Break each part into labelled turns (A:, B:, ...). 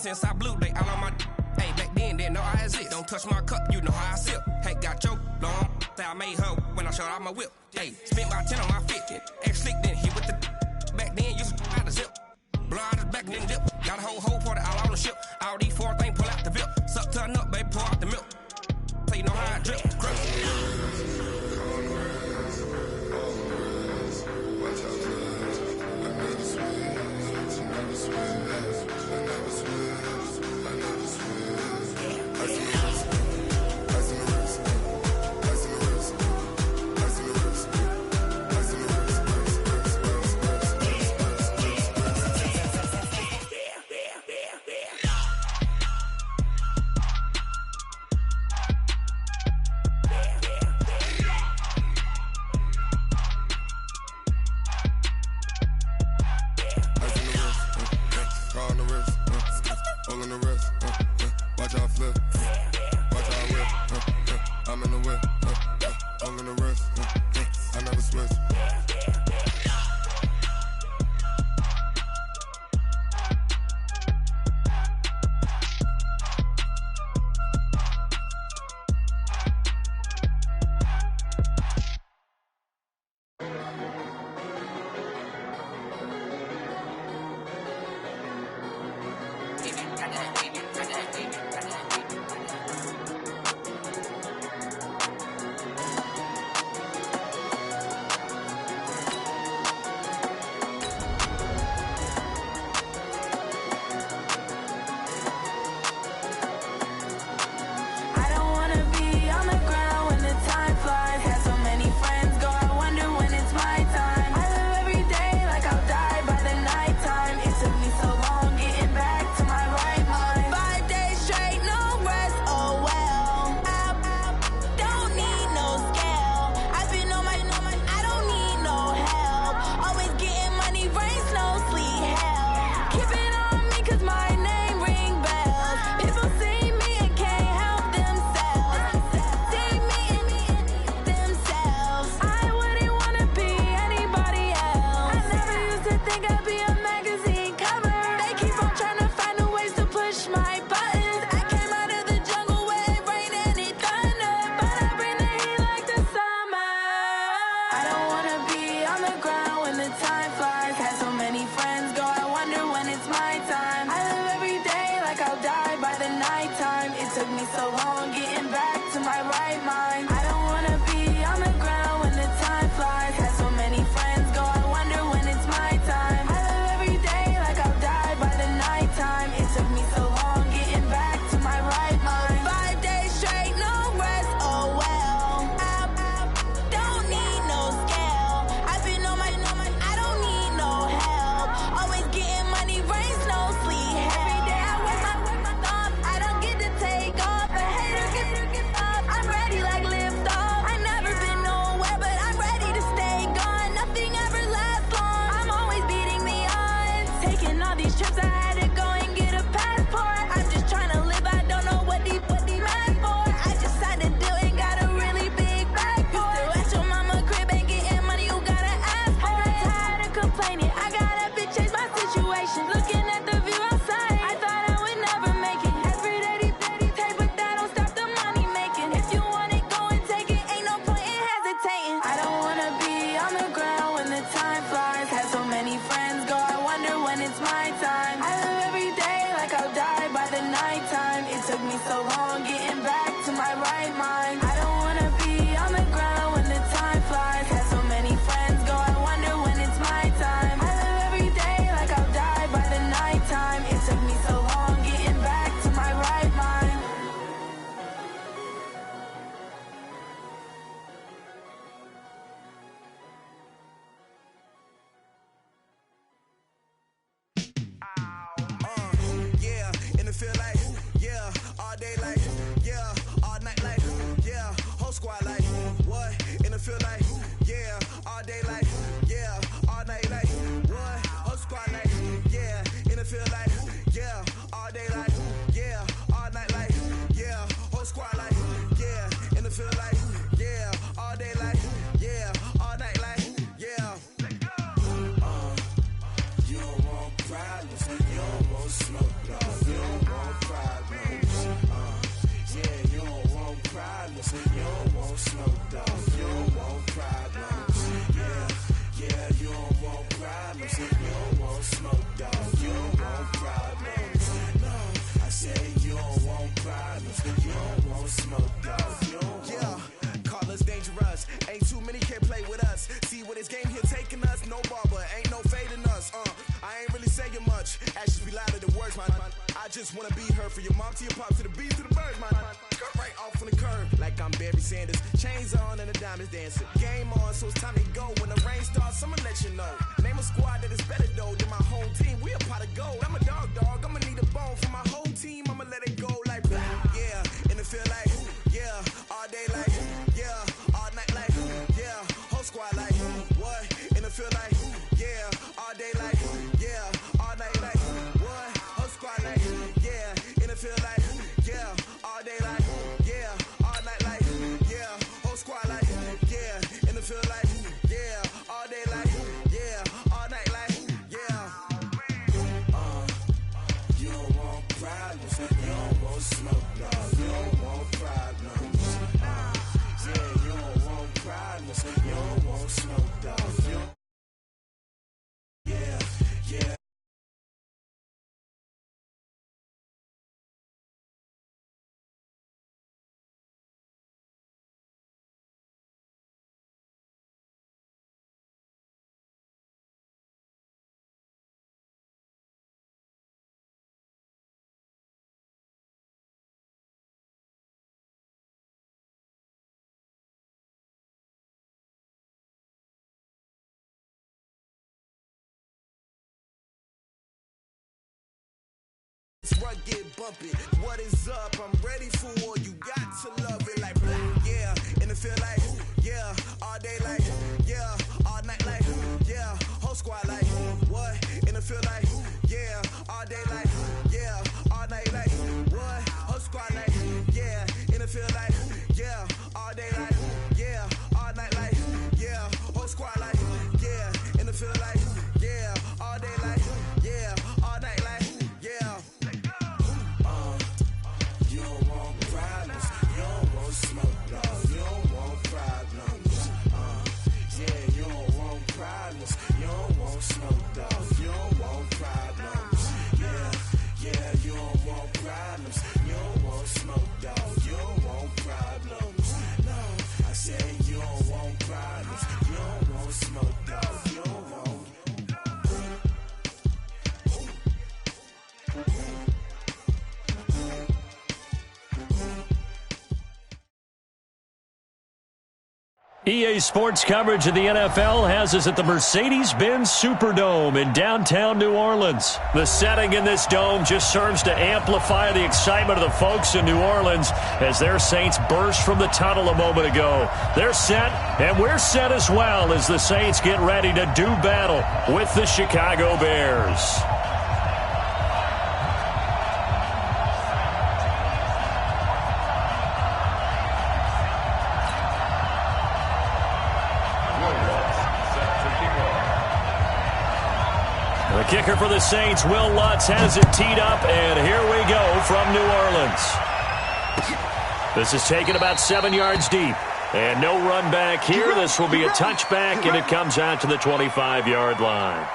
A: since I blew, they all on my hey, back then, didn't know I exist. Don't touch my cup, you know how I sip. Hey, got your long, say I made her when I showed out my whip. Hey, spent my 10 on my 50. Ex-slick, then hit with the back then, used to out the zip. Blow out his back and then dip. Got a whole party all on the ship. All these 4 things, pull out the VIP. Suck to a nut, baby, pour out the milk. So you know how I drip. Grip.
B: Feel like, yeah, all day like, yeah, all night like, yeah,
A: want problems. You don't want smoke, dog. You don't want. Call us dangerous. Ain't too many can play with us. See where this game here taking us. No barber, ain't no fading us. I ain't really saying much. Actions be louder than words, man. I just wanna be heard from your mom to your pop to the bees to the birds, man. Cut right off on the curb like I'm Barry Sanders. Chains on and the diamonds dancing. Game on, so it's time to go. When the rain starts, I'ma let you know. Name a squad that is better though than my home team. We a pot of gold. I'm a dog. I'ma need a bone for my whole team. I'ma let it go like blah. Yeah, and it feel like yeah, all day like yeah, all night like yeah, whole squad like what? And it feel like yeah, all day like yeah, all night like what? Whole squad like yeah, and it feel like yeah, all day like yeah, all night like yeah, whole squad like yeah, and it feel like yeah, all day like yeah, all night like yeah. You don't want problems, you don't want smoke, dog. You don't want problems. Yeah, you don't want problems, you don't want smoke, dog. You don't. Yeah, yeah. Rugged, bump it. What is up? I'm ready for war. You got to love it like blah, yeah. And it feel like yeah, all day like yeah, all night like yeah, whole squad like what? And it feel like yeah, all day like yeah, all night like what? Whole squad like yeah, and it feel like yeah, all day like yeah, all night like yeah, whole squad like yeah, and it feel like yeah, all day like yeah, all night like yeah. You don't want problems, you don't want smoke, dog. You don't want problems. Yeah, you don't want problems, you don't want smoke, dog. You don't want problems. Yeah, yeah, you don't want problems, you don't want smoke, dog. You don't want problems. No, I said you don't want problems, you don't want smoke, dog. You don't want.
B: EA Sports coverage of the NFL has us at the Mercedes-Benz Superdome in downtown New Orleans. The setting in this dome just serves to amplify the excitement of the folks in New Orleans as their Saints burst from the tunnel a moment ago. They're set, and we're set as well as the Saints get ready to do battle with the Chicago Bears. The kicker for the Saints, Will Lutz, has it teed up, and here we go from New Orleans. This is taken about 7 yards deep, and no run back here. This will be a touchback, and it comes out to the 25-yard line.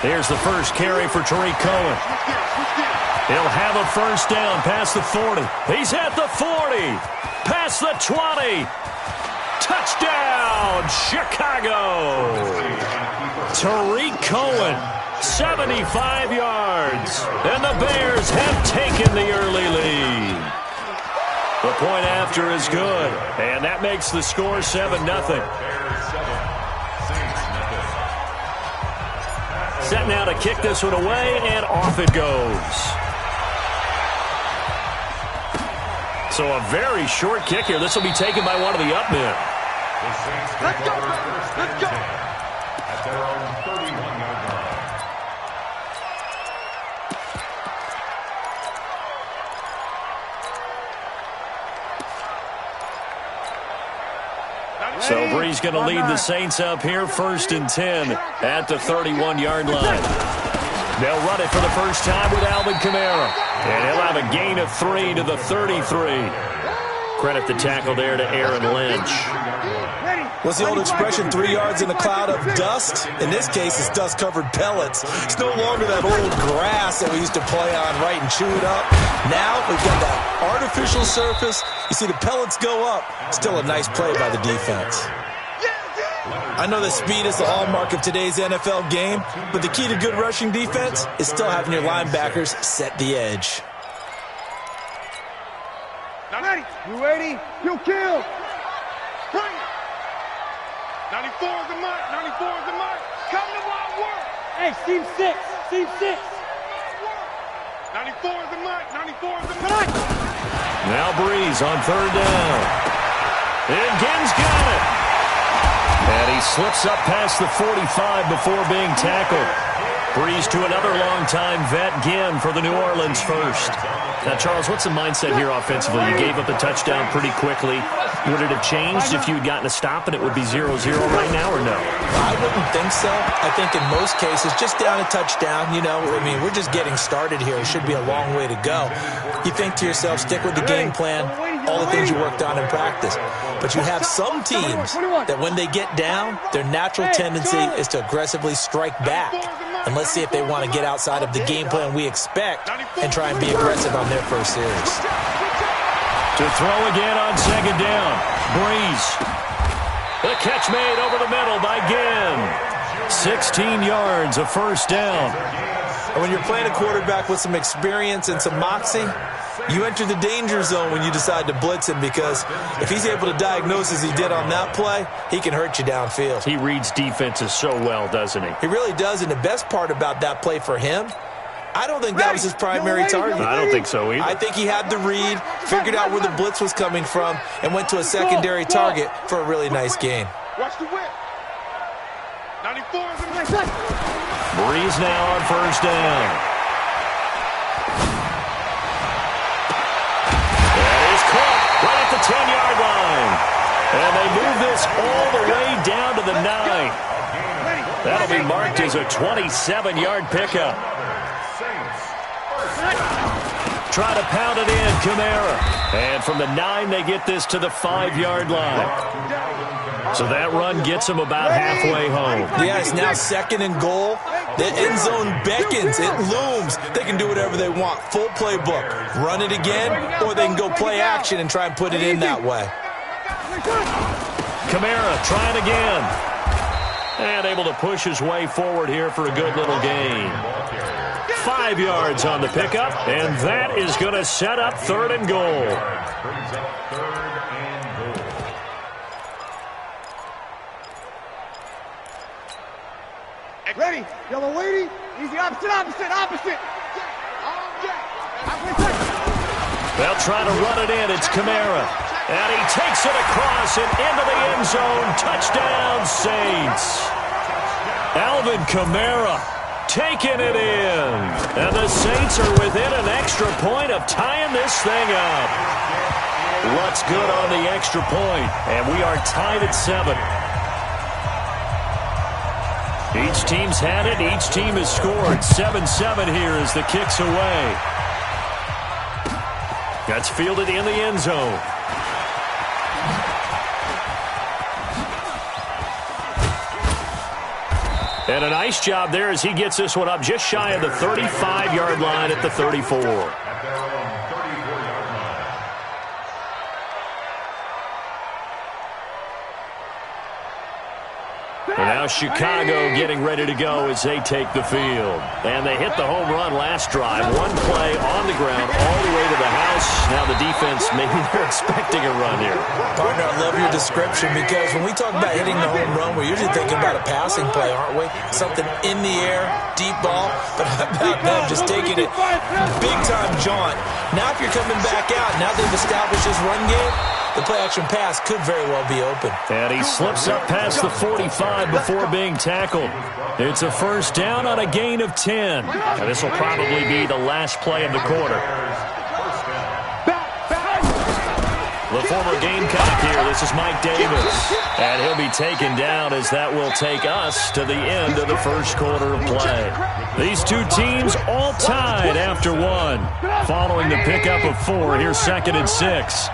B: Here's the first carry for Tariq Cohen. He'll have a first down past the 40. He's at the 40. Past the 20. Touchdown, Chicago. Tariq Cohen, 75 yards. And the Bears have taken the early lead. The point after is good. And that makes the score 7-0. Set now to kick this one away, and off it goes. So a very short kick here. This will be taken by one of the up men.
C: Let's go, let's go. At their own 31-yard line.
B: So Bree's going to lead the Saints up here, 1st and 10 at the 31-yard line. They'll run it for the first time with Alvin Kamara. And he'll have a gain of 3 to the 33. Credit the tackle there to Aaron Lynch.
D: What's the old expression, 3 yards in a cloud of dust? In this case, it's dust-covered pellets. It's no longer that old grass that we used to play on, right, and chew it up. Now we've got that artificial surface. You see the pellets go up. Still a nice play by the defense. I know that speed is the hallmark of today's NFL game, but the key to good rushing defense is still having your linebackers set the edge.
E: You ready? You kill. 94 is the mark. 94 is the mark. Come to my work. Hey, team 6. Team 6. 94 is the mark. 94 is the mark.
B: Now Breeze on 3rd down. And Ginn's got it. And he slips up past the 45 before being tackled. Breeze to another long-time vet, Ginn, for the New Orleans first. Now, Charles, what's the mindset here offensively? You gave up a touchdown pretty quickly. Would it have changed if you had gotten a stop and it would be 0-0 right now, or no?
D: I wouldn't think so. I think in most cases, just down a touchdown, you know, I mean, we're just getting started here. It should be a long way to go. You think to yourself, stick with the game plan, all the things you worked on in practice. But you have some teams that when they get down, their natural tendency is to aggressively strike back. And let's see if they want to get outside of the game plan we expect and try and be aggressive on their first series.
B: To throw again on 2nd down. Breeze. The catch made over the middle by Ginn. 16 yards, a 1st down.
D: And when you're playing a quarterback with some experience and some moxie, you enter the danger zone when you decide to blitz him, because if he's able to diagnose as he did on that play, he can hurt you downfield.
B: He reads defenses so well, doesn't he?
D: He really does, and the best part about that play for him, I don't think that was his primary target.
B: I don't think so either.
D: I think he had the read, figured out where the blitz was coming from, and went to a secondary target for a really nice gain.
E: Watch the whip. 94 is the mark.
B: Breeze now on 1st down. That is caught right at the 10-yard line. And they move this all the way down to the 9. That'll be marked as a 27-yard pickup. Try to pound it in, Kamara. And from the 9, they get this to the 5-yard line. So that run gets them about halfway home.
D: Yeah, it's now 2nd and goal. The end zone beckons. It looms. They can do whatever they want. Full playbook. Run it again, or they can go play action and try and put it in that way.
B: Kamara trying again. And able to push his way forward here for a good little gain. 5 yards on the pickup, and that is going to set up 3rd and goal.
E: Ready? Yellow lady. Easy. Opposite.
B: They'll try to run it in. It's Kamara. And he takes it across and into the end zone. Touchdown, Saints. Alvin Kamara taking it in. And the Saints are within an extra point of tying this thing up. What's good on the extra point? And we are tied at 7. Each team's had it. Each team has scored. 7-7 here as the kick's away. That's fielded in the end zone. And a nice job there as he gets this one up just shy of the 35-yard line at the 34. And now Chicago getting ready to go as they take the field. And they hit the home run last drive. One play on the ground all the way to the house. Now the defense, maybe they're expecting a run here.
D: Partner, I love your description, because when we talk about hitting the home run, we're usually thinking about a passing play, aren't we? Something in the air, deep ball. But how about them just taking it big-time jaunt? Now if you're coming back out, now they've established this run game, the play-action pass could very well be open.
B: And he slips up past the 45 before being tackled. It's a first down on a gain of 10. And this will probably be the last play of the quarter. The former Gamecock here. This is Mike Davis. And he'll be taken down as that will take us to the end of the first quarter of play. These two teams all tied after one. Following the pickup of 4, here's 2nd and 6.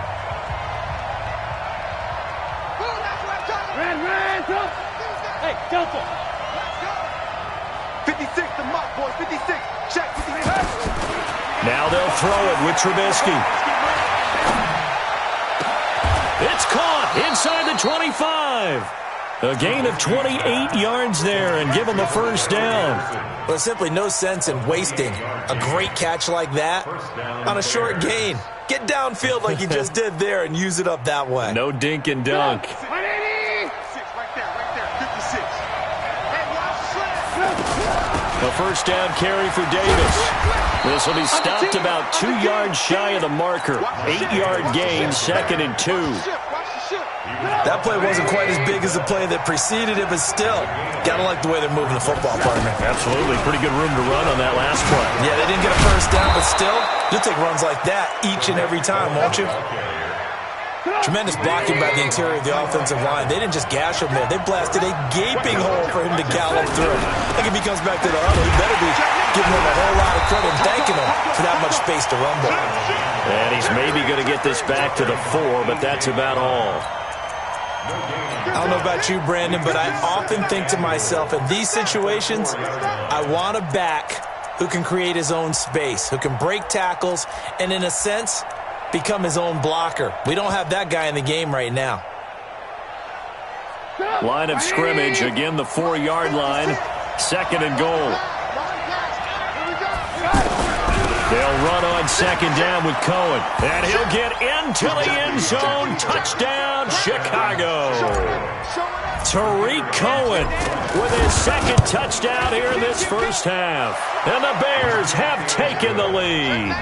E: Hey, Delta.
F: 56, the muck, boys. 56. Check. 56.
B: Now they'll throw it with Trubisky. It's caught inside the 25. A gain of 28 yards there and give them a first down.
D: There's simply no sense in wasting a great catch like that on a short gain. Get downfield like you just did there and use it up that way.
B: No dink and dunk.
F: 180. Right there. 56. Hey, watch the
B: A first down carry for Davis. This will be stopped about 2 yards shy of the marker. 8-yard gain, 2nd and 2.
D: That play wasn't quite as big as the play that preceded it, but still, gotta like the way they're moving the football, partner.
B: Absolutely. Pretty good room to run on that last play.
D: Yeah, they didn't get a first down, but still, you'll take runs like that each and every time, won't you? Tremendous blocking by the interior of the offensive line. They didn't just gash him there. They blasted a gaping hole for him to gallop through. I think if he comes back to the huddle, he better be giving him a whole lot of credit and thanking him for that much space to rumble.
B: And he's maybe going to get this back to the 4, but that's about all.
D: I don't know about you, Brandon, but I often think to myself, in these situations, I want a back who can create his own space, who can break tackles, and in a sense, become his own blocker. We don't have that guy in the game right now.
B: Line of scrimmage, again the 4-yard line, 2nd and goal. They'll run on 2nd down with Cohen. And he'll get into the end zone. Touchdown, Chicago. Tariq Cohen with his 2nd touchdown here in this first half. And the Bears have taken the lead.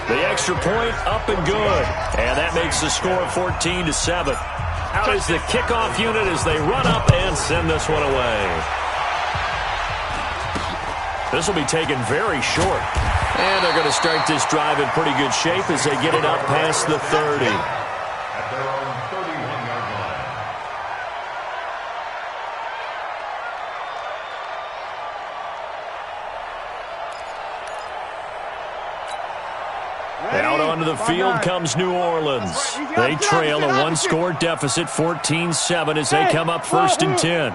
B: The extra point up and good. And that makes the score 14-7. Out is the kickoff unit as they run up and send this one away. This will be taken very short. And they're going to start this drive in pretty good shape as they get it up past the 30.
C: At their own 31-yard line.
B: Out onto the field comes New Orleans. They trail a 1-score deficit, 14-7, as they come up 1st and 10.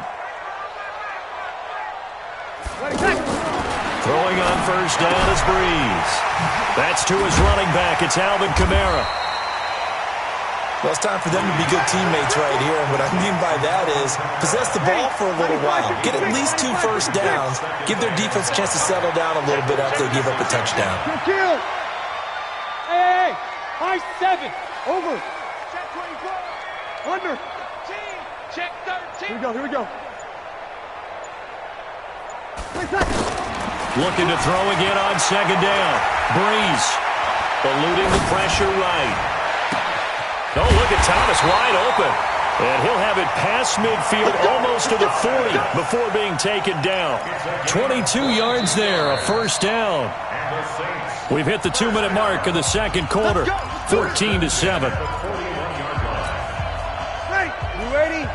B: Throwing on 1st down is Breeze. That's to his running back. It's Alvin Kamara.
D: Well, it's time for them to be good teammates right here. And what I mean by that is possess the ball for a little while. Get at least 2 first downs. Give their defense a chance to settle down a little bit after they give up a touchdown.
E: Hey, high 7. Over. Check 24. Under. Check 13. Here we go.
B: Looking to throw again on 2nd down. Breeze eluding the pressure right. Oh, look at Thomas wide open. And he'll have it past midfield almost to the 40 before being taken down. 22 yards there, a first down. We've hit the 2-minute mark of the 2nd quarter, 14-7.
E: You ready?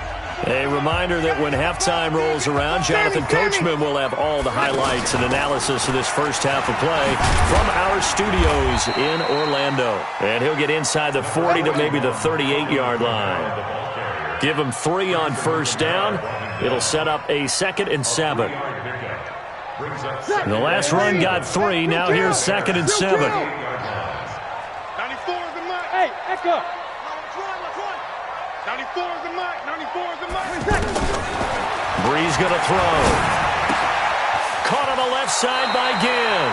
B: A reminder that when halftime rolls around, Jonathan Coachman will have all the highlights and analysis of this first half of play from our studios in Orlando. And he'll get inside the 40 to maybe the 38-yard line. Give him 3 on 1st down. It'll set up a 2nd and 7. The last run got 3. Now here's 2nd and 7.
E: 94 is the mark. Hey, echo. 94 is the mark. 94 is the mark.
B: Breeze going to throw. Caught on the left side by Ginn.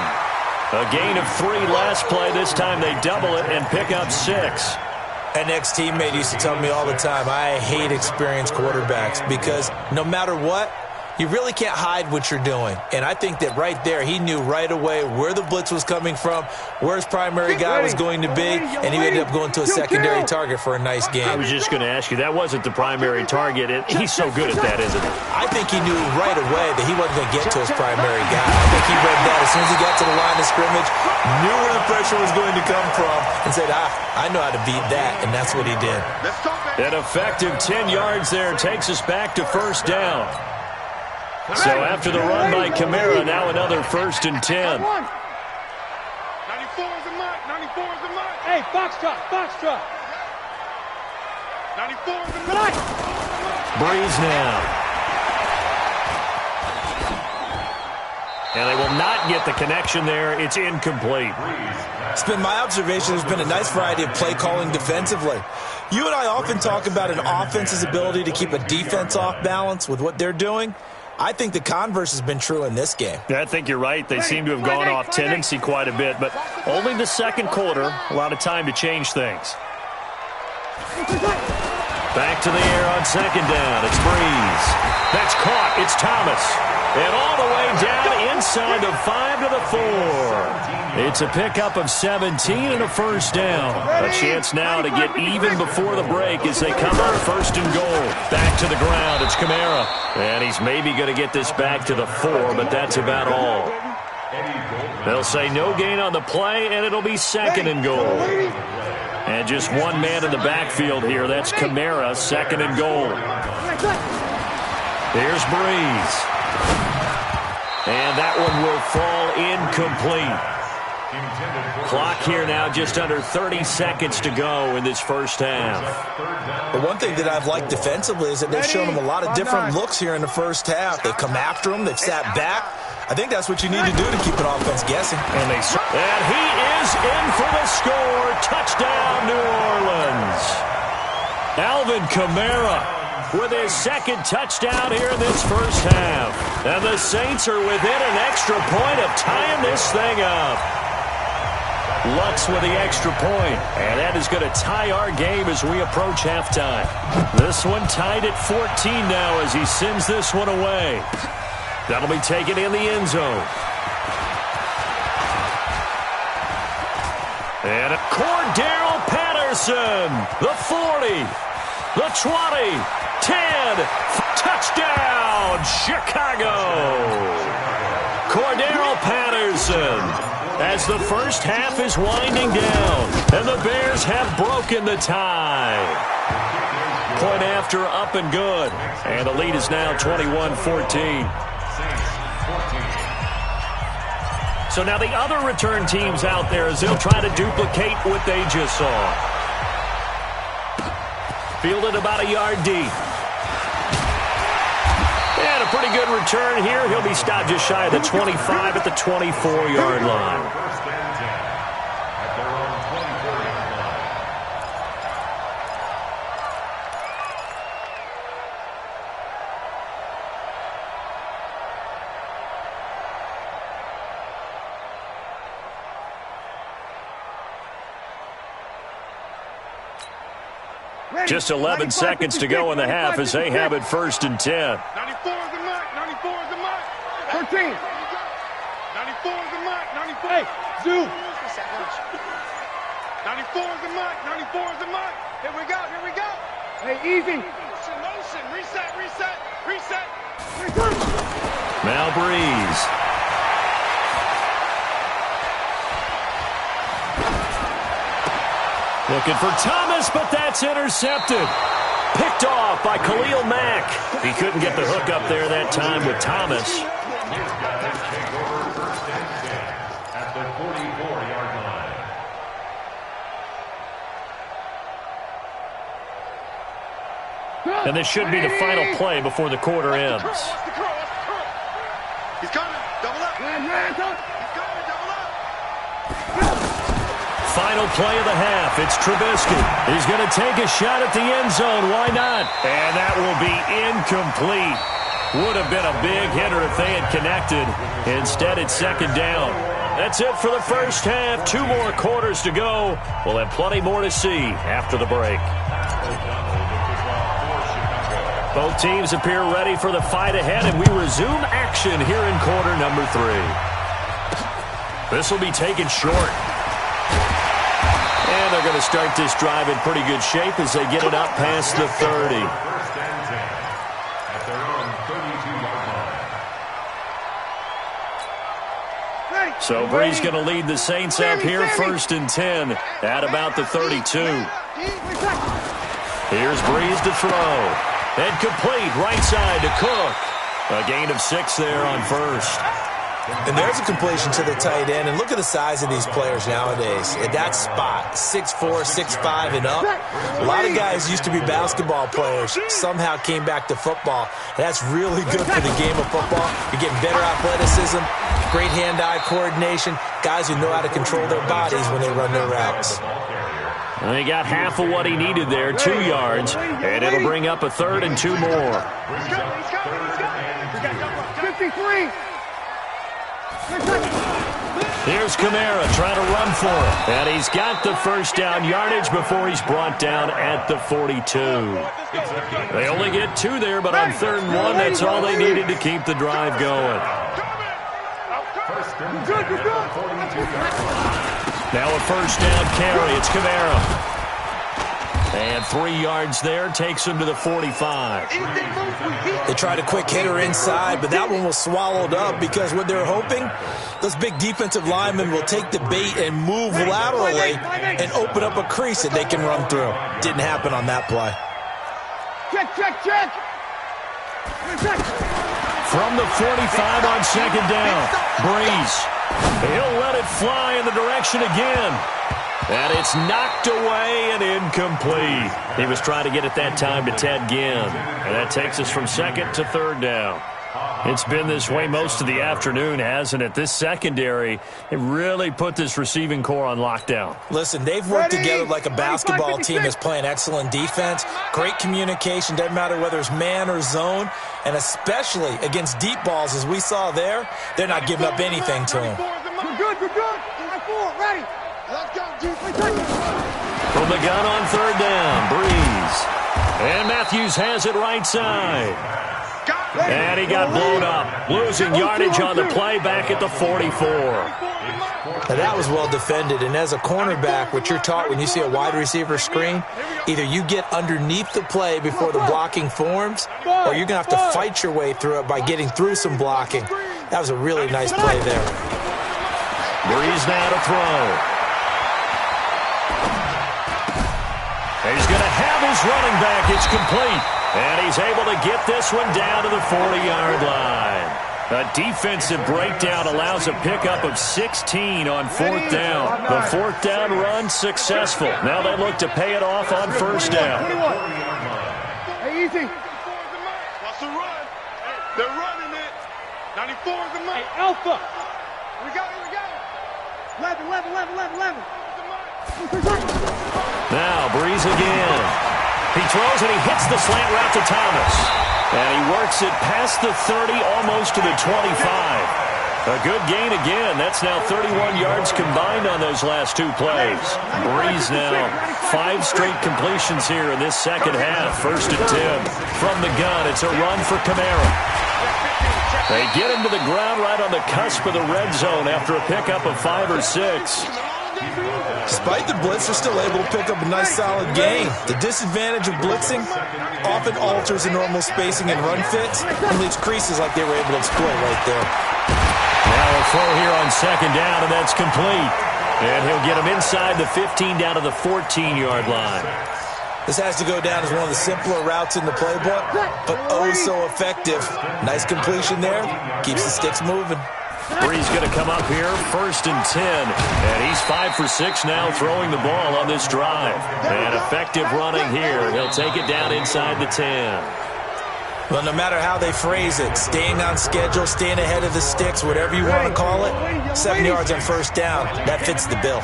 B: A gain of 3 last play. This time they double it and pick up 6.
D: An ex-teammate used to tell me all the time, I hate experienced quarterbacks because no matter what, You really can't hide what you're doing. And I think that right there, he knew right away where the blitz was coming from, where his primary guy was going to be, and he ended up going to a secondary target for a nice game.
B: I was just going to ask you, that wasn't the primary target. He's so good at that, isn't he?
D: I think he knew right away that he wasn't going to get to his primary guy. I think he read that as soon as he got to the line of scrimmage, knew where the pressure was going to come from, and said, I know how to beat that, and that's what he did.
B: An effective 10 yards there takes us back to first down. So after the run by Kamara, now another 1st and 10.
E: 94 is the mark. 94 is the mark. Hey, foxtrot, foxtrot. 94 is the mark.
B: Breeze now. And they will not get the connection there. It's incomplete.
D: It's been my observation there's been a nice variety of play calling defensively. You and I often talk about an offense's ability to keep a defense off balance with what they're doing. I think the converse has been true in this game.
B: Yeah, I think you're right. They seem to have gone off tendency quite a bit, but only the second quarter, a lot of time to change things. Back to the air on second down. It's Breeze. That's caught. It's Thomas. And all the way down inside the 5 to the 4. It's a pickup of 17 and a first down. A chance now to get even before the break as they come on 1st and goal. Back to the ground. It's Kamara. And he's maybe going to get this back to the 4, but that's about all. They'll say no gain on the play, and it'll be 2nd and goal. And just one man in the backfield here. That's Kamara, 2nd and goal. Here's Breeze. And that one will fall incomplete. Clock here now, just under 30 seconds to go in this first half.
D: The one thing that I've liked defensively is that they've shown him a lot of different looks here in the first half. They've come after him. They've sat back. I think that's what you need to do to keep an offense guessing.
B: And he is in for the score. Touchdown, New Orleans. Alvin Kamara with his 2nd touchdown here in this first half. And the Saints are within an extra point of tying this thing up. Lutz with the extra point. And that is going to tie our game as we approach halftime. This one tied at 14 now as he sends this one away. That'll be taken in the end zone. And a Cordero Patterson, the 40, the 20, 10, touchdown, Chicago. Cordero Patterson as the first half is winding down, and the Bears have broken the tie. Point after, up and good, and the lead is now 21-14. So now the other return teams out there as they'll try to duplicate what they just saw. Fielded about a yard deep. And a pretty good return here. He'll be stopped just shy of the 25 at the 24-yard line. Just 11 seconds to go in the half as they have it 1st and 10.
E: 94 is the mark. 94 is the mark. 13. 94 is the mark. 94. Hey, Zoo. 94 is the mark. 94 is the mark. Here we go. Here we go. Hey, easy. Motion. Reset. Reset. Reset.
B: Now Breeze. Looking for Thomas, but that's intercepted. Picked off by Khalil Mack. He couldn't get the hook up there that time with Thomas.
C: At the 44-yard line.
B: And this should be the final play before the quarter ends.
F: He's coming. Double up. He's coming. Double up.
B: Final play of the half. It's Trubisky. He's going to take a shot at the end zone. Why not? And that will be incomplete. Would have been a big hitter if they had connected. Instead, it's 2nd down. That's it for the first half. 2 more quarters to go. We'll have plenty more to see after the break. Both teams appear ready for the fight ahead, and we resume action here in quarter number 3. This will be taken short. And they're going to start this drive in pretty good shape as they get it up past the 30. So Brees going to lead the Saints up here, 1st and 10 at about the 32. Here's Brees to throw. And complete right side to Cook. A gain of 6 there on 1st.
D: And there's a completion to the tight end. And look at the size of these players nowadays. At that spot, 6'4", 6'5", and up. A lot of guys used to be basketball players, somehow came back to football. And that's really good for the game of football. You're getting better athleticism, great hand-eye coordination, guys who know how to control their bodies when they run their routes.
B: And he got half of what he needed there, 2 yards, and it'll bring up a 3rd and 2 more.
E: 53.
B: Here's Kamara trying to run for it. And he's got the 1st down yardage before he's brought down at the 42. They only get 2 there, but on 3rd and 1, that's all they needed to keep the drive going. Now a 1st down carry. It's Kamara. And 3 yards there takes him to the 45.
D: They tried a quick hitter inside, but that one was swallowed up because what they're hoping, those big defensive linemen will take the bait and move laterally and open up a crease that they can run through. Didn't happen on that play.
E: Check.
B: From the 45 on 2nd down, Brees. He'll let it fly in the direction again. And it's knocked away and incomplete. He was trying to get it that time to Ted Ginn. And that takes us from 2nd to 3rd down. It's been this way most of the afternoon, hasn't it? This secondary, it really put this receiving core on lockdown.
D: Listen, they've worked together like a basketball team that's playing excellent defense. Great communication, doesn't matter whether it's man or zone. And especially against deep balls, as we saw there, they're not giving up anything to them.
E: We're good. Ready. Let's go,
B: From the gun on 3rd down, Brees. And Matthews has it right side. And he got blown up, losing yardage on the play back at the 44.
D: Now that was well defended, and as a cornerback, what you're taught when you see a wide receiver screen, either you get underneath the play before the blocking forms, or you're going to have to fight your way through it by getting through some blocking. That was a really nice play there.
B: Brees now to throw. He's going to have his running back. It's complete. And he's able to get this one down to the 40-yard line. A defensive breakdown allows a pickup of 16 on 4th down. The 4th down run successful. Now they look to pay it off on 1st down.
E: Hey, easy. What's the run? They're running it. 94 is the mark. Hey, Alpha. We got it. 11.
B: Now Brees again. He throws and he hits the slant route to Thomas. And he works it past the 30, almost to the 25. A good gain again. That's now 31 yards combined on those last 2 plays. Brees now 5 straight completions here in this second half. 1st and 10. From the gun, it's a run for Kamara. They get him to the ground right on the cusp of the red zone after a pickup of 5 or 6.
D: Despite the blitz, they're still able to pick up a nice solid gain. The disadvantage of blitzing often alters the normal spacing and run fits and leaves creases like they were able to exploit right there.
B: Now a throw here on 2nd down, and that's complete. And he'll get him inside the 15 down to the 14-yard line.
D: This has to go down as one of the simpler routes in the playbook, but oh so effective. Nice completion there. Keeps the sticks moving.
B: Brees going to come up here, 1st and 10. And he's 5 for 6 now throwing the ball on this drive. And effective running here. He'll take it down inside the 10.
D: Well, no matter how they phrase it, staying on schedule, staying ahead of the sticks, whatever you want to call it, 7 yards on 1st down, that fits the bill.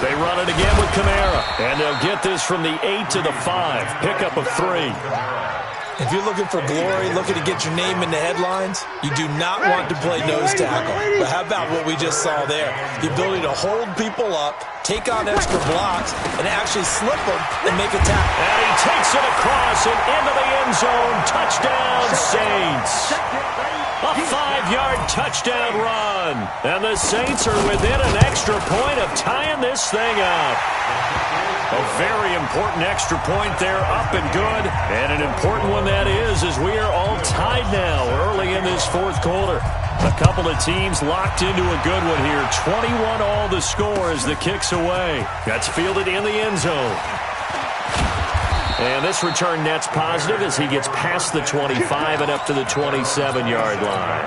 B: They run it again with Kamara. And they'll get this from the 8 to the 5. Pickup of 3.
D: If you're looking for glory, looking to get your name in the headlines, you do not want to play nose tackle. But how about what we just saw there? The ability to hold people up, take on extra blocks, and actually slip them and make a tackle.
B: And he takes it across and into the end zone. Touchdown, Saints. A 5-yard touchdown run. And the Saints are within an extra point of tying this thing up. A very important extra point there, up and good. And an important one that is, as we are all tied now early in this fourth quarter. A couple of teams locked into a good one here. 21 all the score as the kick's away. That's fielded in the end zone. And this return net's positive as he gets past the 25 and up to the 27-yard line.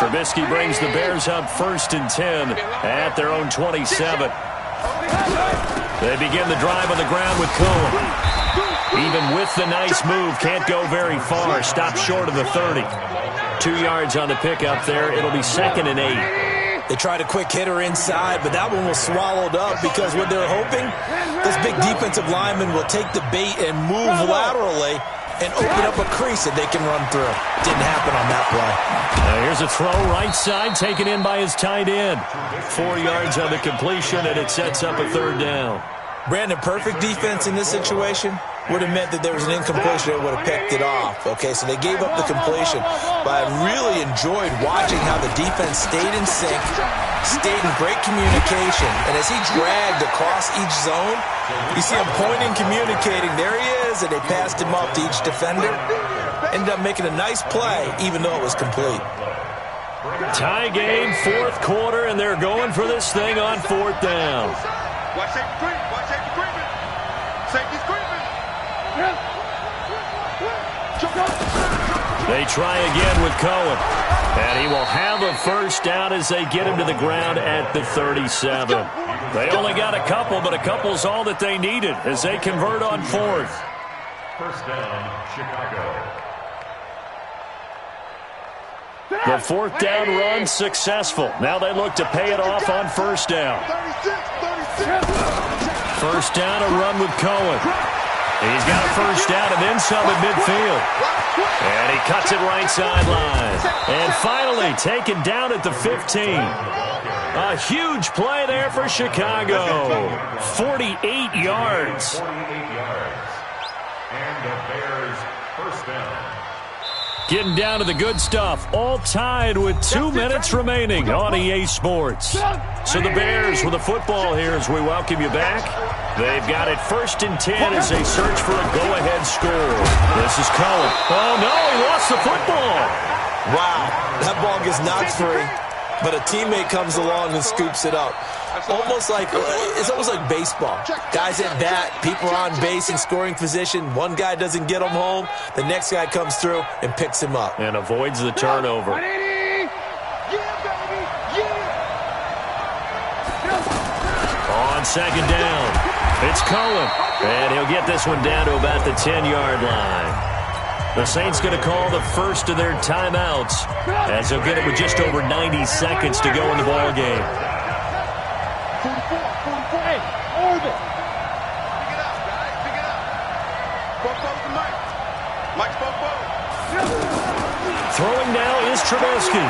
B: Trubisky brings the Bears up 1st and 10 at their own 27. They begin the drive on the ground with Cohen. Even with the nice move, can't go very far. Stops short of the 30. 2 yards on the pickup there. It'll be 2nd and 8.
D: They tried a quick hitter inside, but that one was swallowed up because what they're hoping, this big defensive lineman will take the bait and move laterally and open up a crease that they can run through. Didn't happen on that play.
B: Here's a throw right side taken in by his tight end. 4 yards on the completion, and it sets up a 3rd down.
D: Brandon, perfect defense in this situation would have meant that there was an incompletion that would have picked it off. Okay, so they gave up the completion, but I really enjoyed watching how the defense stayed in sync, stayed in great communication, and as he dragged across each zone, you see him pointing, communicating. There he is, and they passed him up to each defender. Ended up making a nice play, even though it was complete.
B: Tie game, 4th quarter, and they're going for this thing on 4th down.
E: Watch safety creep. Watch safety creeping. Safety's creeping.
B: They try again with Cohen. And he will have a 1st down as they get him to the ground at the 37. They only got a couple, but a couple's all that they needed as they convert on 4th.
C: 1st down, Chicago.
B: The 4th down run successful. Now they look to pay it off on 1st down. 1st down, a run with Cohen. He's got a 1st down and then some at midfield. And he cuts it right sideline. And finally taken down at the 15. A huge play there for Chicago. 48 yards.
C: 48 yards. And the Bears 1st down.
B: Getting down to the good stuff. All tied with 2 minutes remaining on EA Sports. So the Bears with the football here as we welcome you back. They've got it 1st and 10 as they search for a go-ahead score. This is Cohen. Oh, no, he lost the football.
D: Wow, that ball gets knocked free, but a teammate comes along and scoops it up. It's almost like baseball. Guys at bat, people are on base in scoring position. One guy doesn't get him home. The next guy comes through and picks him up.
B: And avoids the turnover. On 2nd down, it's Cohen. And he'll get this one down to about the 10-yard line. The Saints going to call the first of their timeouts as they'll get it with just over 90 seconds to go in the ball game.
E: 44, hey, orbit. Pick it up, guys, pick it up. Both to Mike. Mike's both.
B: Throwing now is Trubisky.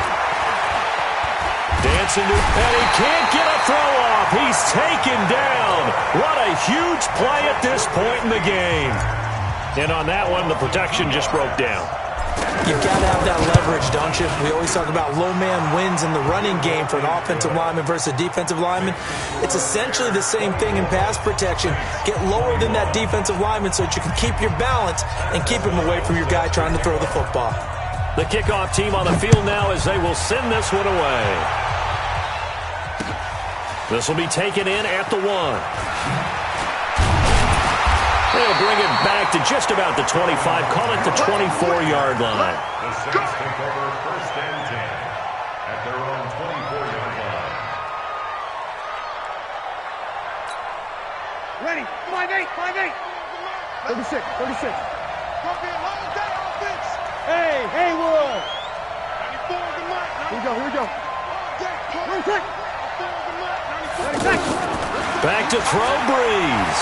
B: Dancing to, and he can't get a throw off. He's taken down. What a huge play at this point in the game. And on that one, the protection just broke down.
D: You've got to have that leverage, don't you? We always talk about low man wins in the running game for an offensive lineman versus a defensive lineman. It's essentially the same thing in pass protection. Get lower than that defensive lineman so that you can keep your balance and keep him away from your guy trying to throw the football.
B: The kickoff team on the field now as they will send this one away. This will be taken in at the 1. They'll bring it back to just about the 25, call it the 24-yard line.
C: The Saints take over 1st and 10 at their own 24-yard line.
E: Ready, 5'8". 36. Hey, Haywood. 94 is the mark. Here we go.
B: Back to throw, Breeze.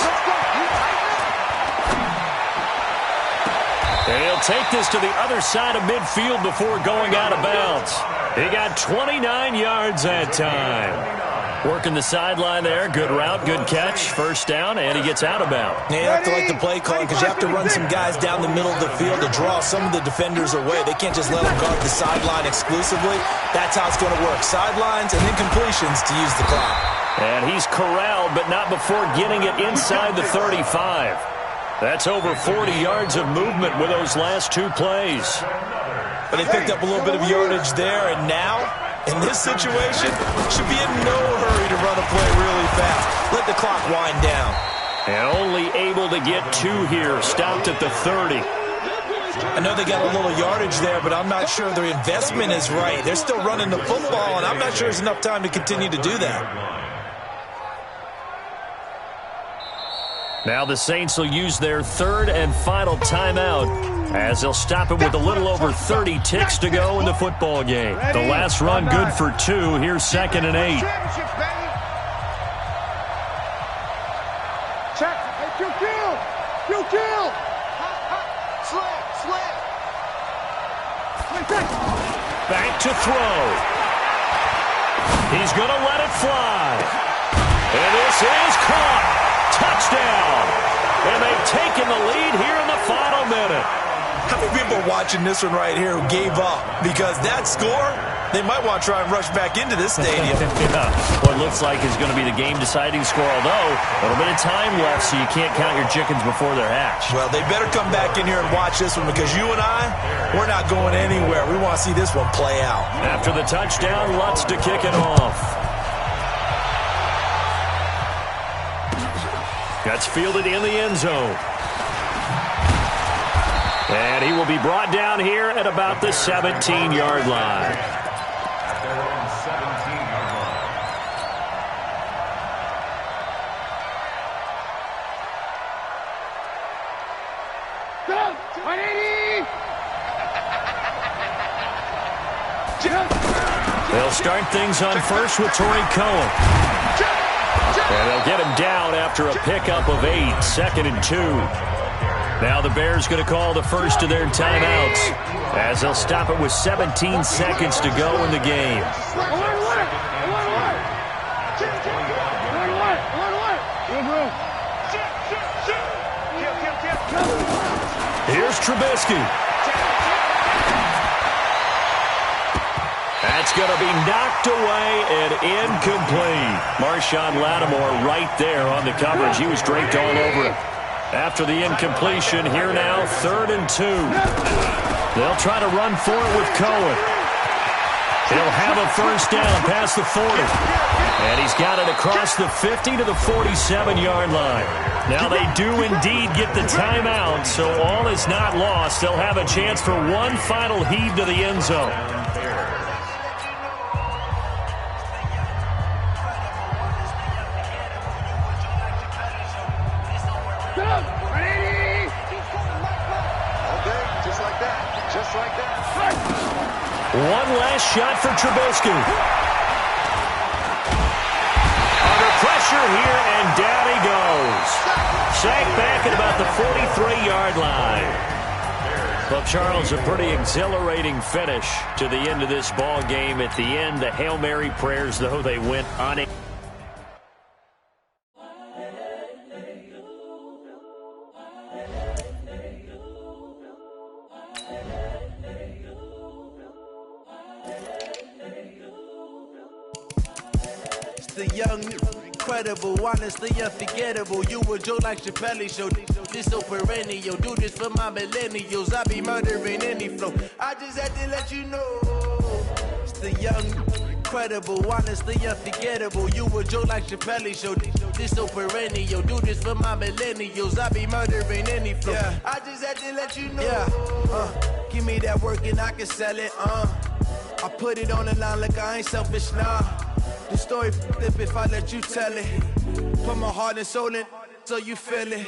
B: And he'll take this to the other side of midfield before going out of bounds. He got 29 yards that time. Working the sideline there. Good route, good catch. First down, and he gets out of bounds.
D: You have to like the play calling because you have to run some guys down the middle of the field to draw some of the defenders away. They can't just let them guard the sideline exclusively. That's how it's going to work. Sidelines and then completions to use the clock.
B: And he's corralled, but not before getting it inside the 35. That's over 40 yards of movement with those last two plays.
D: But they picked up a little bit of yardage there, and now, in this situation, should be in no hurry to run a play really fast. Let the clock wind down.
B: And only able to get two here. Stopped at the 30.
D: I know they got a little yardage there, but I'm not sure their investment is right. They're still running the football, and I'm not sure there's enough time to continue to do that.
B: Now the Saints will use their third and final timeout as they'll stop it with a little over 30 ticks to go in the football game. The last run good for 2. Here's 2nd and 8.
E: Check. Hey, kill. Slip.
B: Back to throw. He's going to let it fly. And this is caught. Touchdown. And they've taken the lead here in the final minute.
D: How many people are watching this one right here who gave up? Because that score, they might want to try and rush back into this stadium.
B: Yeah. What looks like is going to be the game-deciding score, although a little bit of time left, so you can't count your chickens before they're hatched.
D: Well, they better come back in here and watch this one because you and I, we're not going anywhere. We want to see this one play out.
B: After the touchdown, Lutz to kick it off. That's fielded in the end zone. And he will be brought down here at about the 17-yard line.
C: At their own 17-yard
B: line. They'll start things on first with Torrey Cohen. And they'll get him down after a pickup of 8, 2nd and 2. Now the Bears going to call the first of their timeouts as they'll stop it with 17 seconds to go in the game. Here's Trubisky. That's going to be knocked away and incomplete. Marshawn Lattimore right there on the coverage. He was draped all over it. After the incompletion, here now, 3rd and 2. They'll try to run for it with Cohen. He'll have a first down past the 40. And he's got it across the 50 to the 47-yard line. Now they do indeed get the timeout, so all is not lost. They'll have a chance for one final heave to the end zone. One last shot for Trubisky. Under pressure here, and down he goes. Sacked back at about the 43-yard line. Well, Charles, a pretty exhilarating finish to the end of this ball game. At the end, the Hail Mary prayers, though, they went on it.
G: The young, incredible, honestly unforgettable. You a Joe like Chappelle show. This so perennial. Do this for my millennials. I be murdering any flow. I just had to let you know. It's the young, incredible, honestly unforgettable. You a Joe like Chappelle show. This so perennial. Do this for my millennials. I be murdering any flow. Yeah. I just had to let you know. Yeah. Give me that work and I can sell it. I put it on the line like I ain't selfish, nah. The story flip if I let you tell it. Put my heart and soul in so you feel it.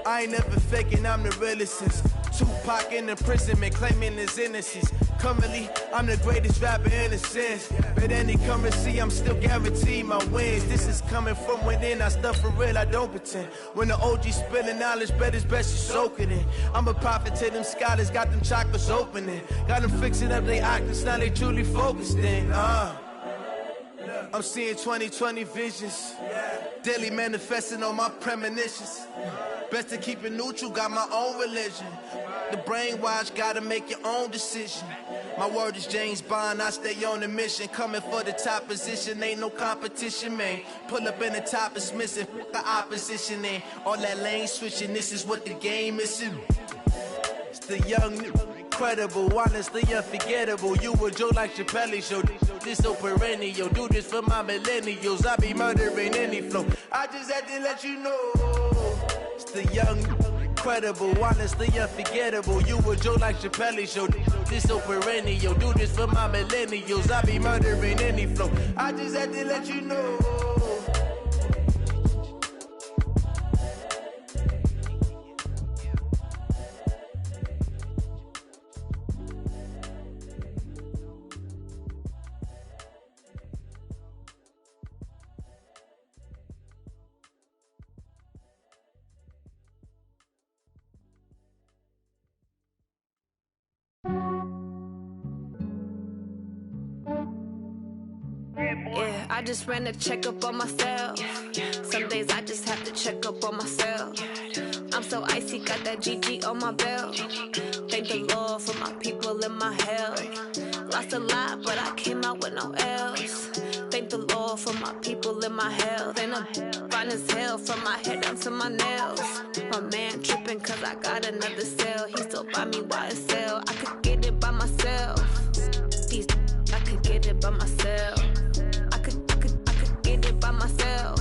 G: I ain't never faking, I'm the realest since Tupac in imprisonment, claiming his innocence. Currently, I'm the greatest rapper in a sense. But any currency, I'm still guaranteed my wins. This is coming from within. I stuff for real, I don't pretend. When the OG spilling knowledge, bet it's best you soak it in. I'm a prophet to them scholars, got them chakras opening. Got them fixing up their octaves, now they truly focused in. I'm seeing 2020 visions. Daily manifesting on my premonitions. Best to keep it neutral, got my own religion. The brainwash, gotta make your own decision. My word is James Bond, I stay on a mission. Coming for the top position, ain't no competition, man. Pull up in the top, it's missing, the opposition in. All that lane switching, this is what the game is. It's the young, incredible, honestly unforgettable. You a Joe like Chappelle show. This so perennial, do this for my millennials. I be murdering any flow. I just had to let you know. It's the young, incredible, honestly unforgettable. You a Joe like Chappelle show. This so perennial, do this for my millennials. I be murdering any flow. I just had to let you know.
H: Yeah, I just ran a checkup on myself. Some days I just have to check up on myself. I'm so icy, got that GG on my belt. Thank the Lord for my people and my health. Lost a lot, but I came out with no L's. Thank the Lord for my people and my health. And I'm fine as hell from my head down to my nails. My man tripping cause I got another cell. He still buy me YSL. I could get it by myself. I could get it by myself. I could get it by myself.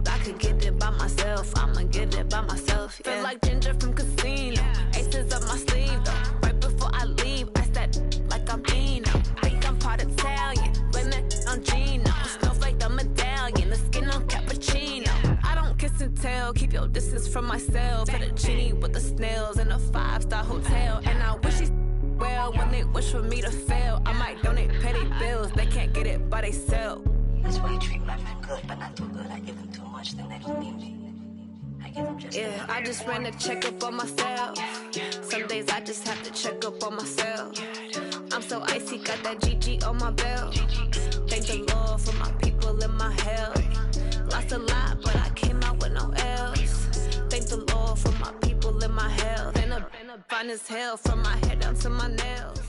H: I could get it by myself. I'ma get it by myself. Yeah. Feel like Ginger from Casino. Aces up my sleeve though. Right before I leave, I said like I'm Dino. Think I'm part Italian. Blame it on Gino. Snowflake the medallion. The skin on cappuccino. I don't kiss and tell. Keep your distance from myself. At a genie with the snails in a 5-star hotel. And I wish he's well when they wish for me to fail. I might donate petty bills. They can't get it by they sell.
I: That's why you treat my men good, but not too good. I give them too much, then they don't need me. I give them just
H: yeah, I just ran a checkup on myself. Some days I just have to check up on myself. I'm so icy, got that GG on my belt. Thank the Lord for my people and my health. Lost a lot, but I came out with no L's. Thank the Lord for my people and my health. And I'm fine as hell from my head down to my nails.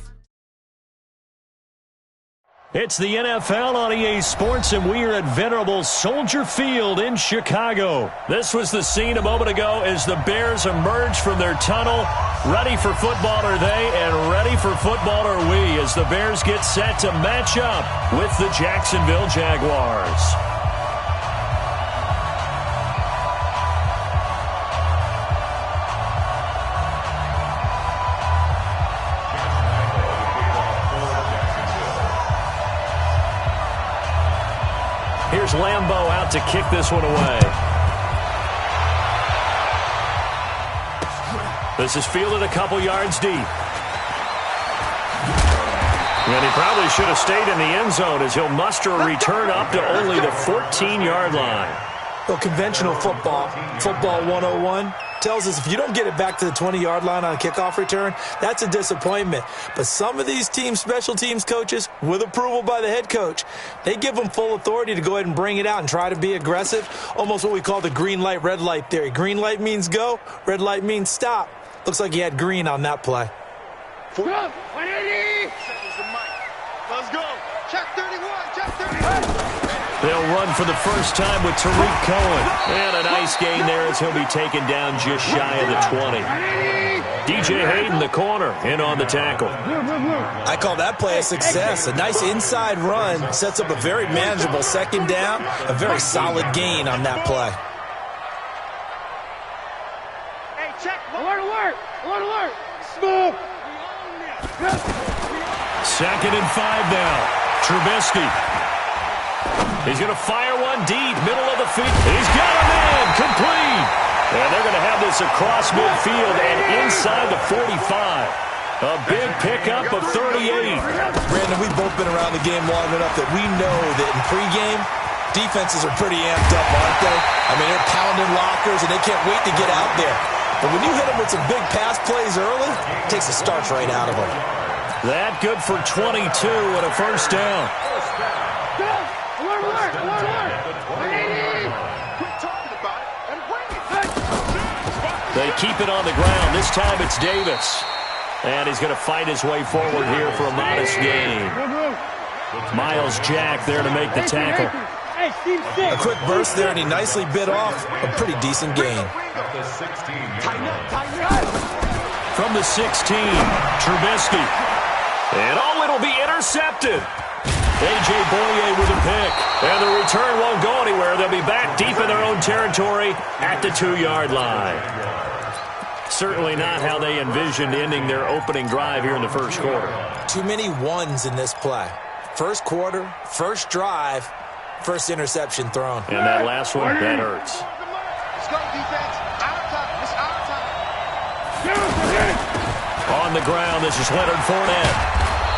B: It's the NFL on EA Sports, and we are at venerable Soldier Field in Chicago. This was the scene a moment ago as the Bears emerged from their tunnel. Ready for football are they, and ready for football are we, as the Bears get set to match up with the Jacksonville Jaguars. Here's Lambeau out to kick this one away. This is fielded a couple yards deep. And he probably should have stayed in the end zone as he'll muster a return up to only the 14-yard line.
D: Well, conventional football 101, tells us if you don't get it back to the 20-yard line on a kickoff return, that's a disappointment. But some of these team special teams coaches, with approval by the head coach, they give them full authority to go ahead and bring it out and try to be aggressive, almost what we call the green light, red light theory. Green light means go, red light means stop. Looks like he had green on that play.
E: 180! Let's go. Check 31, check 31.
B: They'll run for the first time with Tariq Cohen. And a nice gain there as he'll be taken down just shy of the 20. DJ Hayden, the corner, in on the tackle.
D: I call that play a success. A nice inside run sets up a very manageable second down. A very solid gain on that play.
E: Hey, check. Alert. Smooth.
B: 2nd and 5 now. Trubisky. He's going to fire one deep, middle of the field. He's got him in, complete. And they're going to have this across midfield and inside the 45. A big pickup of 38.
D: Brandon, we've both been around the game long enough that we know that in pregame, defenses are pretty amped up, aren't they? I mean, they're pounding lockers, and they can't wait to get out there. But when you hit them with some big pass plays early, it takes the starch right out of them.
B: That good for 22 and a first down. They keep it on the ground. This time it's Davis. And he's going to fight his way forward here for a modest gain. Miles Jack there to make the tackle.
D: A quick burst there, and he nicely bit off a pretty decent gain.
B: From the 16, Trubisky. And it'll be intercepted. A.J. Boye with a pick. And the return won't go anywhere. They'll be back deep in their own territory at the 2-yard line. Certainly not how they envisioned ending their opening drive here in the first quarter.
D: Too many ones in this play. First quarter, first drive, first interception thrown.
B: And that last one, that hurts.
E: Let's go, defense. Our time.
B: On the ground, this is Leonard Fournette.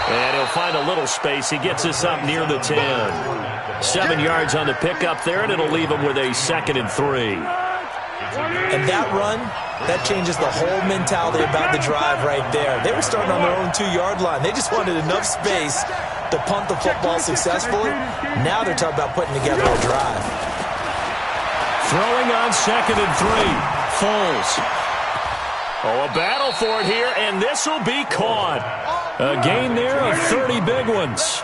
B: And he'll find a little space. He gets us up near the 10. 7 yards on the pickup there, and it'll leave him with a 2nd and 3.
D: And that run, that changes the whole mentality about the drive right there. They were starting on their own 2-yard line. They just wanted enough space to punt the football successfully. Now they're talking about putting together a drive.
B: Throwing on 2nd and 3. Foles. Oh, a battle for it here, and this will be caught. A gain there of 30 big ones.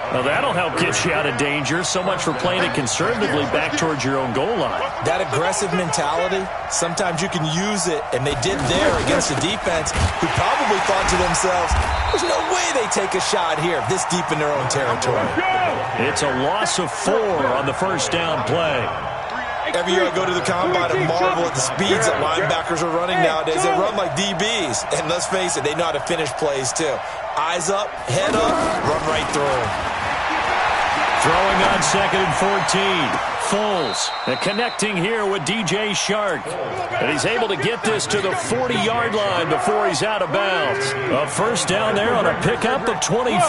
B: Well, that'll help get you out of danger. So much for playing it conservatively back towards your own goal line.
D: That aggressive mentality, sometimes you can use it, and they did there against a defense who probably thought to themselves, there's no way they take a shot here this deep in their own territory.
B: It's a loss of 4 on the first down play.
D: Every year I go to the combine and marvel at the speeds that linebackers are running nowadays. They run like DBs. And let's face it, they know how to finish plays too. Eyes up, head up, run right through them.
B: Throwing on 2nd and 14. Foles. And connecting here with DJ Shark. And he's able to get this to the 40-yard line before he's out of bounds. A first down there on a pickup of 25.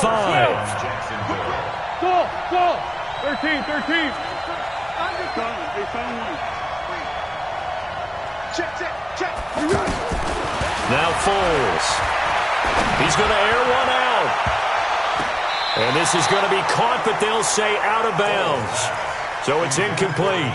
E: Go! 13. Check.
B: Now Foles. He's going to air one out. And this is going to be caught, but they'll say out of bounds. So it's incomplete.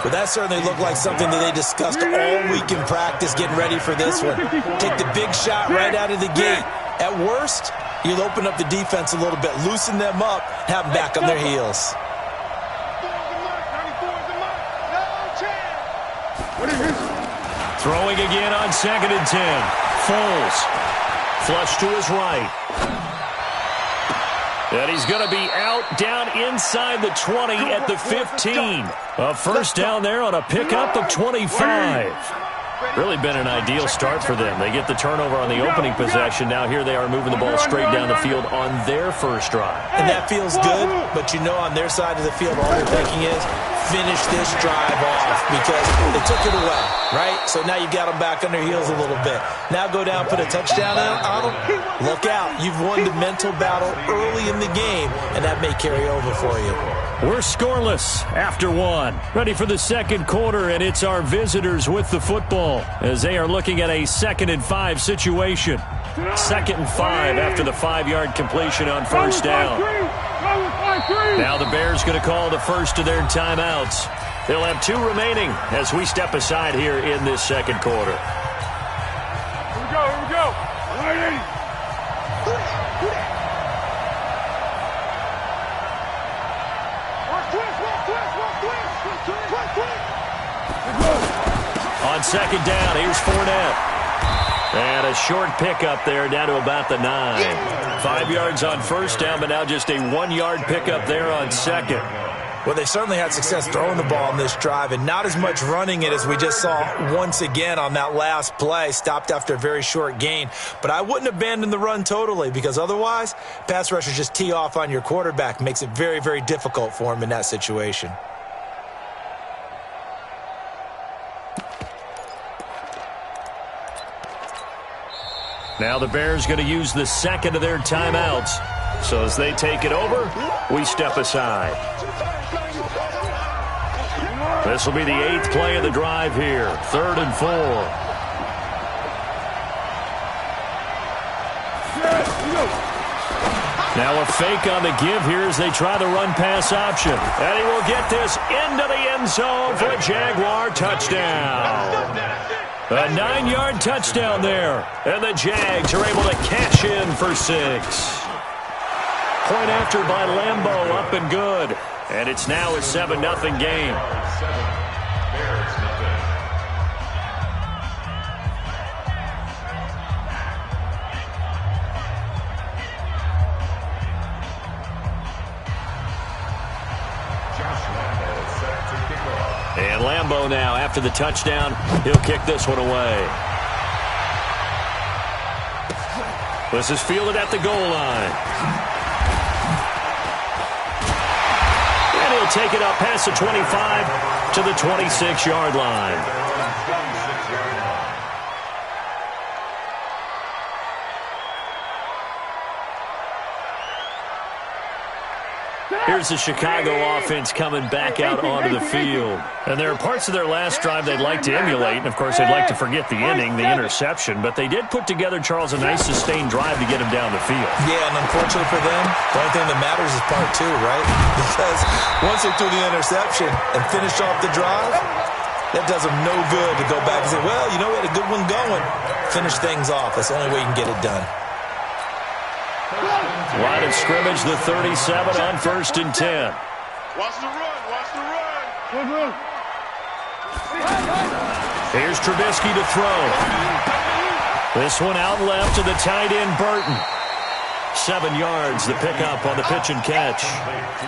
D: But that certainly looked like something that they discussed all week in practice getting ready for this one. Take the big shot right out of the gate. At worst, you'll open up the defense a little bit, loosen them up, have them back on their heels.
B: Throwing again on 2nd and 10. Foles. Flush to his right. And he's going to be out down inside the 20 at the 15. A first down there on a pickup of 25. Really been an ideal start for them. They get the turnover on the opening possession. Now here they are moving the ball straight down the field on their first drive.
D: And that feels good, but you know on their side of the field all they're thinking is finish this drive off because they took it away, right? So now you got them back on their heels a little bit. Now go down, put a touchdown on them. Look out. You've won the mental battle early in the game, and that may carry over for you.
B: We're scoreless after 1. Ready for the second quarter, and it's our visitors with the football as they are looking at a 2nd and 5 situation. 2nd and 5 after the 5-yard completion on first down. Now the Bears going to call the first of their timeouts. They'll have 2 remaining as we step aside here in this second quarter.
E: Here we go. All right,
B: On 2nd down, here's Fournette. And a short pickup there down to about the 9. 5 yards on first down, but now just a 1-yard pickup there on 2nd.
D: Well, they certainly had success throwing the ball in this drive and not as much running it as we just saw once again on that last play. Stopped after a very short gain. But I wouldn't abandon the run totally because otherwise, pass rushers just tee off on your quarterback. Makes it very, very difficult for him in that situation.
B: Now the Bears going to use the second of their timeouts. So as they take it over, we step aside. This will be the 8th play of the drive here. 3rd and 4. Now a fake on the give here as they try the run-pass option. And he will get this into the end zone for a Jaguar touchdown. A 9-yard touchdown there. And the Jags are able to cash in for 6. Point after by Lambeau, up and good. And it's now a 7-0 game. And Lambeau now, after the touchdown, he'll kick this one away. This is fielded at the goal line. And he'll take it up past the 25 to the 26-yard line. Here's the Chicago offense coming back out onto the field. And there are parts of their last drive they'd like to emulate. And, of course, they'd like to forget the inning, the interception. But they did put together, Charles, a nice sustained drive to get him down the field.
D: Yeah, and unfortunately for them, the only thing that matters is part 2, right? Because once they threw the interception and finished off the drive, that does them no good to go back and say, well, you know, we had a good one going. Finish things off. That's the only way you can get it done.
B: Line of scrimmage, the 37 on 1st and 10.
E: Watch the run. Watch the run.
B: Here's Trubisky to throw. This one out left to the tight end, Burton. 7 yards, the pickup on the pitch and catch.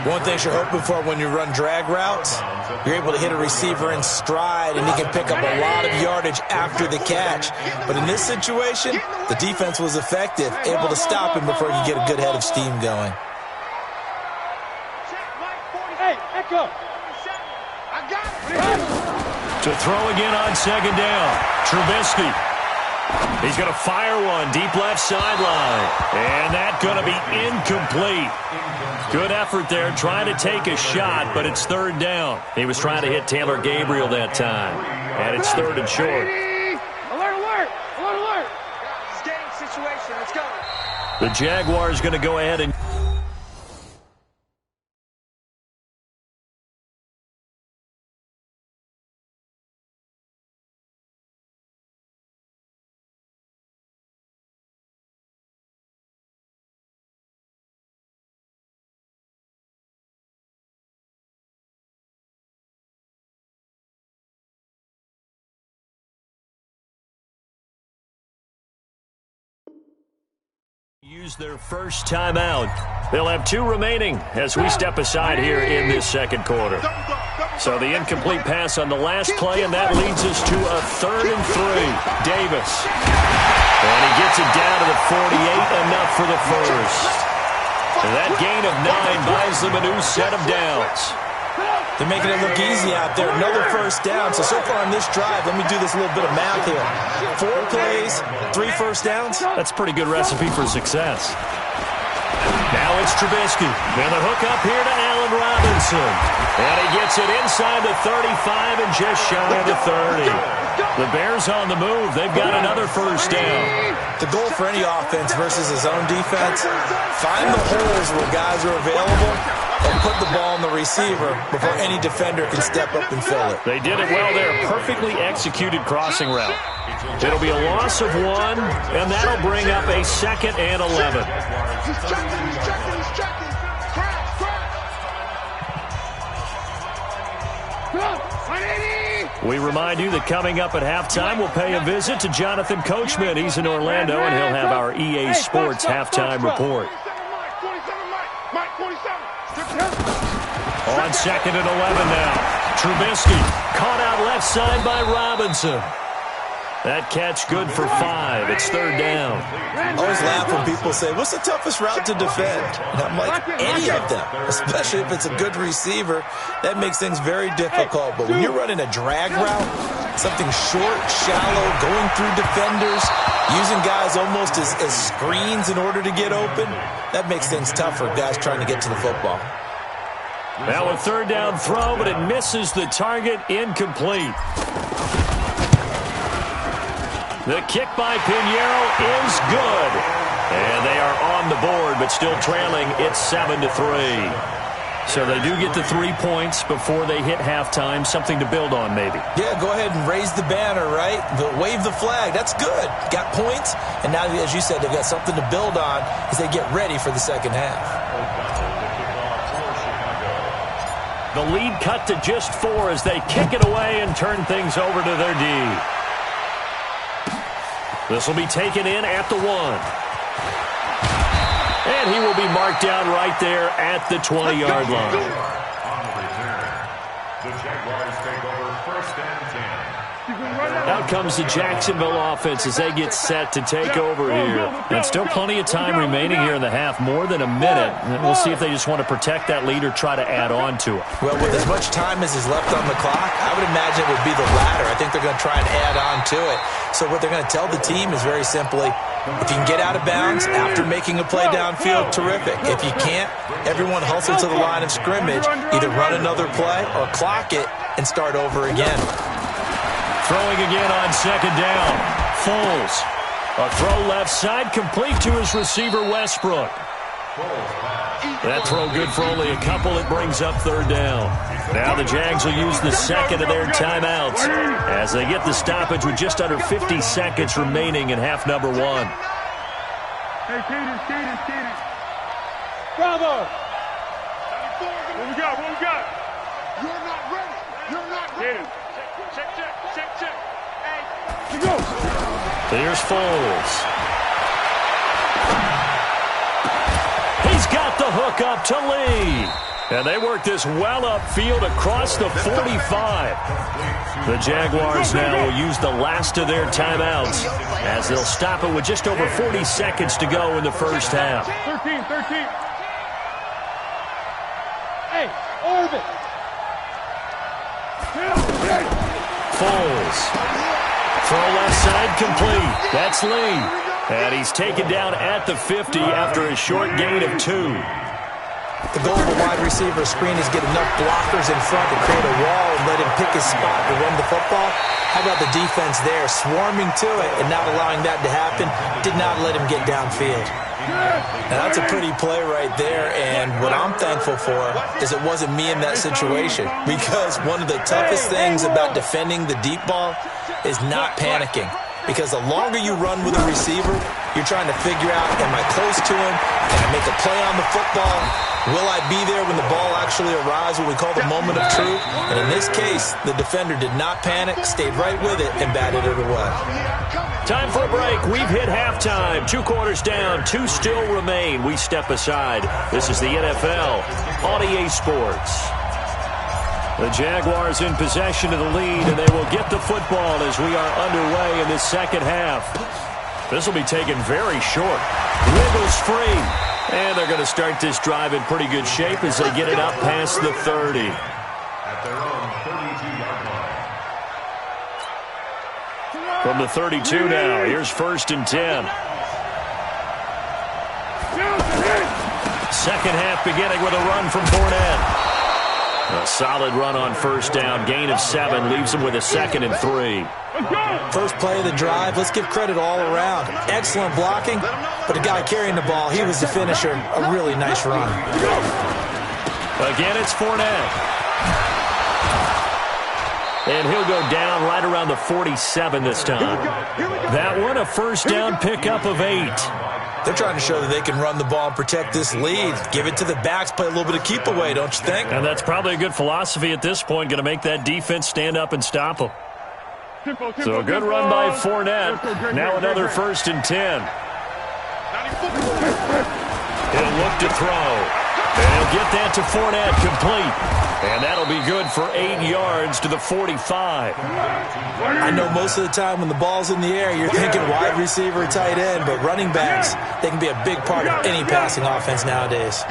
D: One thing you're hoping for when you run drag routes, you're able to hit a receiver in stride, and he can pick up a lot of yardage after the catch. But in this situation, the defense was effective, able to stop him before he could get a good head of steam going.
E: Hey, Echo. I got it.
B: To throw again on 2nd down. Trubisky. He's going to fire one deep left sideline. And that's going to be incomplete. Good effort there, trying to take a shot, but it's 3rd down. He was trying to hit Taylor Gabriel that time. And it's 3rd and short.
E: Alert, alert, alert, alert. It's game situation. Let's go.
B: The Jaguars going to go ahead and... use their first timeout. They'll have 2 remaining as we step aside here in this 2nd quarter. So the incomplete pass on the last play, and that leads us to a 3rd and 3. Davis. And he gets it down to the 48, enough for the first. And that gain of 9 buys them a new set of downs.
D: They're making it look easy out there. Another first down. So far on this drive, let me do this little bit of math here. 4 plays, 3 first downs.
B: That's a pretty good recipe for success. Now it's Trubisky. And the hook up here to Allen Robinson. And he gets it inside the 35 and just shy of the 30. The Bears on the move. They've got another first down.
D: The goal for any offense versus his own defense, find the holes where guys are available and put the ball in the receiver before any defender can step up and fill it.
B: They did it well there. Perfectly executed crossing route. It'll be a loss of 1, and that'll bring up a 2nd and 11.
E: He's checking. Crash.
B: We remind you that coming up at halftime, we'll pay a visit to Jonathan Coachman. He's in Orlando, and he'll have our EA Sports halftime report. On 2nd and 11 now. Trubisky caught out left side by Robinson. That catch good for 5. It's third down.
D: I always laugh when people say, what's the toughest route to defend? And I'm like, any of them, especially if it's a good receiver. That makes things very difficult. But when you're running a drag route, something short, shallow, going through defenders, using guys almost as screens in order to get open, that makes things tough for guys trying to get to the football.
B: Now a third down throw, but it misses the target. Incomplete. The kick by Pinheiro is good. And they are on the board, but still trailing. It's 7-3. So they do get the 3 points before they hit halftime. Something to build on, maybe.
D: Yeah, go ahead and raise the banner, right? Wave the flag. That's good. Got points. And now, as you said, they've got something to build on as they get ready for the second half.
B: The lead cut to just 4 as they kick it away and turn things over to their D. This will be taken in at the 1. And he will be marked down right there at the 20-yard line.
C: On the return, the Jaguars take over first and 10.
B: Out comes the Jacksonville offense as they get set to take over here. And still plenty of time remaining here in the half, more than a minute. And we'll see if they just want to protect that lead or try to add on to it.
D: Well, with as much time as is left on the clock, I would imagine it would be the latter. I think they're going to try and add on to it. So what they're going to tell the team is very simply, if you can get out of bounds after making a play downfield, terrific. If you can't, everyone hustle to the line of scrimmage, either run another play or clock it and start over again.
B: Throwing again on second down. Foles. A throw left side, complete to his receiver, Westbrook. That throw good for only a couple. It brings up third down. Now the Jags will use the second of their timeouts as they get the stoppage with just under 50 seconds remaining in half number 1.
E: Hey, Kaden. Bravo. What we got? You're not ready. Check. Hey. Go.
B: Here's Foles. He's got the hook up to Lee. And they work this well upfield across the 45. The Jaguars now will use the last of their timeouts as they'll stop it with just over 40 seconds to go in the first half.
E: 13. Hey, Orbit.
B: Foles. Throw left side complete. That's Lee. And he's taken down at the 50 after a short gain of 2.
D: The goal of a wide receiver screen is get enough blockers in front to create a wall and let him pick his spot to run the football. How about the defense there, swarming to it and not allowing that to happen? Did not let him get downfield. Now, that's a pretty play right there, and what I'm thankful for is it wasn't me in that situation, because one of the toughest things about defending the deep ball is not panicking. Because the longer you run with a receiver, you're trying to figure out, am I close to him? Can I make a play on the football? Will I be there when the ball actually arrives, what we call the moment of truth? And in this case, the defender did not panic, stayed right with it, and batted it away.
B: Time for a break. We've hit halftime. 2 quarters down, 2 still remain. We step aside. This is the NFL on EA Sports. The Jaguars in possession of the lead, and they will get the football as we are underway in this second half. This will be taken very short. Wiggles free. And they're going to start this drive in pretty good shape as they get it up past the 30.
C: At their own 32-yard line.
B: From the 32 now, here's first and 10. Second half beginning with a run from Fournette. A solid run on first down. Gain of 7 leaves them with a 2nd and 3.
D: First play of the drive, let's give credit all around. Excellent blocking, but the guy carrying the ball, he was the finisher. A really nice run.
B: Again, it's Fournette. And he'll go down right around the 47 this time. That one, a first down pickup of 8.
D: They're trying to show that they can run the ball and protect this lead. Give it to the backs, play a little bit of keep away, don't you think?
B: And that's probably a good philosophy at this point, going to make that defense stand up and stop them. So a good run by Fournette. Now another first and 10. He'll look to throw. And he'll get that to Fournette complete. And that'll be good for 8 yards to the 45.
D: I know most of the time when the ball's in the air, you're thinking wide receiver, tight end, but running backs, they can be a big part of any passing offense nowadays.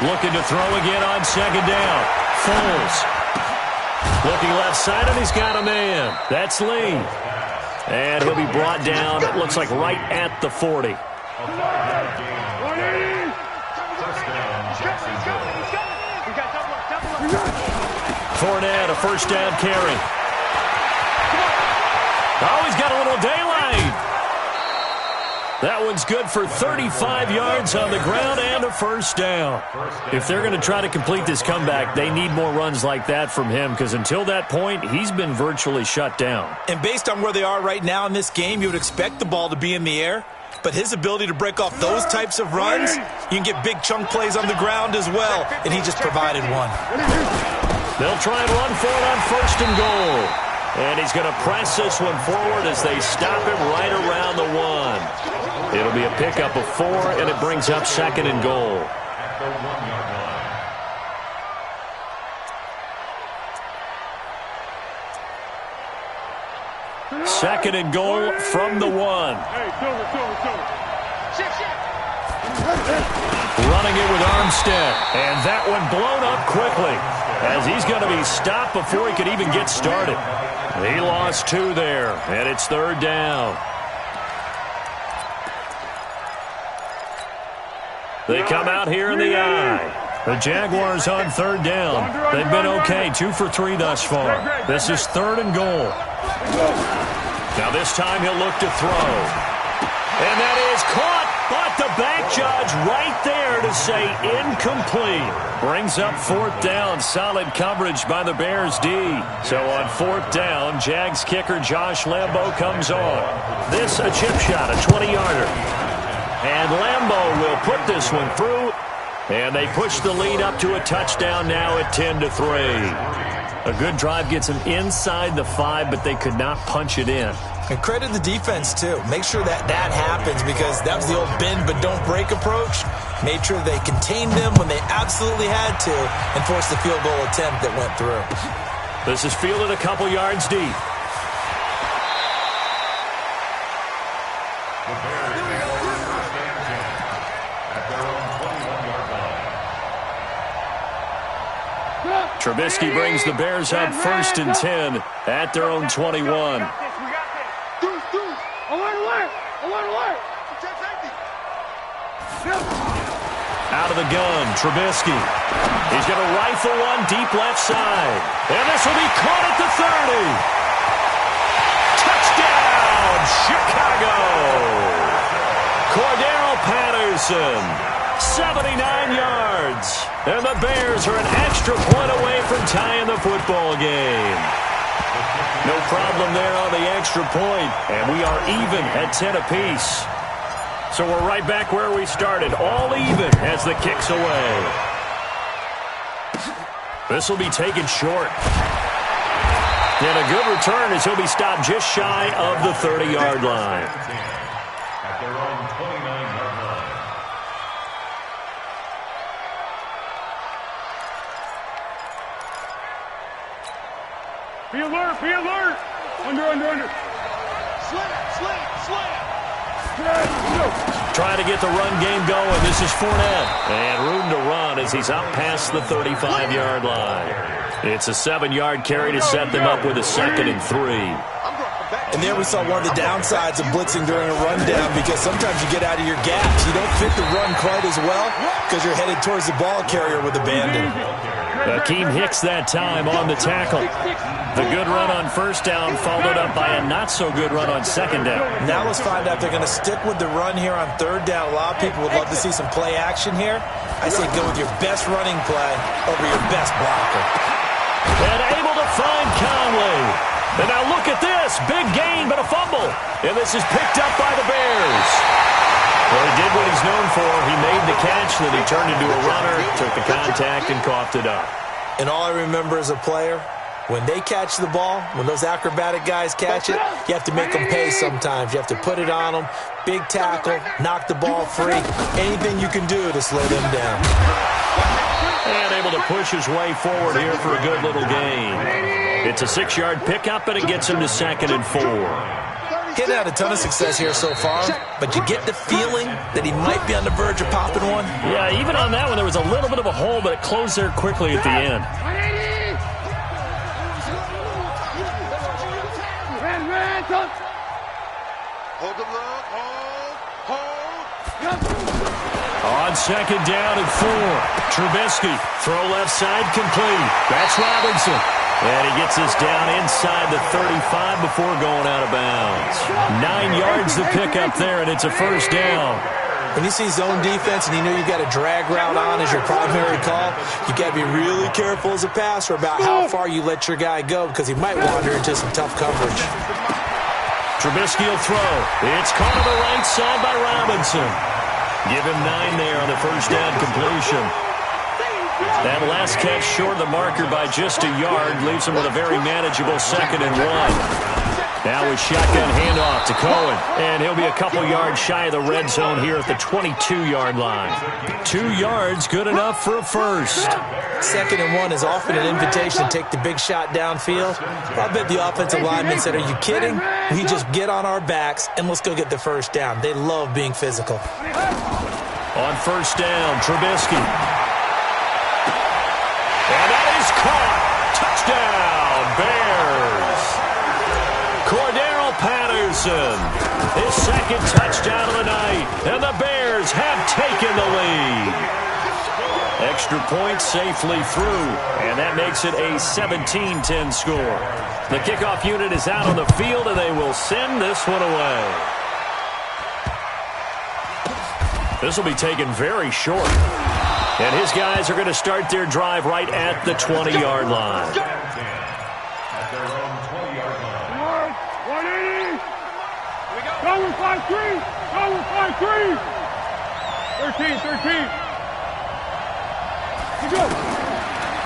B: Looking to throw again on second down. Foles. Looking left side, and he's got a man. That's Lee. And he'll be brought down, it looks like right at the 40. Fournette, a first down carry. Oh, he's got a little daylight. That one's good for 35 yards on the ground and a first down. If they're going to try to complete this comeback, they need more runs like that from him, because until that point, he's been virtually shut down.
D: And based on where they are right now in this game, you would expect the ball to be in the air. But his ability to break off those types of runs, you can get big chunk plays on the ground as well, and he just provided one.
B: They'll try and run for it on first and goal. And he's going to press this one forward as they stop him right around the 1. It'll be a pickup of 4, and it brings up second and goal. Second and goal from the 1. Running it with Armstead. And that one blown up quickly, as he's going to be stopped before he could even get started. He lost 2 there, and it's third down. They come out here in the eye. The Jaguars on third down. They've been okay, 2 for 3 thus far. This is third and goal. Now this time he'll look to throw. And that is caught, but the back judge right there to say incomplete. Brings up fourth down. Solid coverage by the Bears D. So on fourth down, Jags kicker Josh Lambo comes on. This a chip shot, a 20-yarder. And Lambo will put this one through. And they push the lead up to a touchdown now at 10-3. A good drive gets them inside the 5, but they could not punch it in.
D: And credit the defense, too. Make sure that happens, because that was the old bend but don't break approach. Made sure they contained them when they absolutely had to and forced the field goal attempt that went through.
B: This is fielded a couple yards deep. Trubisky brings the Bears up first and 10 at their own 21. Out of the gun, Trubisky. He's going to rifle one deep left side. And this will be caught at the 30. Touchdown, Chicago. Cordero Patterson, 79 yards. And the Bears are an extra point away from tying the football game. No problem there on the extra point, and we are even at 10 apiece. So we're right back where we started, all even as the kick's away. This will be taken short. And a good return as he'll be stopped just shy of the 30-yard line.
C: At their own 29-yard line.
E: Be alert, be alert. Under. Slam.
B: Trying to get the run game going. This is Fournette. And room to run as he's up past the 35-yard line. It's a 7-yard carry to set them up with a second and 3.
D: And there we saw one of the downsides of blitzing during a rundown, because sometimes you get out of your gaps. You don't fit the run quite as well because you're headed towards the ball carrier with abandon.
B: Akeem Hicks that time on the tackle. The good run on first down followed up by a not-so-good run on second down.
D: Now let's find out if they're going to stick with the run here on third down. A lot of people would love to see some play action here. I say go with your best running play over your best blocker.
B: And able to find Conley. And now look at this. Big gain, but a fumble. And this is picked up by the Bears. Well, he did what he's known for. He made the catch, then he turned into a runner, took the contact, and coughed it up.
D: And all I remember as a player, when they catch the ball, when those acrobatic guys catch it, you have to make them pay sometimes. You have to put it on them. Big tackle, knock the ball free. Anything you can do to slow them down.
B: And able to push his way forward here for a good little gain. It's a 6-yard pickup, and it gets him to 2nd and 4.
D: Getting had a ton of success here so far, but you get the feeling that he might be on the verge of popping one.
B: Yeah, even on that one, there was a little bit of a hole, but it closed there quickly at the end.
E: Hold the look. Hold.
B: On 2nd down and 4. Trubisky, throw left side, complete. That's Robinson. And he gets us down inside the 35 before going out of bounds. 9 yards to pick up there, and it's a 1st down.
D: When you see zone defense and you know you've got a drag route on as your primary call, you got to be really careful as a passer about how far you let your guy go because he might wander into some tough coverage.
B: Trubisky will throw. It's caught on the right side by Robinson. Give him 9 there on the 1st down completion. That last catch short of the marker by just a yard leaves him with a very manageable 2nd and 1. Now with shotgun handoff to Cohen. And he'll be a couple yards shy of the red zone here at the 22-yard line. 2 yards, good enough for a 1st.
D: 2nd and 1 is often an invitation to take the big shot downfield. I bet the offensive lineman said, are you kidding? We just get on our backs and let's go get the 1st down. They love being physical.
B: On 1st down, Trubisky. And that is caught. Touchdown, Bears. Cordero Patterson, his 2nd touchdown of the night, and the Bears have taken the lead. Extra point safely through, and that makes it a 17-10 score. The kickoff unit is out on the field, and they will send this one away. This will be taken very short. And his guys are going to start their drive right at the 20-yard line.
E: Go with 5-3! Go with 5-3! 13. You go!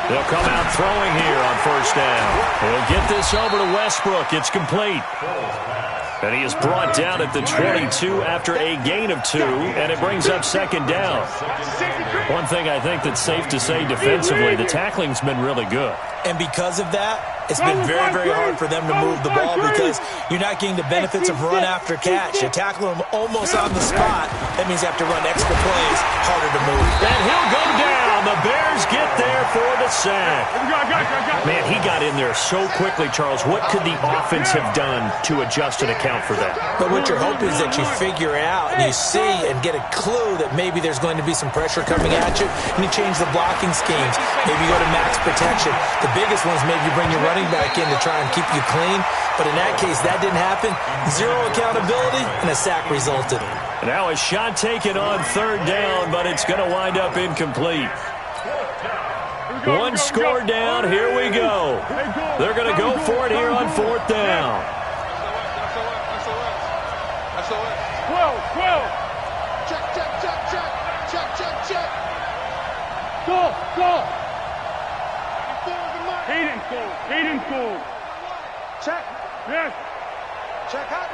B: They'll come out throwing here on 1st down. He'll get this over to Westbrook. It's complete. And he is brought down at the 22 after a gain of 2, and it brings up 2nd down. One thing I think that's safe to say defensively, the tackling's been really good.
D: And because of that, it's been very, very hard for them to move the ball because you're not getting the benefits of run after catch. You tackle them almost on the spot. That means you have to run extra plays, harder to move.
B: And he'll go down. The Bears get there for the sack. Man, he got in there so quickly, Charles. What could the offense have done to adjust and account for that?
D: But what you're hoping is that you figure out and you see and get a clue that maybe there's going to be some pressure coming at you, and you change the blocking schemes. Maybe you go to max protection. The biggest one's maybe you bring your running back in to try and keep you clean. But in that case, that didn't happen. 0 accountability, and a sack resulted.
B: Now a shot taken on 3rd down, but it's going to wind up incomplete. 1 score down. Here we go. They're going to go for it here on 4th down.
E: 12. Check. Go. He didn't score. Check. Yes. Check hot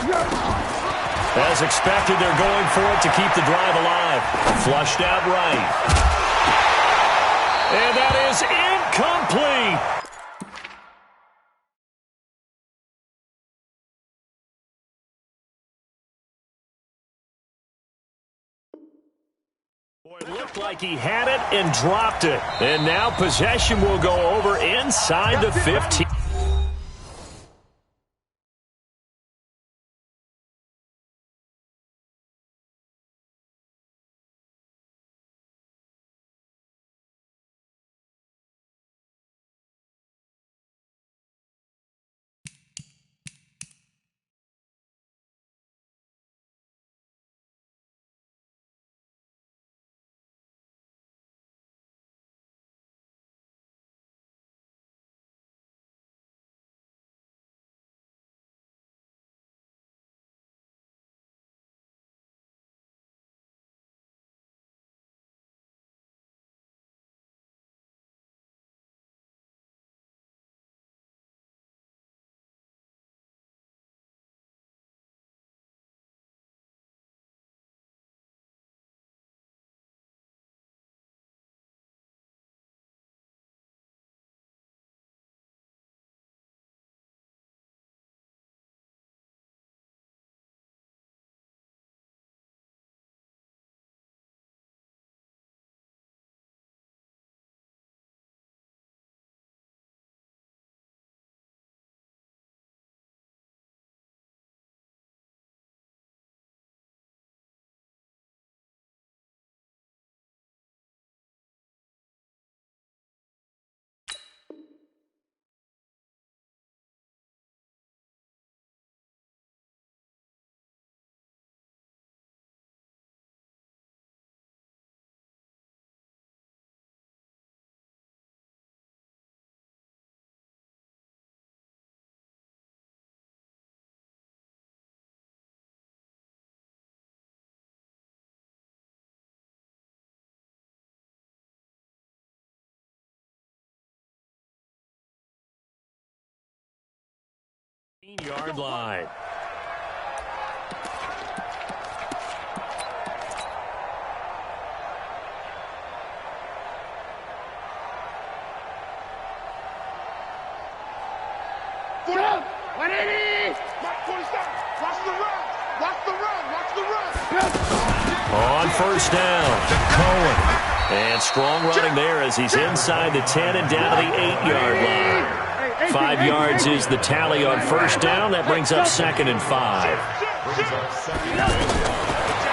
E: route.
B: As expected, they're going for it to keep the drive alive. Flushed out right. And that is incomplete. Boy, it looked like he had it and dropped it. And now possession will go over inside the 15. Yard line. On first down, Cohen. And strong running there as he's inside the 10 and down to the 8-yard line. 5 yards is the tally on first down. That brings up 2nd and 5.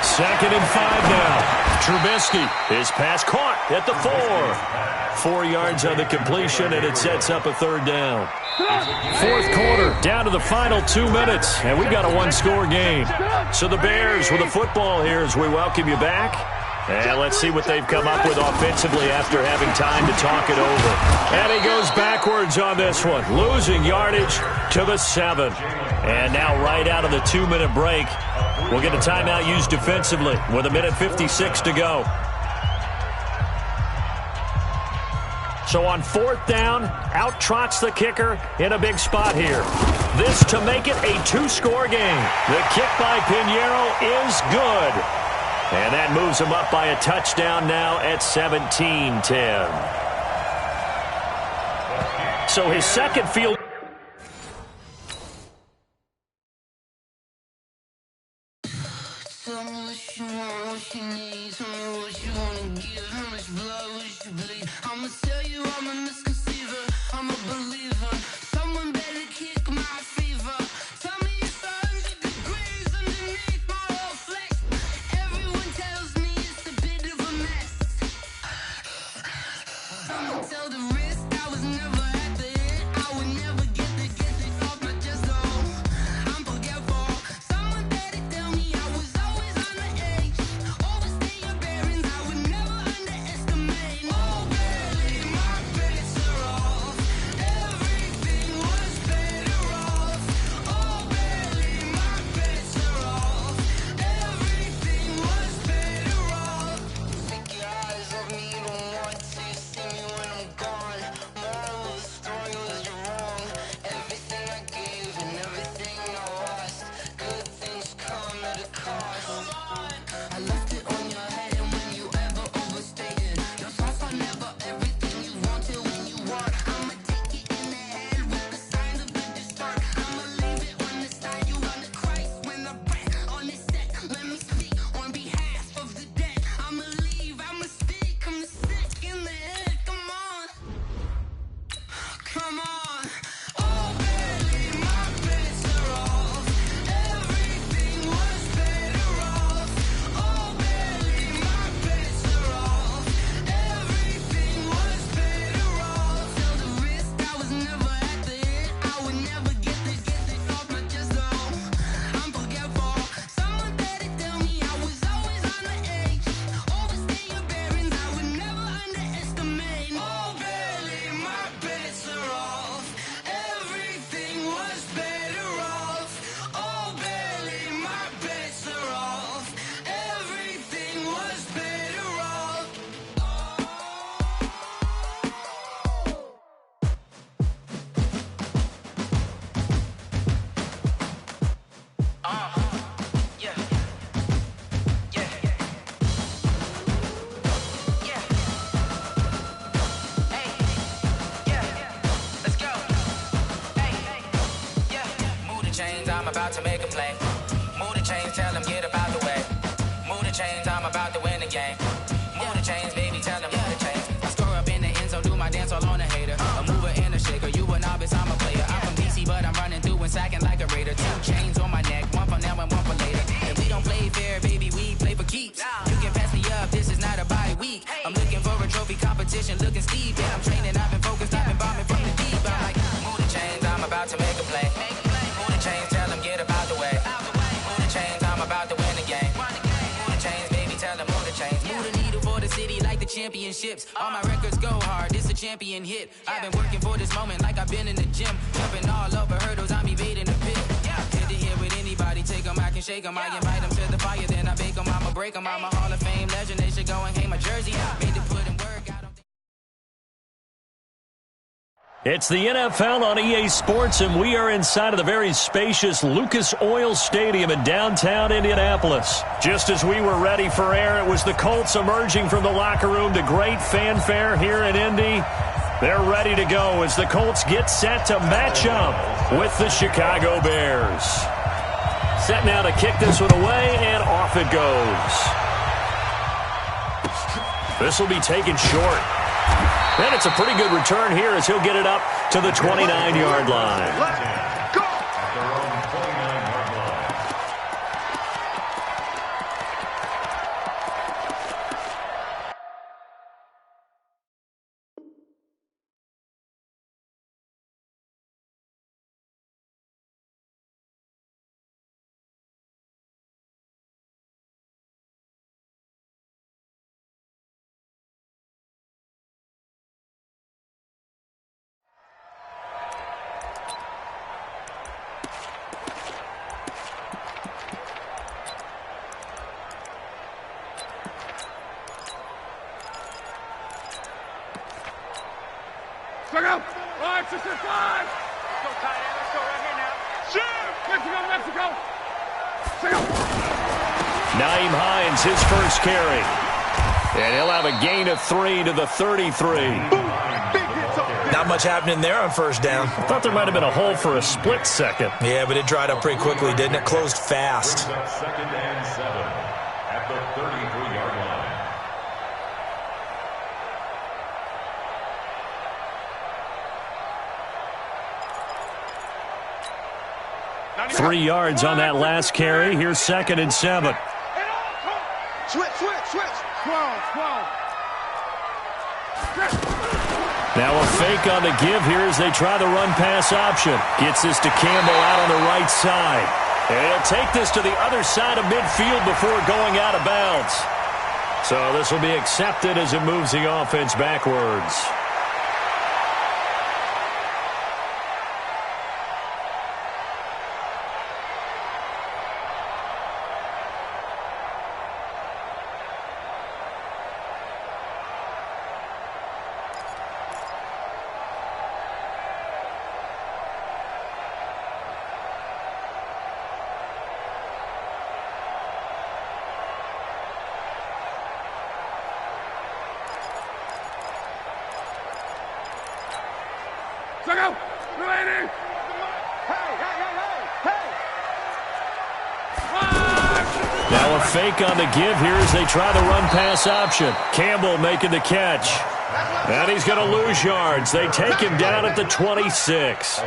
B: 2nd and 5 now. Trubisky, his pass caught at the 4. 4 yards on the completion, and it sets up a 3rd down. 4th quarter, down to the final 2 minutes, and we've got a 1-score game. So the Bears with the football here as we welcome you back. And let's see what they've come up with offensively after having time to talk it over. And he goes backwards on this one, losing yardage to the 7. And now right out of the 2-minute break, we'll get a timeout used defensively with 1:56 to go. So on 4th down, out trots the kicker in a big spot here. This to make it a 2-score game. The kick by Pinheiro is good. And that moves him up by a touchdown now at 17-10. So his second field.
J: Tell me what you want, what you need. Tell me what you want to give. How much blood would you bleed? I'ma tell you I'm a misconceiver. I'm a believer. Someone better kick my fever. Tell me it's 100 degrees underneath my whole flesh. Everyone tells me it's a bit of a mess. I'ma tell the risk I was never at the end. I would never get the off my chest. Oh, I'm forgetful. Someone better tell me I was always on the edge. Overstay your bearings. I would never underestimate. Oh, barely my bets are off. Everything was better off. Oh, barely my bets are off. Everything was better off. Take your eyes off me, you don't want to see me when I'm gone. Moral of the story was you're wrong. Everything I gave and everything I lost. Good things come at a cost. I left it on your head, and when you ever overstated, your thoughts are never everything you wanted when you want. I'ma take it in the head with the signs of the distort. I'ma leave it on the side. You run the Christ when the breath on this set. Let me speak on behalf of the dead. I'ma leave, I'ma speak. I'm the sick in the head. Come on, come on. Oh, barely my bets are off. Everything was better off. Oh, barely my bets are off. Everything was better off. Tell the risk I was never at the end. I would never get this off my chest. Oh, I'm forgetful. Someone better tell me I was always on the edge. Overstay your bearings. I would never underestimate. Oh, barely my bets are off. Everything was better off. Oh, barely my bets are off. Everything was better off. Yeah. Yeah. Yeah. Hey. Yeah. Let's go. Hey. Yeah. Move the chains, I'm about to make a play. Move the chains, tell them get up out the way. Move the chains, I'm about to win the game. Move the chains, baby, tell them move the chains. I score up in the end zone, do my dance all on a hater. A mover and a shaker, you a novice, I'm a player. I'm from DC, but I'm running through and sacking like a raider. 2 chains on my neck, one for now and one for later. And we don't play fair, baby, we play for keeps. You can pass me up, this is not a bye week. I'm looking for a trophy competition, looking steep. And I'm training, I've been focused, I've been bombing from the deep. I'm like, move the chains, I'm about to make a play. Move the chains, tell them get up out the way. Move the chains, I'm about to win the game. Move the chains, baby, tell them move the chains. Move the needle for the city like the championships. All my records go hard, this a champion hit. I've been working for this moment like I've been in the gym. Jumping all over hurdles, I'm evading the pit. Hit to hit with anybody, take them, I can shake them. I invite them to the fire, then I bake them, I'ma break them. I'm a Hall of Fame legend, they should go and hang my jersey. Made to put in work, I don't think.
B: It's the NFL on EA Sports, and we are inside of the very spacious Lucas Oil Stadium in downtown Indianapolis. Just as we were ready for air, it was the Colts emerging from the locker room to great fanfare here in Indy. They're ready to go as the Colts get set to match up with the Chicago Bears. Set now to kick this one away, and off it goes. This will be taken short. And it's a pretty good return here as he'll get it up to the 29-yard line.
C: Let's go! At their own 29-yard line.
E: Look out! 5, 6, 5! Let's go, tight end. Let's go right here now. Shoot! Mexico, Mexico! Check out!
B: Nyheim Hines, his first carry. And he'll have a gain of 3 to the 33.
D: Not much happening there on first down.
B: I thought there might have been a hole for a split second.
D: Yeah, but it dried up pretty quickly, didn't it? Closed fast.
C: Second and 7 at the 33-yard line.
B: 3 yards on that last carry. Here's 2nd and 7.
E: Switch, switch, switch. 12.
B: Now a fake on the give here as they try the run-pass option. Gets this to Campbell out on the right side. And he'll take this to the other side of midfield before going out of bounds. So this will be accepted as it moves the offense backwards.
E: Look out! Relating! Hey!
B: Now a fake on the give here as they try the run-pass option. Campbell making the catch. And he's going to lose yards. They take him down at the 26.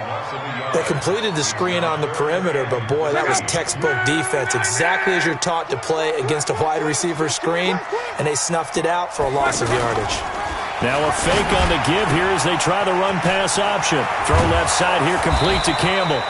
D: They completed the screen on the perimeter, but boy, that was textbook defense. Exactly as you're taught to play against a wide receiver screen, and they snuffed it out for a loss of yardage.
B: Now a fake on the give here as they try the run-pass option. Throw left side here complete to Campbell.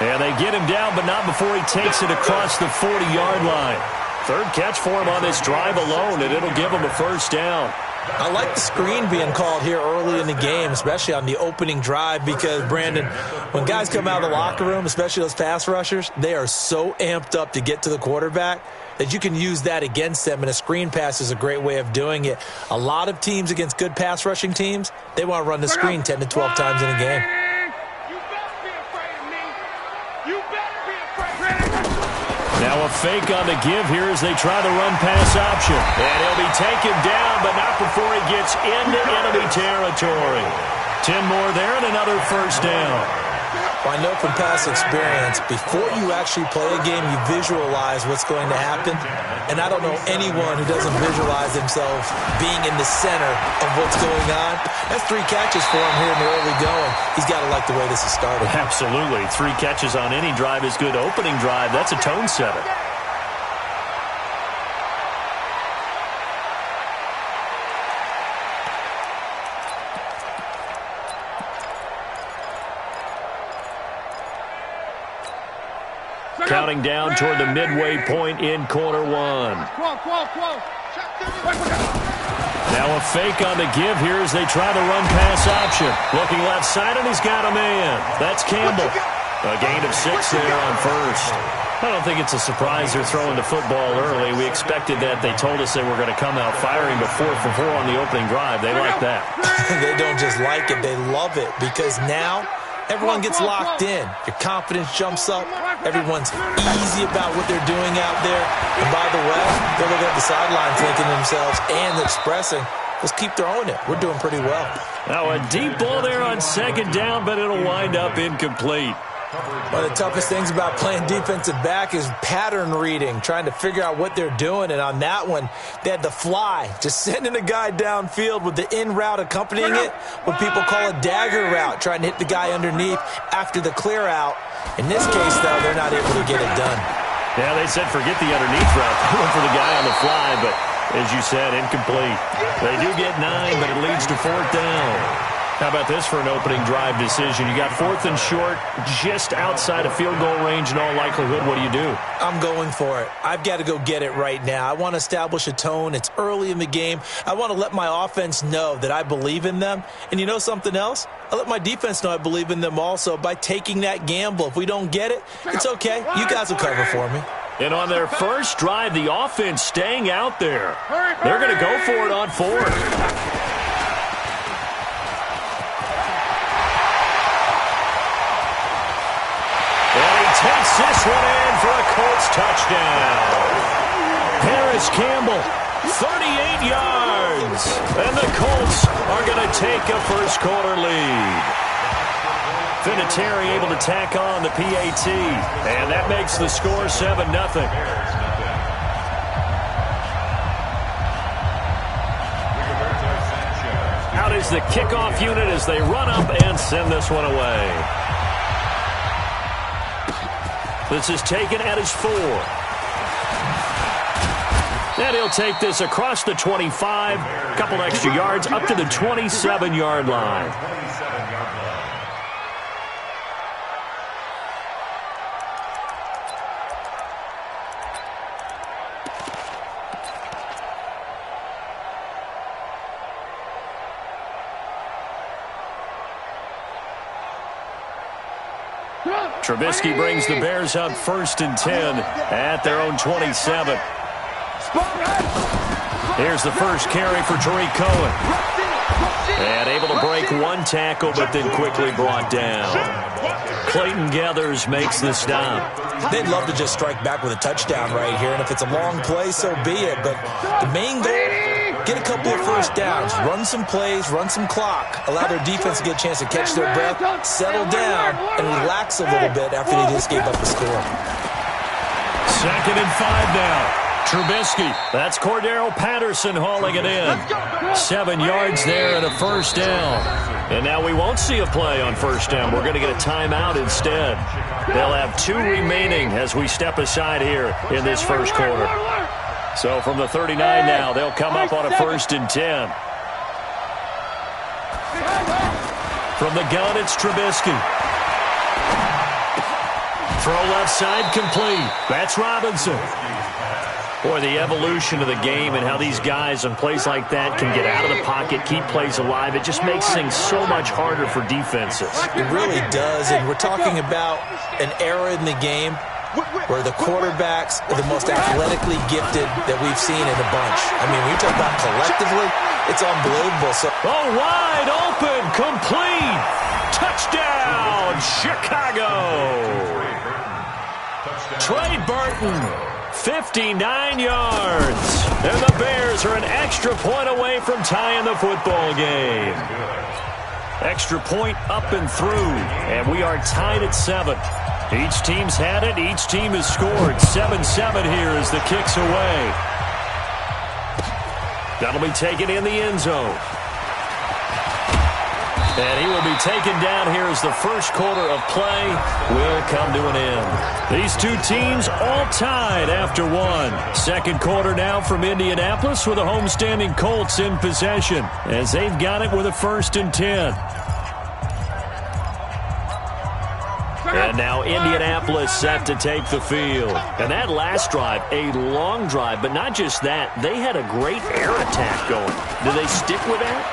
B: And they get him down, but not before he takes it across the 40-yard line. 3rd catch for him on this drive alone, and it'll give him a first down.
D: I like the screen being called here early in the game, especially on the opening drive, because, Brandon, when guys come out of the locker room, especially those pass rushers, they are so amped up to get to the quarterback that you can use that against them, and a screen pass is a great way of doing it. A lot of teams against good pass rushing teams, they want to run the screen 10 to 12 times in a game.
B: Now a fake on the give here as they try the run-pass option. And he'll be taken down, but not before he gets into enemy territory. 10 more there and another first down.
D: Well, I know from past experience, before you actually play a game, you visualize what's going to happen. And I don't know anyone who doesn't visualize themselves being in the center of what's going on. That's 3 catches for him here in the early going. He's got to like the way this is started.
B: Absolutely. 3 catches on any drive is good. Opening drive, that's a tone setter. Counting down toward the midway point in quarter 1. Now a fake on the give here as they try the run-pass option. Looking left side, and he's got a man. That's Campbell. A gain of 6 there on first. I don't think it's a surprise they're throwing the football early. We expected that. They told us they were going to come out firing, but 4 for 4 on the opening drive. They like that.
D: They don't just like it, they love it, because now everyone gets locked in. Your confidence jumps up. Everyone's easy about what they're doing out there. And by the way, they're looking at the sideline thinking to themselves and expressing, let's keep throwing it. We're doing pretty well.
B: Now a deep ball there on second down, but it'll wind up incomplete.
D: One of the toughest things about playing defensive back is pattern reading, trying to figure out what they're doing. And on that one, they had the fly, just sending a guy downfield with the in route accompanying it, what people call a dagger route, trying to hit the guy underneath after the clear out. In this case, though, they're not able to get it done.
B: Yeah, they said forget the underneath route. They went for the guy on the fly, but as you said, incomplete. They do get 9, but it leads to 4th down. How about this for an opening drive decision? You got 4th and short, just outside of field goal range in all likelihood. What do you do?
D: I'm going for it. I've got to go get it right now. I want to establish a tone. It's early in the game. I want to let my offense know that I believe in them. And you know something else? I let my defense know I believe in them also by taking that gamble. If we don't get it, it's okay. You guys will cover for me.
B: And on their first drive, the offense staying out there. They're going to go for it on 4th. Takes this one in for a Colts touchdown. Harris Campbell, 38 yards. And the Colts are going to take a first quarter lead. Vinatieri able to tack on the PAT. And that makes the score 7-0. Out is the kickoff unit as they run up and send this one away. This is taken at his 4. And he'll take this across the 25. A couple extra yards up to the 27-yard line. Trubisky brings the Bears up 1st and 10 at their own 27. Here's the first carry for Tariq Cohen. And able to break one tackle, but then quickly brought down. Clayton Gathers makes the stop.
D: They'd love to just strike back with a touchdown right here, and if it's a long play, so be it. But the main goal, get a couple of first downs, run some plays, run some clock, allow their defense to get a chance to catch their breath, settle down, and relax a little bit after they just gave up the score.
B: 2nd and 5 now. Trubisky, that's Cordero Patterson hauling it in. 7 yards there and a first down. And now we won't see a play on first down. We're going to get a timeout instead. They'll have 2 remaining as we step aside here in this first quarter. So from the 39 now, they'll come up on a 1st and 10. From the gun, it's Trubisky. Throw left side complete. That's Robinson. Boy, the evolution of the game and how these guys on plays like that can get out of the pocket, keep plays alive, it just makes things so much harder for defenses.
D: It really does, and we're talking about an era in the game where the quarterbacks are the most athletically gifted that we've seen in a bunch. I mean, when you talk about collectively, it's unbelievable. So,
B: wide open, complete, touchdown, Chicago. Trey Burton. 59 yards. And the Bears are an extra point away from tying the football game. Extra point up and through. And we are tied at 7. Each team's had it. Each team has scored. 7-7 here as the kick's away. That'll be taken in the end zone. And he will be taken down here as the first quarter of play will come to an end. These two teams all tied after 1. Second quarter now from Indianapolis with the homestanding Colts in possession as they've got it with a 1st and 10. And now Indianapolis set to take the field. And that last drive, a long drive, but not just that. They had a great air attack going. Do they stick with that?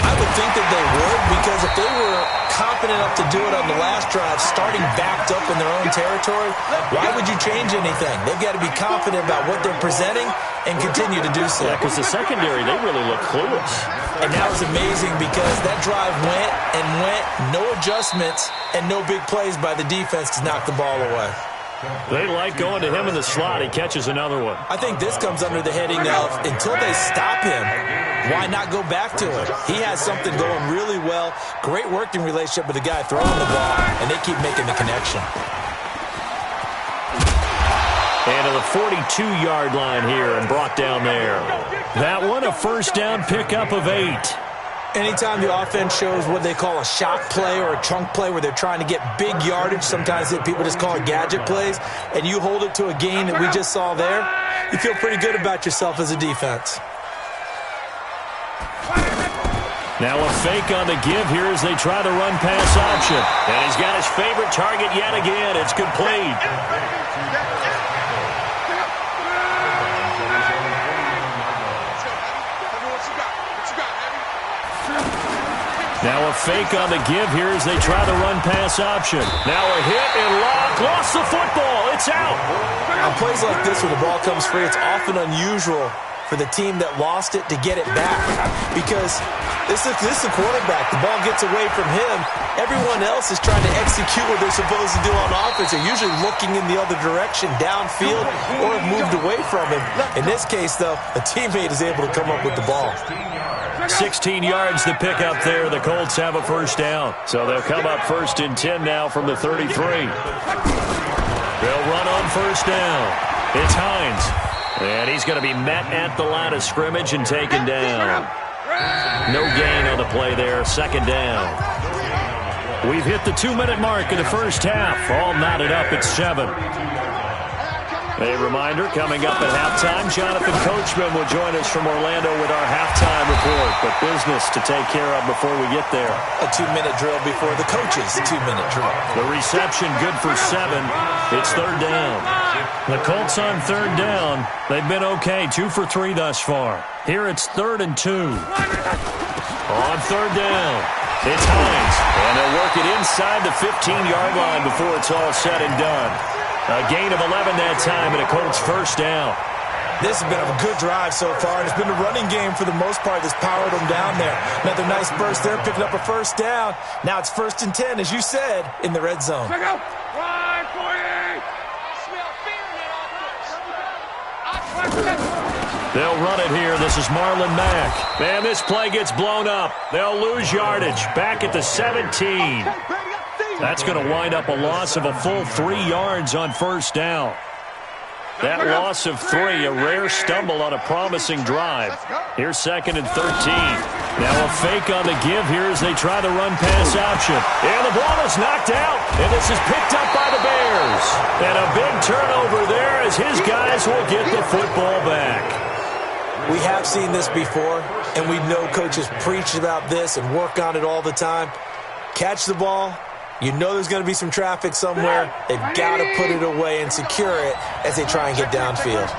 D: I would think that they would, because if they were confident enough to do it on the last drive, starting backed up in their own territory, why would you change anything? They've got to be confident about what they're presenting and continue to do so.
B: Yeah, because the secondary, they really look clueless.
D: And that was amazing because that drive went and went, no adjustments, and no big plays by the defense to knock the ball away.
B: They like going to him in the slot. He catches another one.
D: I think this comes under the heading of, until they stop him, why not go back to him? He has something going really well. Great working relationship with the guy throwing the ball, and they keep making the connection.
B: And to the 42-yard line here and brought down there. That one, a first down pickup of 8.
D: Anytime the offense shows what they call a shot play or a chunk play where they're trying to get big yardage, sometimes people just call it gadget plays, and you hold it to a gain that we just saw there, you feel pretty good about yourself as a defense.
B: Now a fake on the give here as they try the run pass option. And he's got his favorite target yet again. It's complete. Now a fake on the give here as they try the run pass option. Now a hit and lock. Lost the football. It's out.
D: On plays like this where the ball comes free, it's often unusual for the team that lost it to get it back, because this is a quarterback. The ball gets away from him. Everyone else is trying to execute what they're supposed to do on offense. They're usually looking in the other direction, downfield, or have moved away from him. In this case, though, a teammate is able to come up with the ball.
B: 16 yards to pick up there. The Colts have a first down. So they'll come up 1st and 10 now from the 33. They'll run on first down. It's Hines. And he's going to be met at the line of scrimmage and taken down. No gain on the play there. 2nd down. We've hit the 2-minute mark in the first half. All knotted up at 7. A reminder, coming up at halftime, Jonathan Coachman will join us from Orlando with our halftime report. But business to take care of before we get there.
D: A 2-minute drill before the coach's 2-minute drill.
B: The reception good for 7. It's 3rd down. The Colts on 3rd down. They've been okay, 2 for 3 thus far. Here it's 3rd and 2. On 3rd down, it's Hines. And they'll work it inside the 15-yard line before it's all said and done. A gain of 11 that time and a Colts first down.
D: This has been a good drive so far, and it's been a running game for the most part that's powered them down there. Another nice burst there, picking up a first down. Now it's 1st and 10, as you said, in the red zone.
E: Check out. Run, 40.
B: They'll run it here. This is Marlon Mack. Man, this play gets blown up. They'll lose yardage. Back at the 17. That's going to wind up a loss of a full 3 yards on first down. That loss of 3, a rare stumble on a promising drive. Here's 2nd and 13. Now a fake on the give here as they try the run pass option. And the ball is knocked out. And this is picked up by the Bears. And a big turnover there as his guys will get the football back.
D: We have seen this before, and we know coaches preach about this and work on it all the time. Catch the ball. You know there's going to be some traffic somewhere. They've got to put it away and secure it as they try and get downfield.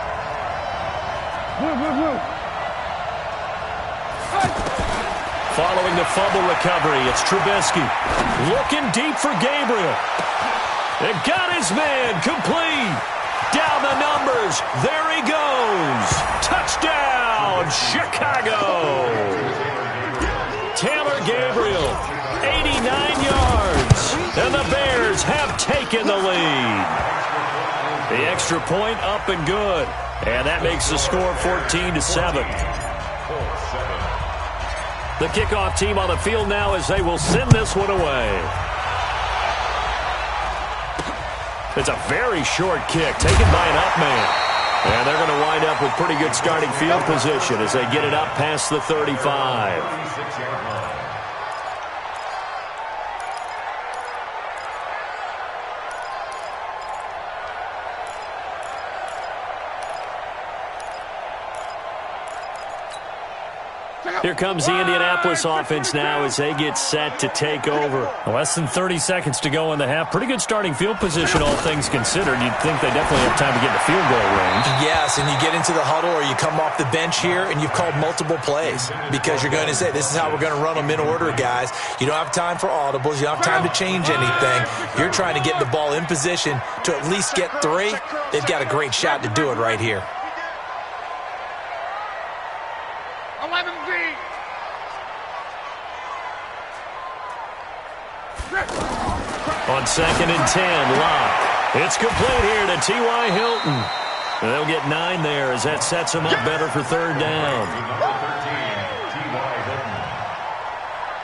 B: Following the fumble recovery, it's Trubisky. Looking deep for Gabriel. They've got his man complete. Down the numbers. There he goes. Touchdown, Chicago. Taylor Gabriel, 89 yards. And the Bears have taken the lead. The extra point up and good. And that makes the score 14-7. The kickoff team on the field now as they will send this one away. It's a very short kick taken by an up man. And they're going to wind up with pretty good starting field position as they get it up past the 35. Here comes the Indianapolis offense now as they get set to take over.
K: Less than 30 seconds to go in the half. Pretty good starting field position, all things considered. You'd think they definitely have time to get to field goal range.
D: Yes, and you get into the huddle or you come off the bench here and you've called multiple plays because you're going to say, this is how we're going to run them in order, guys. You don't have time for audibles. You don't have time to change anything. You're trying to get the ball in position to at least get 3. They've got a great shot to do it right here.
E: 11B.
B: On 2nd and 10, Locke. It's complete here to T.Y. Hilton. They'll get 9 there as that sets them up better for 3rd down.
C: Number 13, T.Y. Hilton.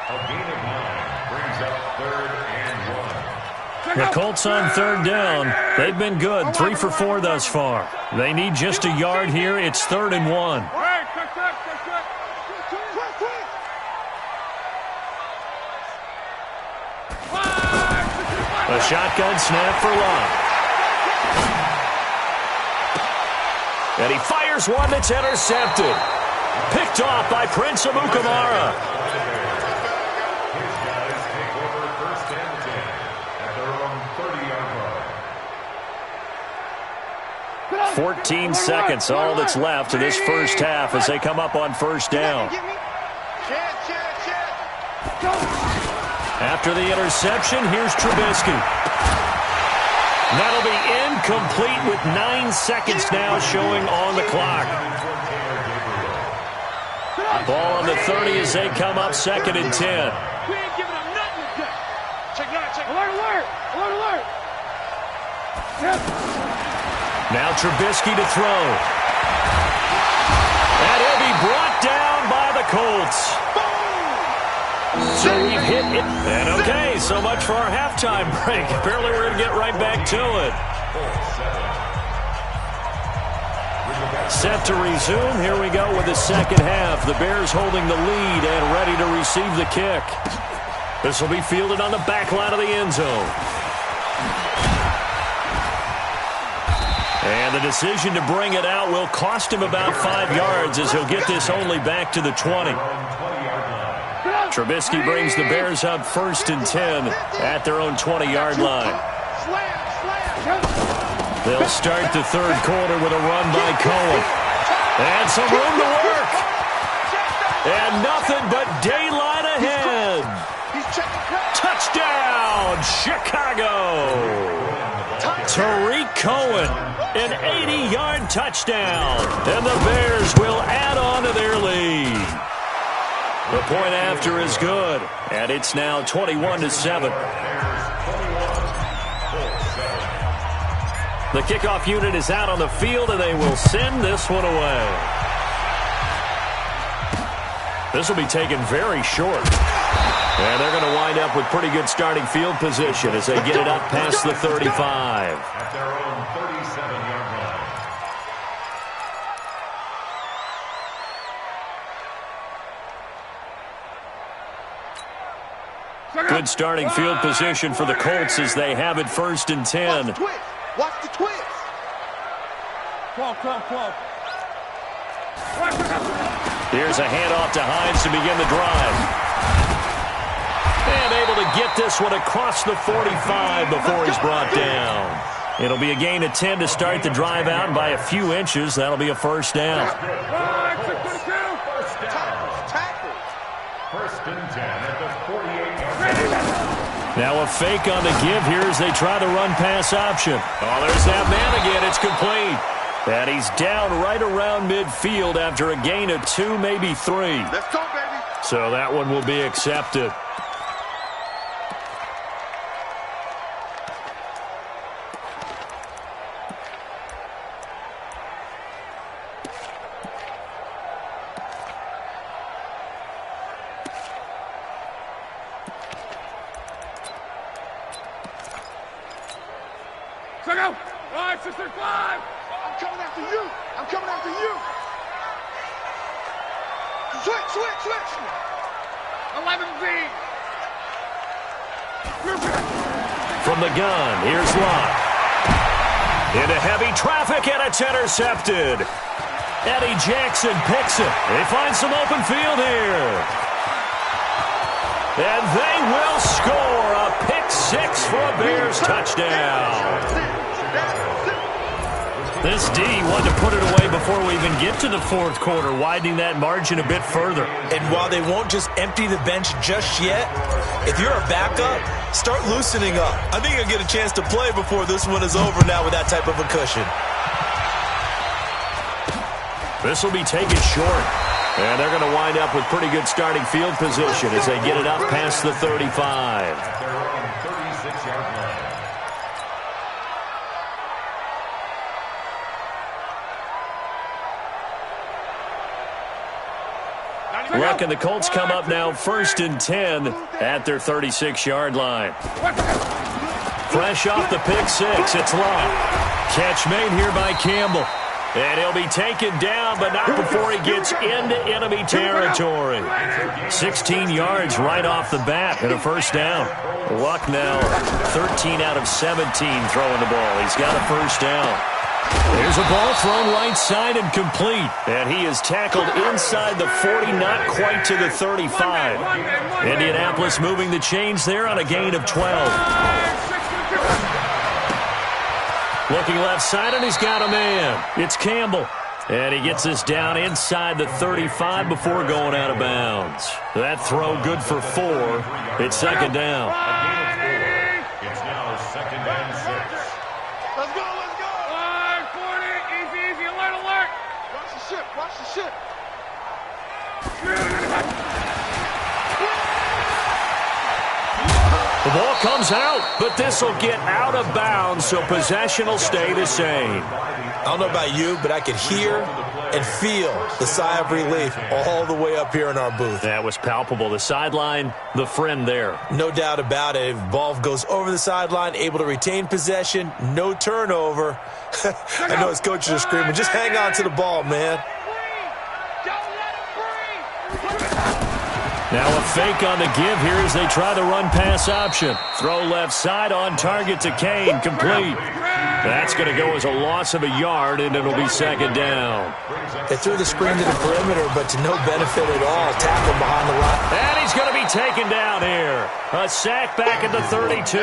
C: A gain of 9 brings up 3rd and 1.
K: The Colts on 3rd down. They've been good, 3 for 4 thus far. They need just a yard here. It's 3rd and 1.
B: A shotgun snap for Locke. And he fires one that's intercepted. Picked off by Prince Amukamara.
C: His guys take over 1st and 10 at their own 30-yard line.
B: 14 seconds, all that's left of this first half as they come up on 1st down. After the interception, here's Trubisky. That'll be incomplete with 9 seconds now showing on the clock. Ball on the 30 as they come up 2nd and 10.
E: We ain't giving them nothing today. Check it out. Alert. Alert.
B: Now Trubisky to throw. And he'll be brought down by the Colts. So we've hit it. And okay, so much for our halftime break. Apparently we're going to get right back to it. Set to resume. Here we go with the second half. The Bears holding the lead and ready to receive the kick. This will be fielded on the back line of the end zone. And the decision to bring it out will cost him about 5 yards as he'll get this only back to the 20. Trubisky brings the Bears up 1st and 10 at their own 20-yard line. They'll start the 3rd quarter with a run by Cohen. And some room to work. And nothing but daylight ahead. Touchdown, Chicago. Tariq Cohen, an 80-yard touchdown. And the Bears will add on to their lead. The point after is good, and it's now 21-7. The kickoff unit is out on the field, and they will send this one away. This will be taken very short. And they're going to wind up with pretty good starting field position as they get it up past the 35.
C: At their own 37-yard line.
B: Good starting field position for the Colts as they have it 1st and 10.
E: Watch the twist. Come on.
B: Here's a handoff to Hines to begin the drive. And able to get this one across the 45 before he's brought down. It'll be a gain of 10 to start the drive out, and by a few inches, that'll be a 1st down.
C: First and 10 at the 48-yard line.
B: Now a fake on the give here as they try the run-pass option. Oh, there's that man again. It's complete. And he's down right around midfield after a gain of 2, maybe 3.
E: Let's go, baby.
B: So that one will be accepted.
E: All right, 635. I'm coming after you. Switch. 11B.
B: From the gun, here's Locke. Into heavy traffic, and it's intercepted. Eddie Jackson picks it. They find some open field here. And they will score a pick six for a Bears touchdown. This D wanted to put it away before we even get to the fourth quarter, widening that margin a bit further.
D: And while they won't just empty the bench just yet, if you're a backup, start loosening up. I think you'll get a chance to play before this one is over now with that type of a cushion.
B: This will be taken short. And they're going to wind up with pretty good starting field position as they get it up past the 35.
C: They're on 36-yard line.
B: Look, and the Colts come up now 1st and 10 at their 36-yard line. Fresh off the pick six, it's Love. Catch made here by Campbell. And he'll be taken down, but not before he gets into enemy territory. 16 yards right off the bat and a first down. Luck now 13 out of 17 throwing the ball. He's got a first down. There's a ball thrown right side and complete. And he is tackled inside the 40, not quite to the 35. Indianapolis moving the chains there on a gain of 12. Looking left side, and he's got a man. It's Campbell. And he gets this down inside the 35 before going out of bounds. That throw good for 4. It's second down.
C: It's now 2nd and 6.
E: Let's go, let's go. 40, easy, alert. Watch the ship.
B: The ball comes out, but this will get out of bounds, so possession will stay the same.
D: I don't know about you, but I could hear and feel the sigh of relief all the way up here in our booth.
B: That was palpable. The sideline, the friend there.
D: No doubt about it. If ball goes over the sideline, able to retain possession, no turnover. I know his coaches are screaming, just hang on to the ball, man.
B: Now a fake on the give here as they try the run-pass option. Throw left side on target to Kane, complete. That's going to go as a loss of a yard, and it'll be second down.
D: They threw the screen to the perimeter, but to no benefit at all. Tackle behind the line.
B: And he's going to be taken down here. A sack back at the 32.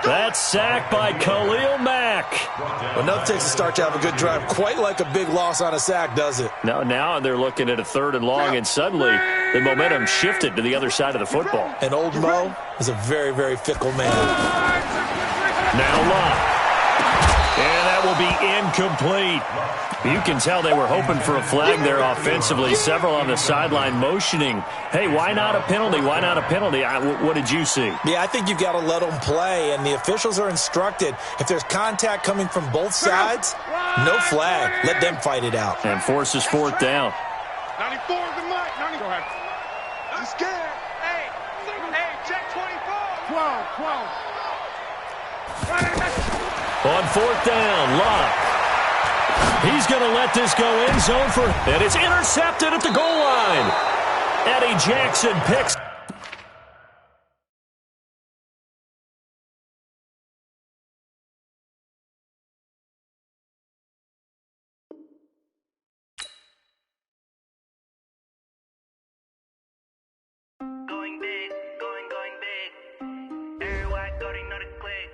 B: That's sacked by Khalil Mack.
D: Well, nothing takes a start to have a good drive. Quite like a big loss on a sack, does it?
B: Now they're looking at a 3rd and long, and suddenly the momentum shifted to the other side of the football.
D: And old Mo is a very, very fickle man.
B: Now Love. And that will be incomplete. You can tell they were hoping for a flag there offensively. Several on the sideline motioning. Hey, why not a penalty? Why not a penalty? What did you see?
D: Yeah, I think you've got to let them play, and the officials are instructed. If there's contact coming from both sides, no flag. Let them fight it out.
B: And forces 4th down.
E: 94 is the mic. 90. Go ahead. I'm scared. Hey, check 24. 12.
B: On 4th down, Love. He's going to let this go end zone for, and it's intercepted at the goal line. Eddie Jackson picks.
G: Going big, going big. Everywhere I go, they know the click.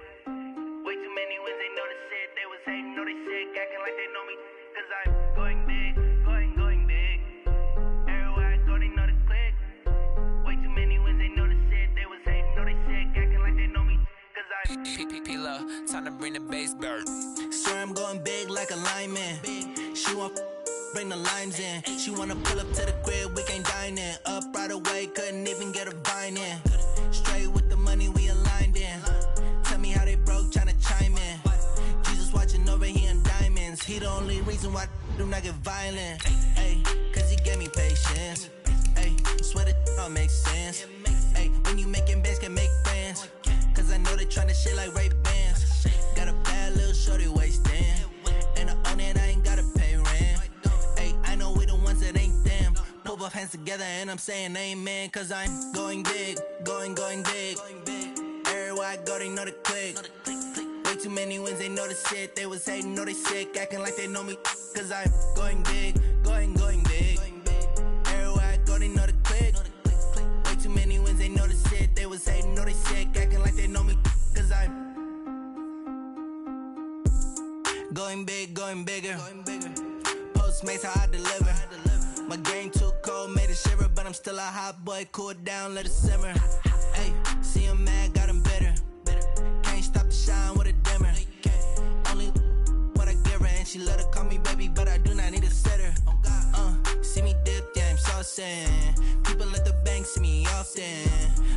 G: Way too many wins, they know the shit. They was hating, know they sick, acting like they know me. Cause I'm going big, going big. Everywhere I go, they know the click. Way too many wins, they know the shit. They was hating, know they sick, acting like they know me. Cause I'm
A: P-P-P-Lo, time to bring the bass bird.
G: swear I'm going big like a lineman. She want bring the limes in. She wanna pull up to the crib, we can't dine in. Up right away, couldn't even get a vine in. Straight with the money we aligned in. Tell me how they broke, tryna chime in. Jesus watching over here in diamonds. He the only reason why do not get violent. Ay, cause he gave me patience. Ay, swear that all makes sense. Ay, when you making bands, can make friends. Cause I know they tryna shit like Ray-Bans. Got a bad little shorty wasting. And I own it, I ain't gotta pay rent. Ay, I know we the ones that ain't them. Pull both hands together and I'm saying amen. Cause I'm going big, going big. Everywhere I go, they know the click. Way too many wins, they know the shit. They was hating, know they sick, acting like they know me. Cause I'm going big, going big. Everywhere I go, they know the click. Way too many wins, they know the shit. They was hating, know they sick, acting like they know me. Cause I'm going big, going bigger. Postmates, how I deliver. My game too cold, made it shiver. But I'm still a hot boy, cool it down, let it simmer. Hey, see him mad, got him bitter. Can't stop the shine with a dimmer. Only what I give her, and she let her call me baby, but I do not need a sitter. See me dip, yeah, I'm saucing. People at the bank see me often.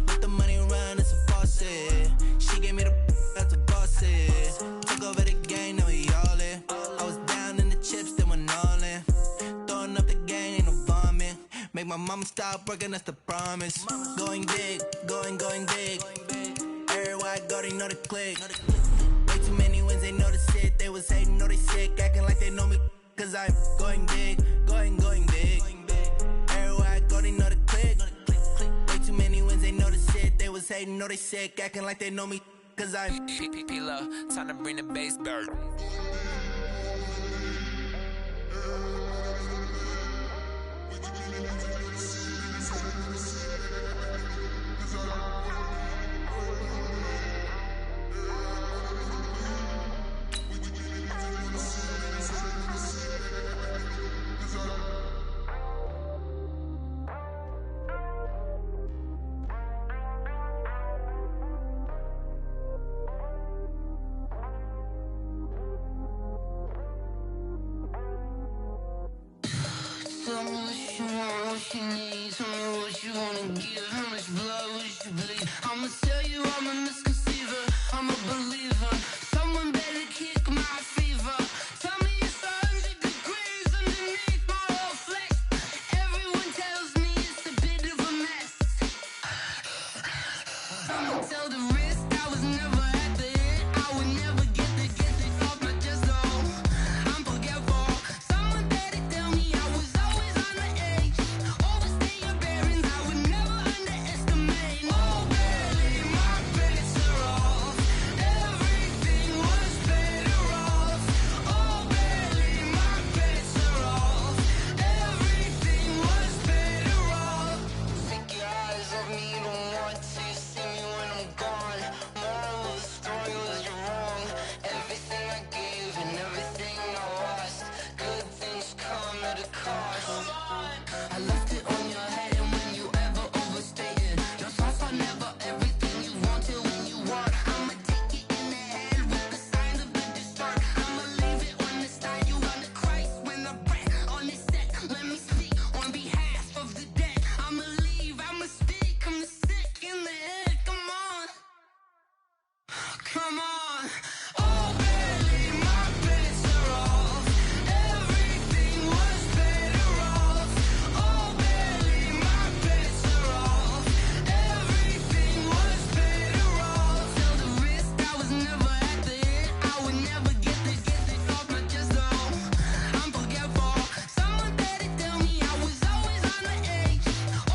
G: Let the money run, it's a faucet. She gave me the that's a boss it. Took over the game, now we all in. I was down in the chips, then went all in. Throwing up the game, ain't no vomit. Make my mama stop working, that's the promise. Going big, going big. Everywhere I go, they know the click. Way too many wins, they know the shit. They was hating, know they sick, acting like they know me. Cause I'm going big, going big. Everywhere I go, they know the click. Way too many wins, they know the shit. They was hating, know they sick, acting like they know me. Cause I'm
L: P-P-P-Love, time to bring the bass bird.
J: Tell me what you want, what you need. Tell me what you wanna give. How much blood would you bleed? I'ma tell you I'm a misconceiver. I'm a believer. Someone better kick my fever. Tell me it's 100 degrees underneath my whole flesh. Everyone tells me it's a bit of a mess. I'ma tell the risk I was never at the hit. I would never get the off my chest. Oh, I'm forgetful. Someone better tell me I was always on the edge. Overstay your bearings, I would never underestimate. Oh, barely, my bets are off. Everything was better off. Oh, barely, my bets are off. Everything was better off. Take your eyes off me, you don't want to see me when I'm gone. Moral of the story was you're wrong. Everything I gave and everything I lost. Good things come at a cost. I left it on your head, and when you ever overstay it, your thoughts are never everything you wanted when you want. I'ma take it in the head with the signs of the dessert. I'ma leave it on the side. You wanna Christ when the breath on this set. Let me speak on behalf of the dead. I'ma leave, I'ma speak. I'm the sick in the head. Come on, come on. Oh, barely, my bets are off. Everything was better off. Oh, barely, my bets are off. Everything was better off. Tell the risk I was never at the hit. I would never get the off my chest. Oh, I'm forgetful. Someone better tell me I was always on the edge.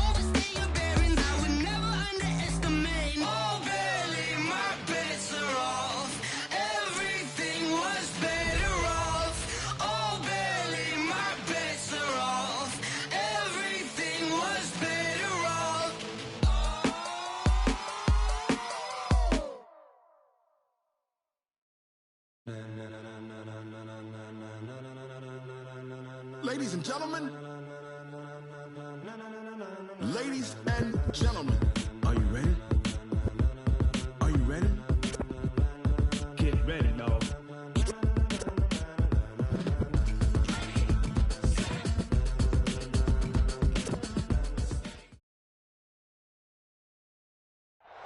J: Overstay your bearings, I would never underestimate. Oh, barely, my bets are off. Everything was better off. Oh, barely, my bets are off. Everything was better off.
E: Ladies and gentlemen, ladies and gentlemen, are you ready? Are you ready? Get ready, dog.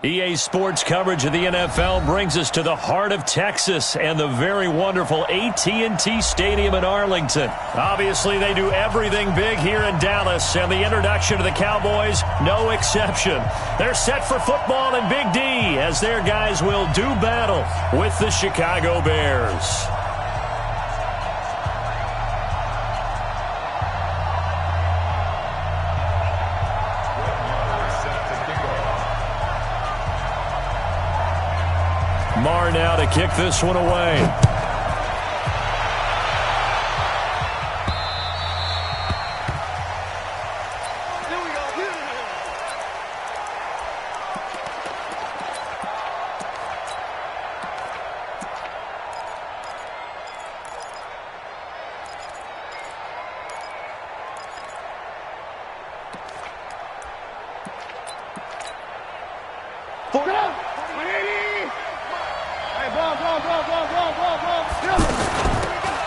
B: EA Sports coverage of the NFL brings us to the heart of Texas and the very wonderful AT&T Stadium in Arlington. Obviously, they do everything big here in Dallas, and the introduction to the Cowboys, no exception. They're set for football in Big D as their guys will do battle with the Chicago Bears. Lamar now to kick this one away.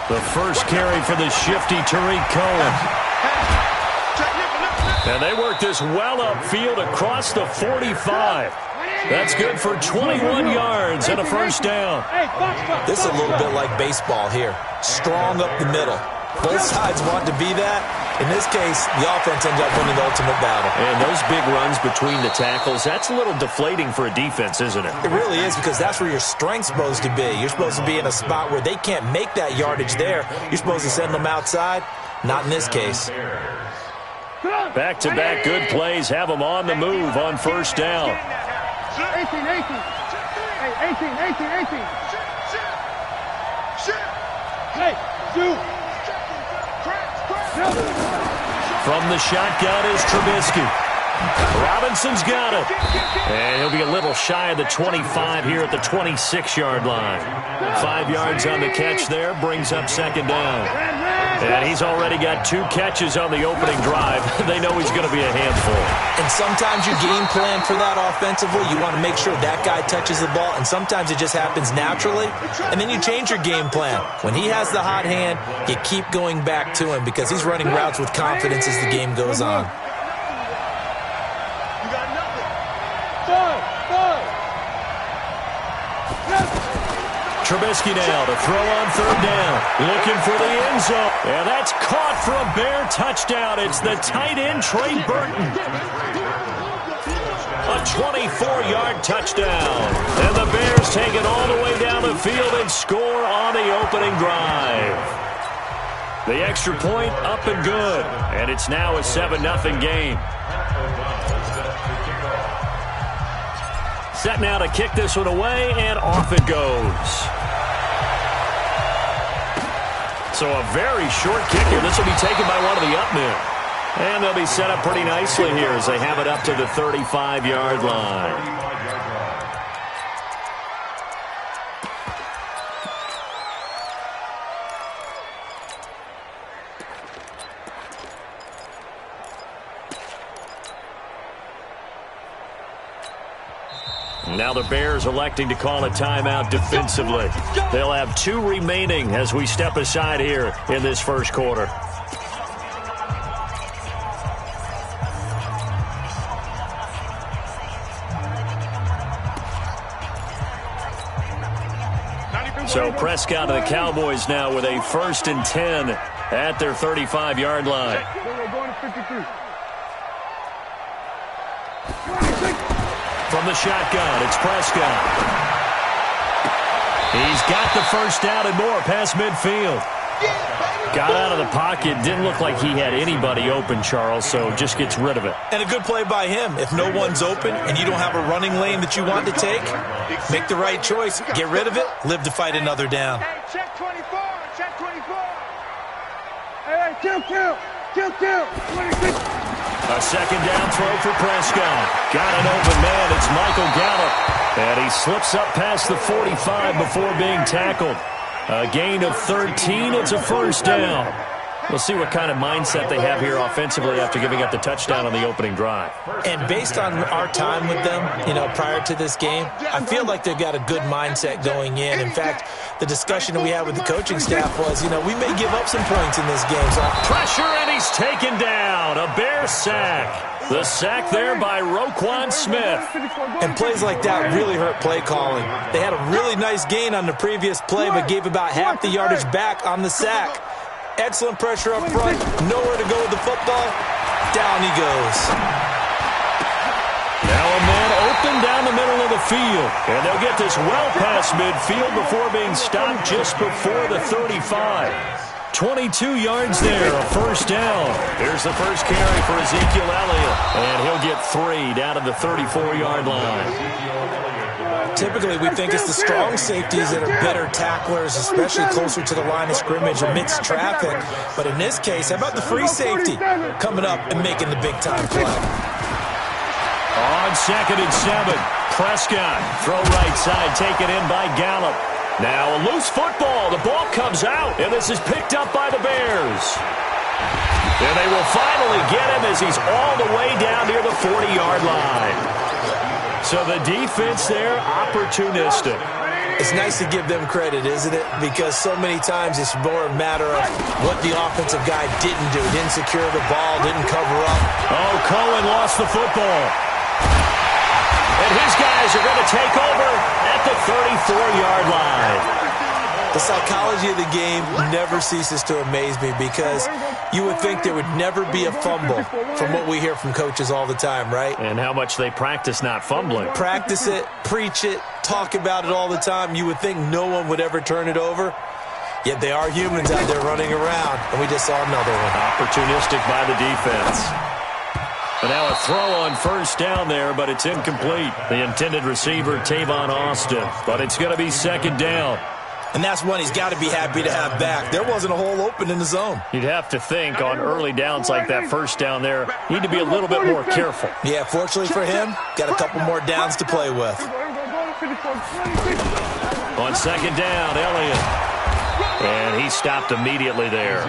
B: The first carry for the shifty Tariq Cohen. And they work this well upfield across the 45. That's good for 21 yards and a first down.
D: This is a little bit like baseball here. Strong up the middle. Both sides want to be that. In this case, the offense ended up winning the ultimate battle.
B: And those big runs between the tackles, that's a little deflating for a defense, isn't it?
D: It really is, because that's where your strength's supposed to be. You're supposed to be in a spot where they can't make that yardage there. You're supposed to send them outside. Not in this case.
B: Back-to-back good plays have them on the move on first down.
E: 18. Hey, 18. Hey, shoot.
B: From the shotgun is Trubisky. Robinson's got it. And he'll be a little shy of the 25 here at the 26-yard line. 5 yards on the catch there, brings up second down. And he's already got 2 catches on the opening drive. They know he's going to be a handful.
D: And sometimes you game plan for that offensively. You want to make sure that guy touches the ball, and sometimes it just happens naturally. And then you change your game plan. When he has the hot hand, you keep going back to him because he's running routes with confidence as the game goes on.
B: Trubisky now to throw on third down. Looking for the end zone. And that's caught for a Bear touchdown. It's the tight end, Trey Burton. A 24-yard touchdown. And the Bears take it all the way down the field and score on the opening drive. The extra point up and good. And it's now a 7-0 game. Set now to kick this one away, and off it goes. So a very short kick here. This will be taken by one of the up men. And they'll be set up pretty nicely here as they have it up to the 35-yard line. Now the Bears electing to call a timeout defensively. They'll have 2 remaining as we step aside here in this first quarter. So Prescott and the Cowboys now with a 1st and 10 at their 35-yard line. From the shotgun, it's Prescott. He's got the first down and more past midfield. Got out of the pocket. Didn't look like he had anybody open, Charles, so just gets rid of it.
D: And a good play by him. If no one's open and you don't have a running lane that you want to take, make the right choice. Get rid of it. Live to fight another down.
E: Hey, check 24. Check 24. Hey, kill. 26.
B: A second down throw for Prescott. Got an open man. It's Michael Gallup. And he slips up past the 45 before being tackled. A gain of 13. It's a first down. We'll see what kind of mindset they have here offensively after giving up the touchdown on the opening drive.
D: And based on our time with them, prior to this game, I feel like they've got a good mindset going in. In fact, the discussion that we had with the coaching staff was, we may give up some points in this game. So
B: pressure, and he's taken down. A Bear sack. The sack there by Roquan Smith.
D: And plays like that really hurt play calling. They had a really nice gain on the previous play, but gave about half the yardage back on the sack. Excellent pressure up front. Nowhere to go with the football. Down he goes.
B: Now a man open down the middle of the field. And they'll get this well past midfield before being stopped just before the 35. 22 yards there, a first down. Here's the first carry for Ezekiel Elliott. And he'll get 3 down to the 34-yard line.
D: typically we think it's the strong safeties that are better tacklers, especially closer to the line of scrimmage amidst traffic. But in this case, how about the free safety coming up and making the big-time play?
B: On 2nd and 7, Prescott, throw right side, taken in by Gallup. Now a loose football. The ball comes out, and this is picked up by the Bears. And they will finally get him as he's all the way down near the 40-yard line. So the defense there, opportunistic.
D: It's nice to give them credit, isn't it? Because so many times it's more a matter of what the offensive guy didn't do. Didn't secure the ball, didn't cover up.
B: Oh, Cohen lost the football. And his guys are going to take over at the 34-yard line.
D: The psychology of the game never ceases to amaze me because you would think there would never be a fumble from what we hear from coaches all the time, right?
B: And how much they practice not fumbling.
D: Practice it, preach it, talk about it all the time. You would think no one would ever turn it over. Yet they are humans out there running around, and we just saw another one.
B: Opportunistic by the defense. And now a throw on first down there, but it's incomplete. The intended receiver, Tavon Austin. But it's going to be 2nd down.
D: And that's one he's got to be happy to have back. There wasn't a hole open in the zone.
B: You'd have to think on early downs like that first down there, need to be a little bit more careful.
D: Yeah, fortunately for him, got a couple more downs to play with.
B: On 2nd down, Elliott. And he stopped immediately there.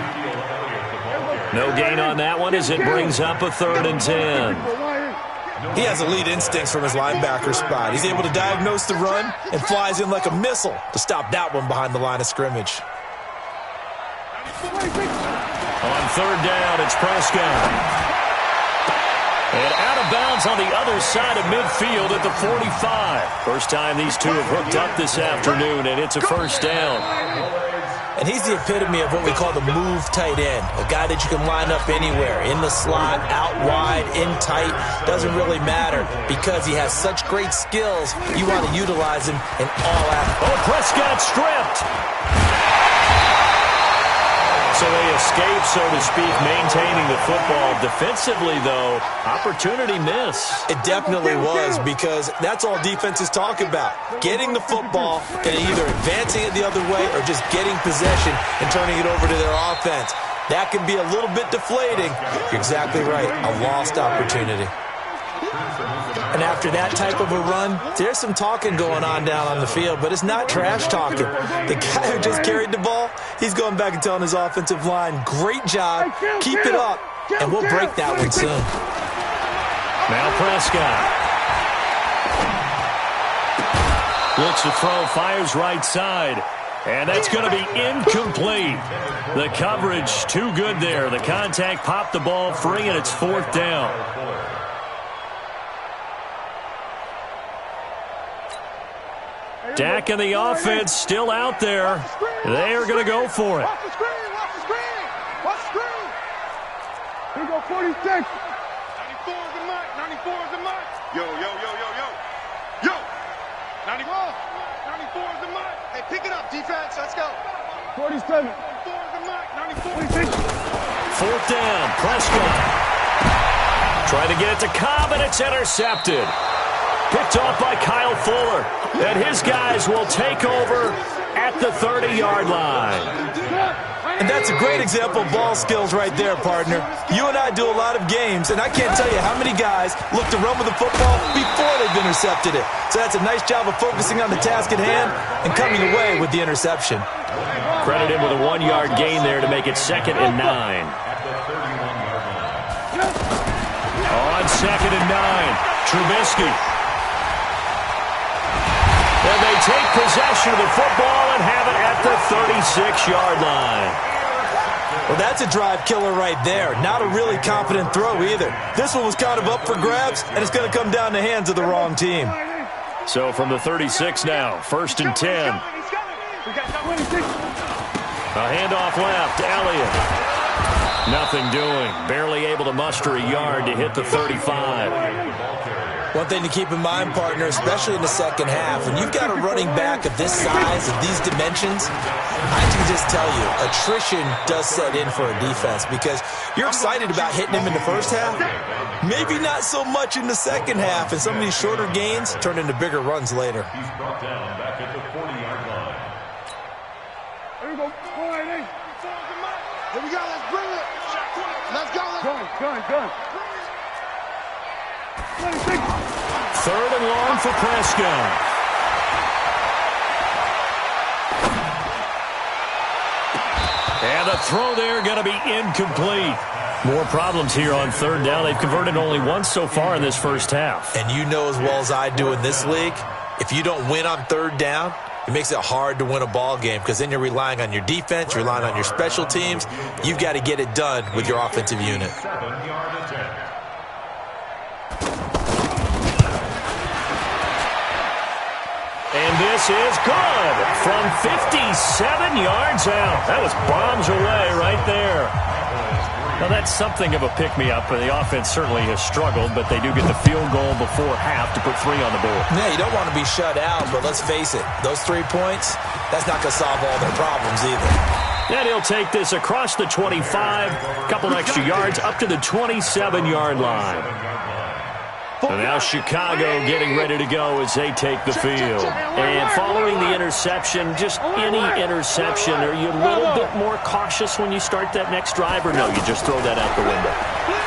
B: No gain on that one as it brings up a 3rd and 10.
D: He has elite instincts from his linebacker spot. He's able to diagnose the run and flies in like a missile to stop that one behind the line of scrimmage.
B: On 3rd down, it's Prescott. And out of bounds on the other side of midfield at the 45. First time these two have hooked up this afternoon, and it's a first down.
D: And he's the epitome of what we call the move tight end, a guy that you can line up anywhere, in the slot, out wide, in tight, doesn't really matter because he has such great skills, you want to utilize him in all aspects.
B: Oh, Prescott stripped. So they escape, so to speak, maintaining the football. Defensively, though, opportunity miss.
D: It definitely was because that's all defenses talk about. Getting the football and either advancing it the other way or just getting possession and turning it over to their offense. That can be a little bit deflating. You're exactly right. A lost opportunity. And after that type of a run, there's some talking going on down on the field, but it's not trash talking. The guy who just carried the ball, he's going back and telling his offensive line, great job, keep it up, and we'll break that one soon.
B: Now Prescott. Looks to throw, fires right side. And that's going to be incomplete. The coverage too good there. The contact popped the ball free, and it's 4th down. Dak and the offense still out there. They are going to go for it.
E: Watch the screen, watch the screen, watch the screen. Here we go, 46. 94 is the mark, 94 is the mark. Yo, yo, yo, yo, yo. Yo, 94 is the mark. Hey, pick it up, defense, let's go. 47. 94 is the mark, 94.
B: 4th down, Prescott. Trying to get it to Cobb, and it's intercepted. Picked off by Kyle Fuller. And his guys will take over at the 30-yard line.
D: And that's a great example of ball skills right there, partner. You and I do a lot of games, and I can't tell you how many guys look to run with the football before they've intercepted it. So that's a nice job of focusing on the task at hand and coming away with the interception.
B: Credit him with a 1-yard gain there to make it 2nd and 9. On 2nd and 9, Trubisky. And they take possession of the football and have it at the 36-yard line.
D: Well, that's a drive killer right there. Not a really confident throw either. This one was kind of up for grabs, and it's going to come down the hands of the wrong team.
B: So from the 36 now, 1st and 10. A handoff left, Elliott. Nothing doing. Barely able to muster a yard to hit the 35.
D: One thing to keep in mind, partner, especially in the second half, when you've got a running back of this size, of these dimensions, I can just tell you, attrition does set in for a defense because you're excited about hitting him in the first half, maybe not so much in the second half, and some of these shorter gains turn into bigger runs later.
C: He's brought down back at the 40-yard line.
E: Here we go. Here we go. Let's bring it. Let's go. Gun.
B: 3rd and long for Prescott. And the throw there going to be incomplete. More problems here on 3rd down. They've converted only once so far in this first half.
D: And you know as well as I do in this league, if you don't win on 3rd down, it makes it hard to win a ball game because then you're relying on your defense, you're relying on your special teams. You've got to get it done with your offensive unit.
C: 7-yard attempt.
B: And this is good from 57 yards out. That was bombs away right there. Now, that's something of a pick-me-up. The offense certainly has struggled, but they do get the field goal before half to put 3 on the board.
D: Yeah, you don't want to be shut out, but let's face it, those 3 points, that's not going to solve all their problems either.
B: And he'll take this across the 25, a couple extra yards, up to the 27-yard line. And now Chicago getting ready to go as they take the field. And following the interception, just any interception, are you a little bit more cautious when you start that next drive, or no, you just throw that out the window?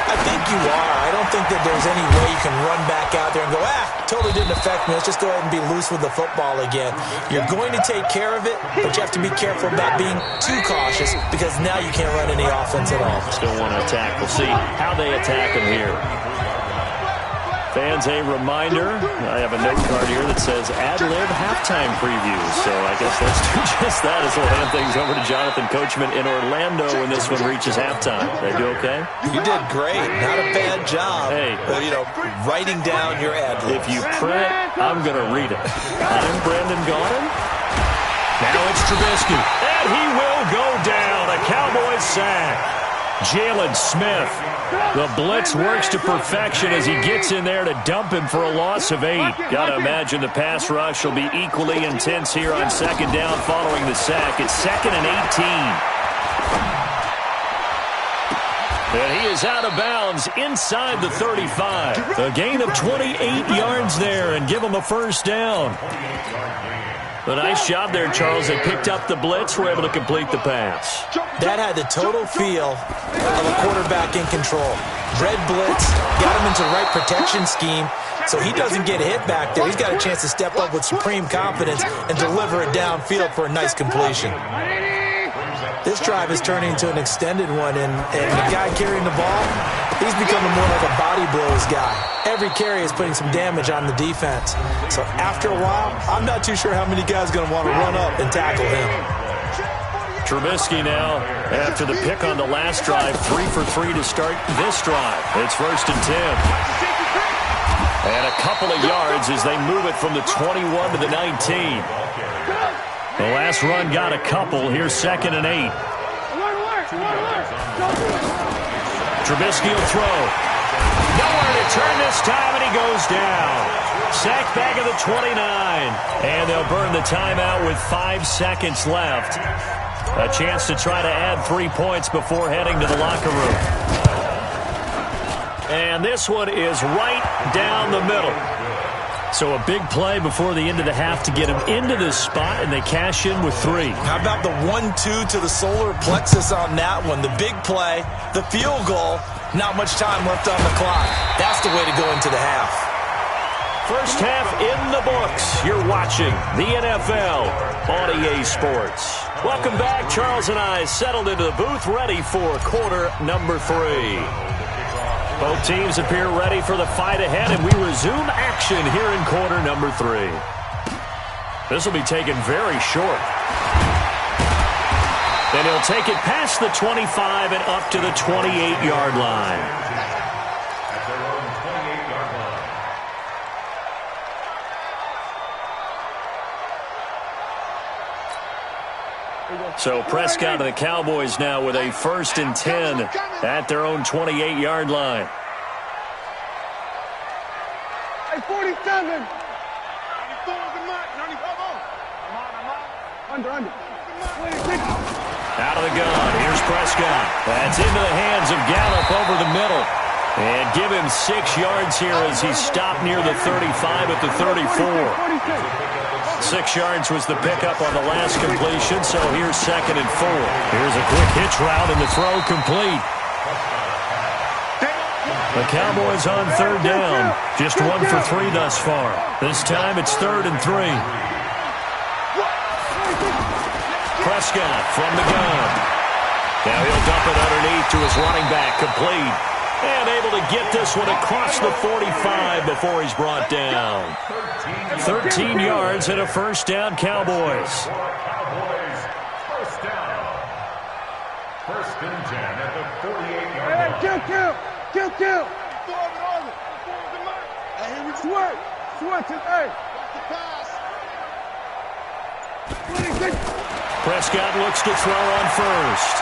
D: I think you are. I don't think that there's any way you can run back out there and go, totally didn't affect me. Let's just go ahead and be loose with the football again. You're going to take care of it, but you have to be careful about being too cautious because now you can't run any offense at all.
B: Still want to attack. We'll see how they attack him here. Fans, a reminder, I have a note card here that says ad-lib halftime previews. So I guess let's do just that as we'll hand things over to Jonathan Coachman in Orlando when this one reaches halftime. Did I do okay?
D: You did great. Not a bad job.
B: Hey.
D: Writing down your ad-libs.
B: If you print, I'm going to read it. I'm Brandon Gaudin. Now it's Trubisky. And he will go down. A Cowboys sack. Jalen Smith. The blitz works to perfection as he gets in there to dump him for a loss of 8. Got to imagine the pass rush will be equally intense here on 2nd down following the sack. It's 2nd and 18. And he is out of bounds inside the 35. A gain of 28 yards there and give him a first down. A nice job there, Charles. They picked up the blitz, were able to complete the pass.
D: That had the total feel of a quarterback in control. Red blitz, got him into the right protection scheme, so he doesn't get hit back there. He's got a chance to step up with supreme confidence and deliver it downfield for a nice completion. This drive is turning into an extended one, and the guy carrying the ball, he's becoming more like a body blows guy. Every carry is putting some damage on the defense. So after a while, I'm not too sure how many guys are going to want to run up and tackle him.
B: Trubisky now, after the pick on the last drive, 3 for 3 to start this drive. It's 1st and 10. And a couple of yards as they move it from the 21 to the 19. The last run got a couple. Here's 2nd and 8. Trubisky will throw. Nowhere to turn this time, and he goes down. Sack back of the 29. And they'll burn the timeout with 5 seconds left. A chance to try to add 3 points before heading to the locker room. And this one is right down the middle. So a big play before the end of the half to get him into this spot, and they cash in with 3.
D: How about the 1-2 to the solar plexus on that one? The big play, the field goal, not much time left on the clock. That's the way to go into the half.
B: First half in the books. You're watching the NFL on EA Sports. Welcome back. Charles and I settled into the booth, ready for quarter number 3. Both teams appear ready for the fight ahead, and we resume action here in quarter number 3. This will be taken very short. And he'll take it past the 25 and up to the 28-yard line.
C: At their own 28-yard line.
B: So Prescott and the Cowboys now with a 1st and 10 at their own 28-yard line.
E: 97. 94 is the mark. 94. Under. 26.
B: Out of the gun. Here's Prescott. That's into the hands of Gallup over the middle. And give him 6 yards here as he stopped near the 35 at the 34. 6 yards was the pickup on the last completion, so here's 2nd and 4. Here's a quick hitch route and the throw complete. The Cowboys on 3rd down. Just 1 for 3 thus far. This time it's 3rd and 3. Prescott from the gun. Now he'll dump it underneath to his running back, complete. And able to get this one across the 45 before he's brought down. 13 yards and a first down, Cowboys.
C: First down. 1st and 10 at the 48-yard line.
E: Kill. Hey, here we switch. Hey.
B: Prescott looks to throw on first.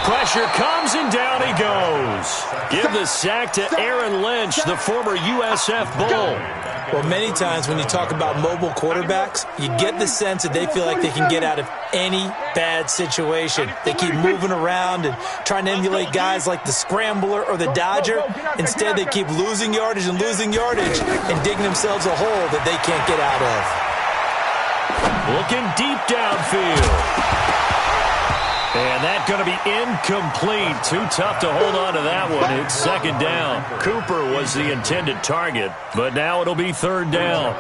B: Pressure comes and down he goes. Give the sack to Aaron Lynch, the former USF Bull.
D: Well, many times when you talk about mobile quarterbacks, you get the sense that they feel like they can get out of any bad situation. They keep moving around and trying to emulate guys like the Scrambler or the Dodger. Instead, they keep losing yardage and digging themselves a hole that they can't get out of.
B: Looking deep downfield. And that's going to be incomplete. Too tough to hold on to that one. It's 2nd down. Cooper was the intended target, but now it'll be 3rd down.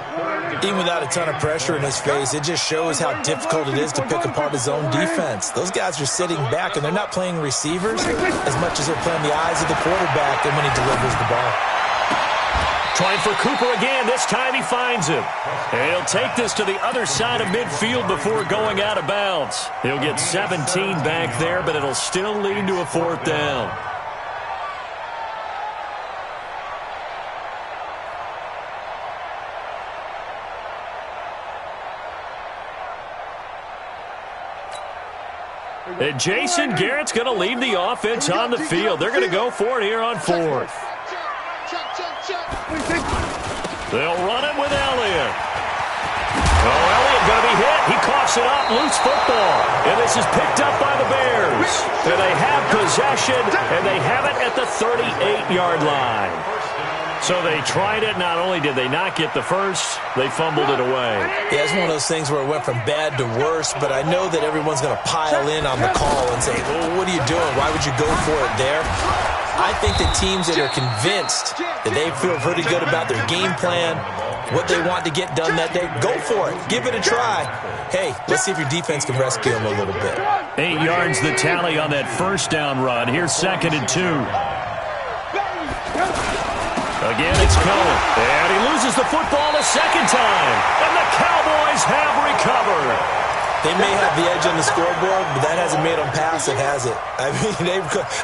D: Even without a ton of pressure in his face, it just shows how difficult it is to pick apart his own defense. Those guys are sitting back, and they're not playing receivers as much as they're playing the eyes of the quarterback and when he delivers the ball.
B: Trying for Cooper again. This time he finds him. And he'll take this to the other side of midfield before going out of bounds. He'll get 17 back there, but it'll still lead to a 4th down. And Jason Garrett's going to leave the offense on the field. They're going to go for it here on 4th. They'll run it with Elliott. Oh, Elliott going to be hit. He coughs it up. Loose football. And this is picked up by the Bears. And they have possession, and they have it at the 38-yard line. So they tried it. Not only did they not get the first, they fumbled it away.
D: Yeah, it's one of those things where it went from bad to worse, but I know that everyone's going to pile in on the call and say, well, what are you doing? Why would you go for it there? I think the teams that are convinced that they feel pretty good about their game plan, what they want to get done that day, go for it. Give it a try. Hey, let's see if your defense can rescue them a little bit.
B: 8 yards the tally on that first down run. Here's 2nd and 2. Again, it's Cohen. And he loses the football a second time. And the Cowboys have recovered.
D: They may have the edge on the scoreboard, but that hasn't made them pass it, has it? I mean,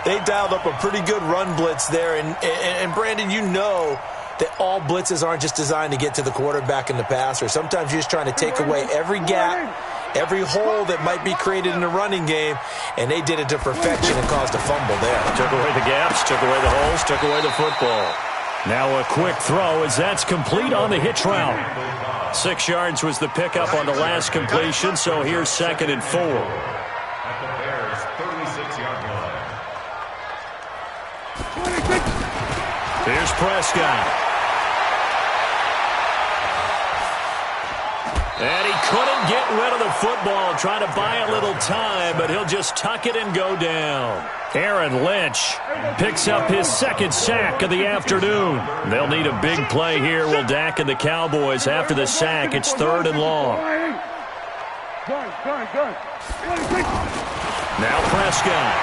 D: they dialed up a pretty good run blitz there. And Brandon, you know that all blitzes aren't just designed to get to the quarterback and the passer. Sometimes you're just trying to take away every gap, every hole that might be created in the running game, and they did it to perfection and caused a fumble there.
B: Took away the gaps, took away the holes, took away the football. Now a quick throw as that's complete on the hitch route. 6 yards was the pickup on the last completion, so here's 2nd and 4.
C: At the Bears' 36-yard line.
B: Here's Prescott. And he couldn't get rid of the football, trying to buy a little time, but he'll just tuck it and go down. Aaron Lynch picks up his 2nd sack of the afternoon. They'll need a big play here. Will Dak and the Cowboys after the sack. It's 3rd and long. Now Prescott.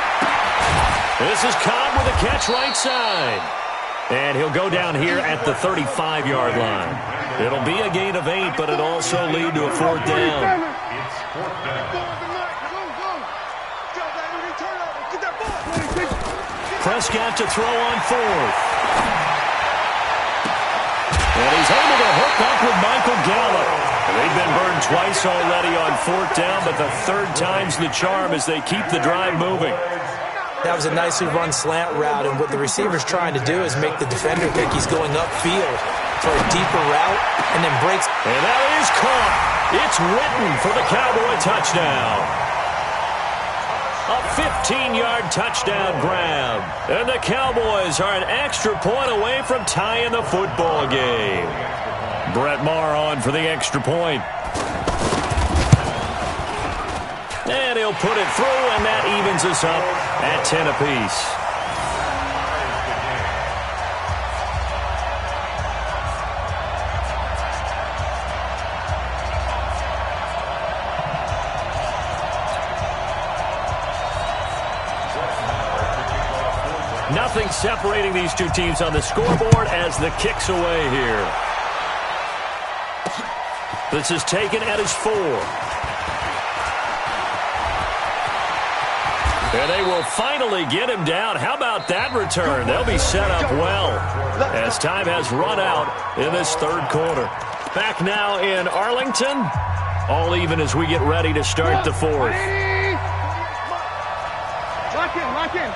B: This is Cobb with a catch right side. And he'll go down here at the 35-yard line. It'll be a gain of 8, but it'll also lead to a 4th down.
C: It's 4th down.
B: Prescott to throw on 4th. And he's able to hook up with Michael Gallup. They've been burned twice already on 4th down, but the 3rd time's the charm as they keep the drive moving.
D: That was a nicely run slant route, and what the receiver's trying to do is make the defender think he's going upfield for a deeper route, and then breaks.
B: And that is caught. It's Witten for the Cowboy touchdown. A 15-yard touchdown grab. And the Cowboys are an extra point away from tying the football game. Brett Maher on for the extra point. And he'll put it through, and that evens us up at 10 apiece. Nothing separating these two teams on the scoreboard as the kick's away here. This is taken at his 4. And they will finally get him down. How about that return? They'll be set up well as time has run out in this third quarter. Back now in Arlington. All even as we get ready to start the fourth.
E: Lock in.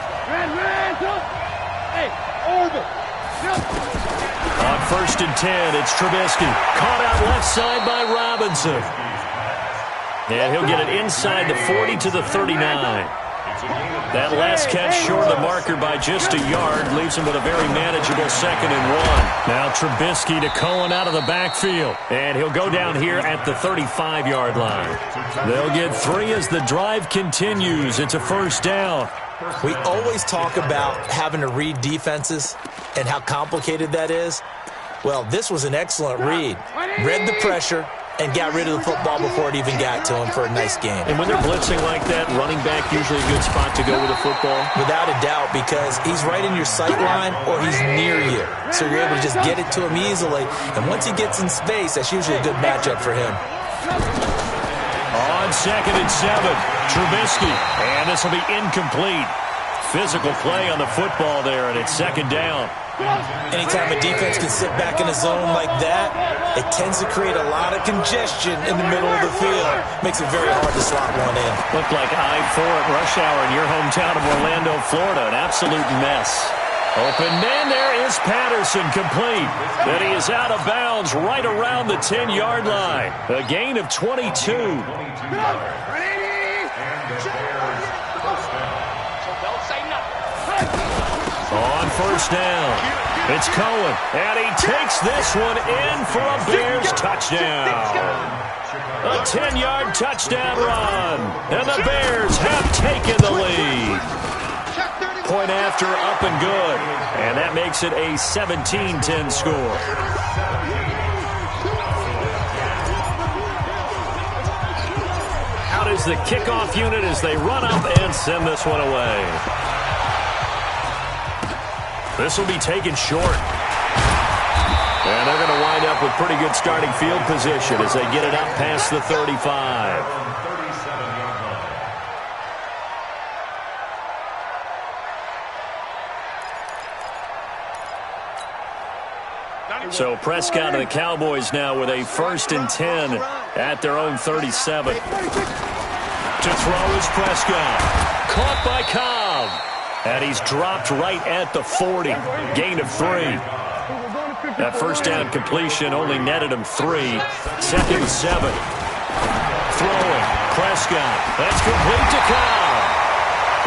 E: Hey, over.
B: On 1st and 10, it's Trubisky. Caught out left side by Robinson. And he'll get it inside the 40 to the 39. That last catch short of the marker by just a yard leaves him with a very manageable 2nd and 1. Now Trubisky to Cohen out of the backfield. And he'll go down here at the 35-yard line. They'll get 3 as the drive continues. It's a first down.
D: We always talk about having to read defenses and how complicated that is. Well, this was an excellent read. Read the pressure and got rid of the football before it even got to him for a nice game.
B: And when they're blitzing like that, running back usually a good spot to go with a football?
D: Without a doubt, because he's right in your sight line or he's near you. So you're able to just get it to him easily. And once he gets in space, that's usually a good matchup for him.
B: On 2nd and 7, Trubisky. And this will be incomplete. Physical play on the football there, and it's 2nd down.
D: Anytime a defense can sit back in a zone like that, it tends to create a lot of congestion in the middle of the field. Makes it very hard to slot one in.
B: Looked like I-4 at rush hour in your hometown of Orlando, Florida. An absolute mess. Open man, there is Patterson, complete. But he is out of bounds right around the 10-yard line. A gain of 22. On 1st down, it's Cohen, and he takes this one in for a Bears touchdown. A 10-yard touchdown run, and the Bears have taken the lead. Point after, up and good, and that makes it a 17-10 score. Out is the kickoff unit as they run up and send this one away. This will be taken short. And they're going to wind up with pretty good starting field position as they get it up past the 35. So Prescott and the Cowboys now with a 1st and 10 at their own 37. To throw is Prescott. Caught by Cobb. And he's dropped right at the 40. Gain of 3. That first down completion only netted him 3. 2nd and 7. Throwing. Prescott. That's complete to Cobb.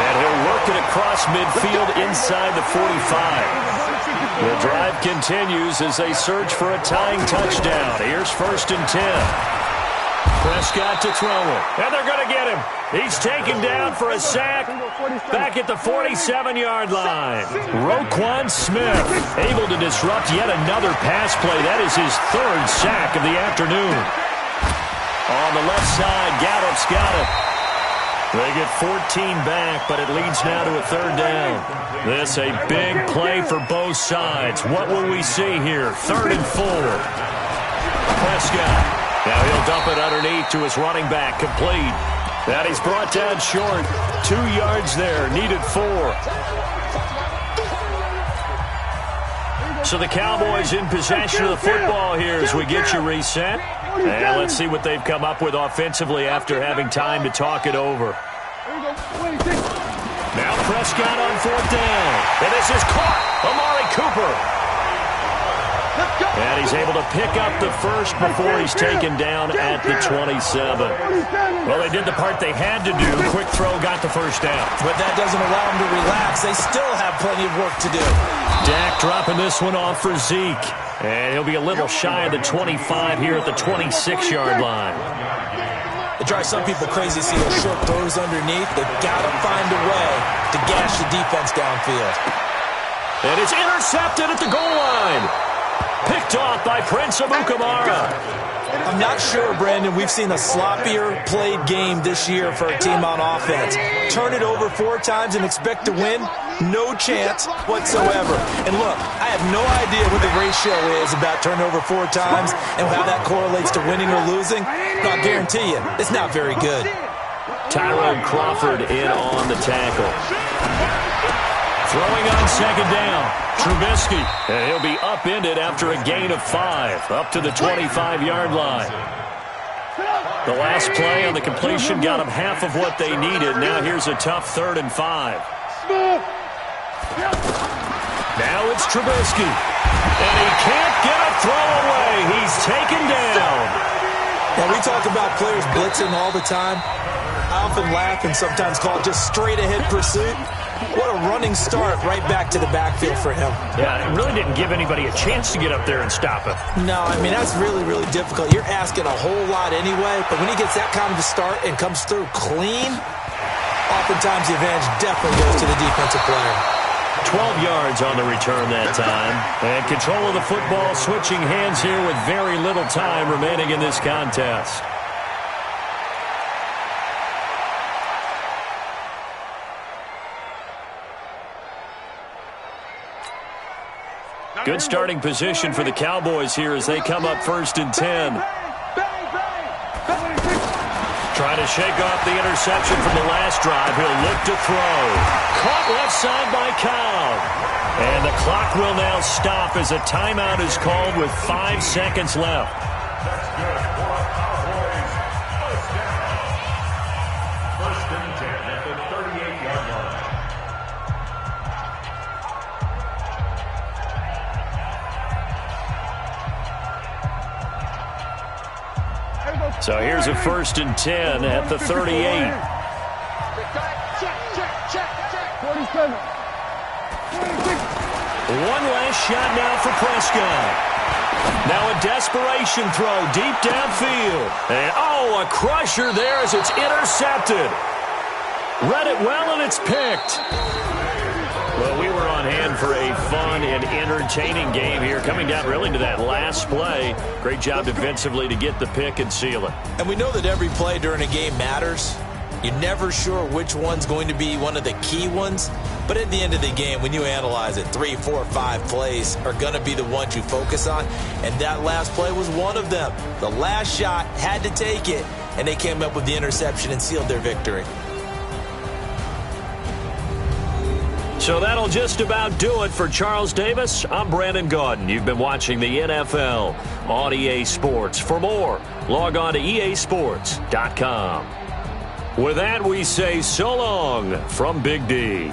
B: And he'll work it across midfield inside the 45. The drive continues as they search for a tying touchdown. Here's 1st and 10. Prescott to throw it. And they're going to get him. He's taken down for a sack back at the 47-yard line. Roquan Smith able to disrupt yet another pass play. That is his 3rd sack of the afternoon. On the left side, Gallup's got it. They get 14 back, but it leads now to a 3rd down. This a big play for both sides. What will we see here? 3rd and 4. Prescott. Now he'll dump it underneath to his running back, complete. That he's brought down short. 2 yards there, needed 4. So the Cowboys in possession of the football here as we get you reset. And let's see what they've come up with offensively after having time to talk it over. Now Prescott on 4th down. And this is caught. Amari Cooper. And he's able to pick up the first before he's taken down at the 27. Well, they did the part they had to do. Quick throw got the first down.
D: But that doesn't allow them to relax. They still have plenty of work to do.
B: Dak dropping this one off for Zeke. And he'll be a little shy of the 25 here at the 26-yard line.
D: It drives some people crazy to see those short throws underneath. They've got to find a way to gash the defense downfield.
B: And it's intercepted at the goal line. Picked off by Prince Amukamara.
D: I'm not sure, Brandon, we've seen a sloppier played game this year for a team on offense. Turn it over 4 times and expect to win? No chance whatsoever. And look, I have no idea what the ratio is about turnover 4 times and how that correlates to winning or losing. But I guarantee you, it's not very good.
B: Tyrone Crawford in on the tackle. Throwing on 2nd down. Trubisky. And he'll be upended after a gain of 5. Up to the 25-yard line. The last play on the completion got them half of what they needed. Now here's a tough 3rd and 5. Now it's Trubisky. And he can't get a throw away. He's taken down.
D: Now, we talk about players blitzing all the time. I often laugh and sometimes call it just straight-ahead pursuit. What a running start right back to the backfield for him.
B: Yeah, it really didn't give anybody a chance to get up there and stop him.
D: No, I mean, that's really, really difficult. You're asking a whole lot anyway, but when he gets that kind of a start and comes through clean, oftentimes the advantage definitely goes to the defensive player.
B: 12 yards on the return that time. And control of the football switching hands here with very little time remaining in this contest. Good starting position for the Cowboys here as they come up 1st and 10. Trying to shake off the interception from the last drive. He'll look to throw. Caught left side by Cobb. And the clock will now stop as a timeout is called with 5 seconds left.
C: First and 10 at the 38-yard line.
B: So here's a 1st and 10 at the 38.
E: Check. 47. 46.
B: One last shot now for Prescott. Now a desperation throw deep downfield. And a crusher there as it's intercepted. Read it well and it's picked. Well, we were on hand for a fun and entertaining game here, coming down really to that last play. Great job defensively to get the pick and seal it.
D: And we know that every play during a game matters. You're never sure which one's going to be one of the key ones. But at the end of the game, when you analyze it, 3, 4, 5 plays are going to be the ones you focus on. And that last play was one of them. The last shot had to take it, and they came up with the interception and sealed their victory.
B: So that'll just about do it for Charles Davis. I'm Brandon Gaudin. You've been watching the NFL on EA Sports. For more, log on to easports.com. With that, we say so long from Big D.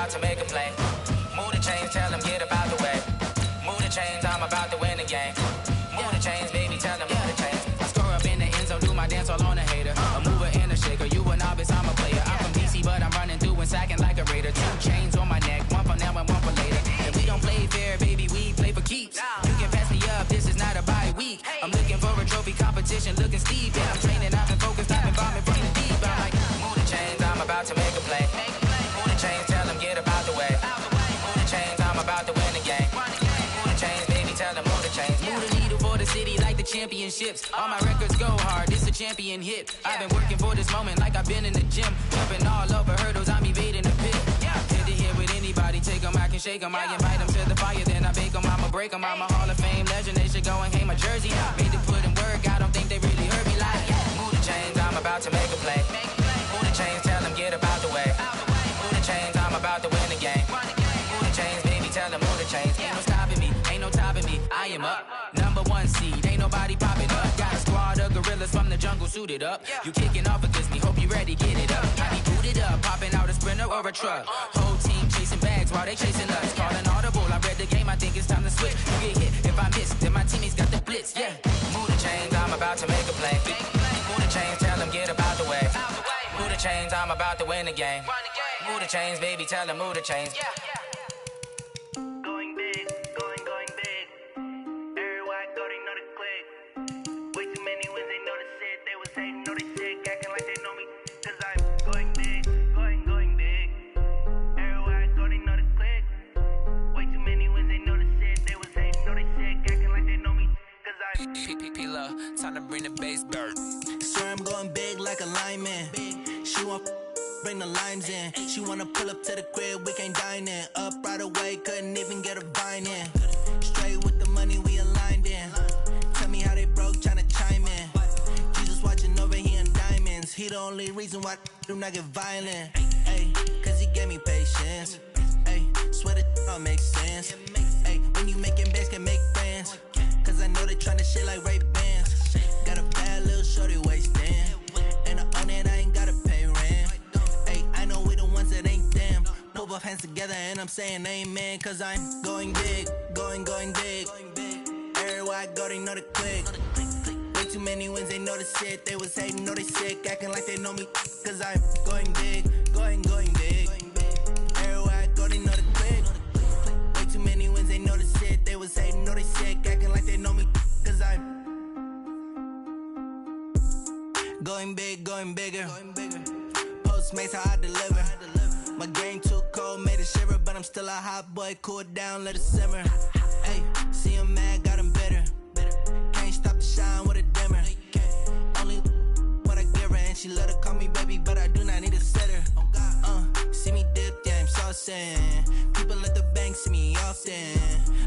M: about to make a play. Move the chains, tell them get about the way. Move the chains, I'm about to win the game. Move the chains, baby, tell them move the chains. I score up in the end zone, do my dance all on a hater. A mover and a shaker, you a novice, I'm a player. I'm from DC, but I'm running through and sacking like a raider. 2 chains on my neck, one for now and one for later. And we don't play fair, baby, we play for keeps. You can pass me up, this is not a bye week. I'm looking for a trophy competition, looking steep. And I'm training, I've been focused, I've been bombing from the deep. I'm like, move the chains, I'm about to make a play. Move the chains, tell them get about the way. Move the chains, I'm about to win the game. Move the chains, baby, tell them move the chains. Move the needle for the city like the championships. All my records go hard, this a champion hit. I've been working for this moment like I've been in the gym. Jumping all over hurdles, I'm evading the pit. Head to head with anybody, take them, I can shake them. I invite them to the fire, then I bake them, I'ma break them. I'm a Hall of Fame legend, they should go and hang my jersey. Made to put in work, I don't think they really heard me like, move the chains, I'm about to make a play. Move the chains, tell them get about the way. Move the chains, I'm about to win the game. Move the chains, baby, tell them move the chains. Ain't no stopping me, ain't no topping me, I am up. #1 seed, ain't nobody popping up. Got a squad of gorillas from the jungle suited up. You kicking off against me, hope you ready, get it up. I be booted up, popping out a Sprinter or a truck. Whole team chasing bags while they chasing us. Calling audible, I read the game, I think it's time to switch. You get hit, if I miss, then my teammates got the blitz, yeah. Move the chains, I'm about to make a play. Move the chains, tell them get about the way. Move the chains, I'm about to win the game. Move the chains, baby, tell them move the chains.
G: Going big, going big. Everywhere I go, they know the click. Way too many wins, they know the shit. They was hating, know they sick, acting like they know me. Cause I'm going big, going big. Everywhere I go, they know the click. Way too many wins, they know the shit. They was hating, know they sick, acting like they know me. Cause I'm
L: P-P-P-Love, time to bring the bass dirt.
G: Swear I'm going big like a lineman. She want bring the limes in. She wanna pull up to the crib, we can't dine in. Up right away, couldn't even get a vine in. Straight with the money, we aligned in. Tell me how they broke, tryna chime in. Jesus watching over here in diamonds. He the only reason why I do not get violent. Ay, cause he gave me patience. Ay, swear that all makes sense. Ay, when you making bands, can make friends. Cause I know they tryna shit like Ray-Bans. Got a bad little shorty wasting. And I own it, I ain't gotta pay rent. Ay, I know we the ones that ain't them. Pull both hands together and I'm saying amen. Cause I'm going big, going big. Everywhere I go, they know the click. Way too many wins, they know the shit. They was hating, know they sick, acting like they know me. Cause I'm going big, going big. Everywhere I go, they know the click. Way too many wins, they know the shit. They was hating, know they sick, acting like they know me. Cause I'm going big, going bigger. Postmates how I deliver. My game too cold, made it shiver, but I'm still a hot boy. Cool it down, let it simmer. Hey, see him mad, got him bitter. Can't stop the shine with a dimmer. Only what I give her, and she let her call me baby, but I do not need a sitter. See me dip, yeah, I'm saucing. People at the bank see me often.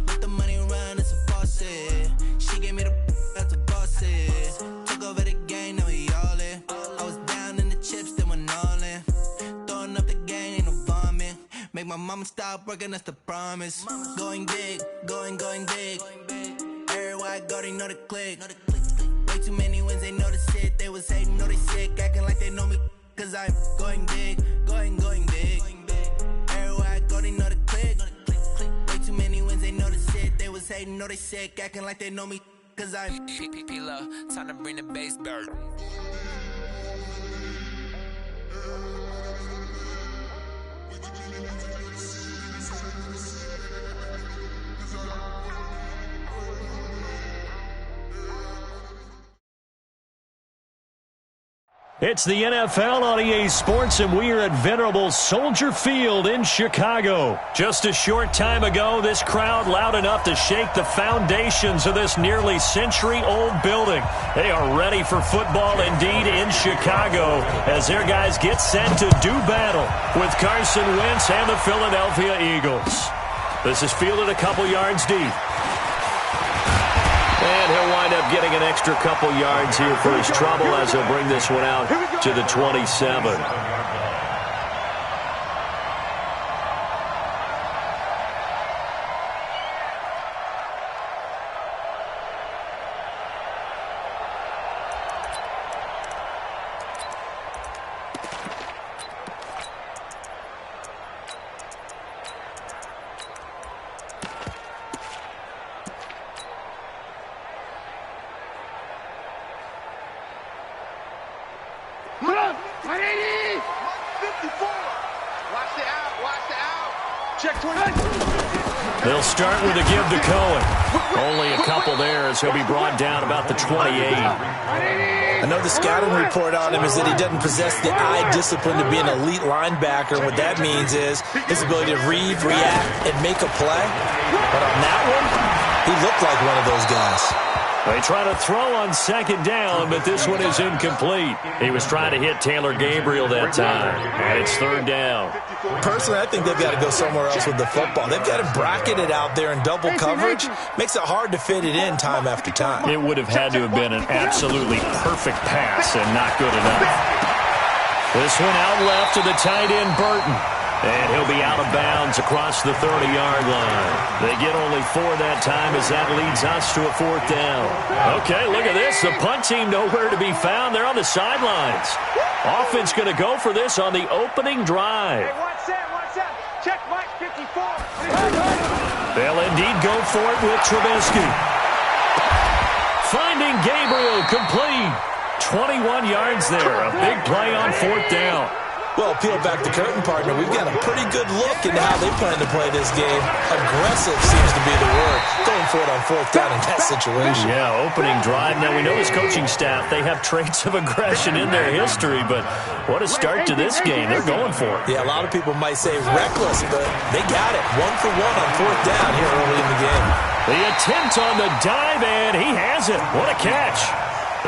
G: Let the money run, it's a faucet. She gave me the that's a boss it. Took over the game, now we all in. I was down in the chips, then went all in. Throwing up the gang, ain't no vomit. Make my mama stop working, that's the promise. Going big, going big. Everywhere I go, they know the click. Way too many wins, they know the shit. They was hating, know they sick, acting like they know me. Cause I'm going big, going big. Everywhere I go, they know the click. Way too many wins, they know the shit. They was hating, know they sick, acting like they know me. Cause I'm
L: P-P-P-Love, time to bring the bass dirt.
B: It's the NFL on EA Sports, and we are at venerable Soldier Field in Chicago. Just a short time ago, this crowd loud enough to shake the foundations of this nearly century-old building. They are ready for football indeed in Chicago as their guys get set to do battle with Carson Wentz and the Philadelphia Eagles. This is fielded a couple yards deep. And he'll wind up getting an extra couple yards here for his trouble as he'll bring this one out to the 27.
E: 180. 54. Watch the out. Watch the out. Check 20.
B: They'll start with a give to Cohen. Only a couple there as he'll be brought down about the 28.
D: I know the scouting report on him is that he doesn't possess the eye discipline to be an elite linebacker. What that means is his ability to read, react, and make a play. But on that one, he looked like one of those guys.
B: They try to throw on second down, but this one is incomplete. He was trying to hit Taylor Gabriel that time, and it's third down.
D: Personally, I think they've got to go somewhere else with the football. They've got to bracket it out there in double coverage. Makes it hard to fit it in time after time.
B: It would have had to have been an absolutely perfect pass and not good enough. This one out left to the tight end, Burton. And he'll be out of bounds across the 30-yard line. They get only 4 that time as that leads us to a fourth down. Okay, look at this. The punt team nowhere to be found. They're on the sidelines. Offense going to go for this on the opening drive.
E: Hey, watch that, watch that. Check Mike 54.
B: They'll indeed go for it with Trubisky. Finding Gabriel complete. 21 yards there. A big play on fourth down.
D: Well, peel back the curtain, partner. We've got a pretty good look into how they plan to play this game. Aggressive seems to be the word. Going for it on fourth down in that situation.
B: Yeah, opening drive. Now, we know his coaching staff, they have traits of aggression in their history, but what a start to this game. They're going for it.
D: Yeah, a lot of people might say reckless, but they got it. 1 for 1 on fourth down here early in the game.
B: The attempt on the dive, and he has it. What a catch.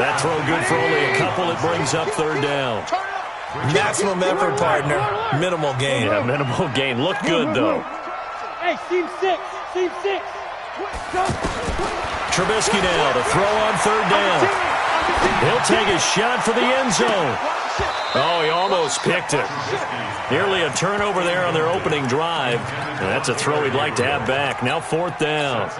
B: That throw good for only a couple. It brings up third down.
D: Maximum effort, partner. Minimal gain.
B: Yeah, minimal gain. Look good, though.
E: Hey, team 6. Team 6.
B: Trubisky now to throw on third down. He'll take a shot for the end zone. Oh, he almost picked it. Nearly a turnover there on their opening drive. And that's a throw he'd like to have back. Now fourth down.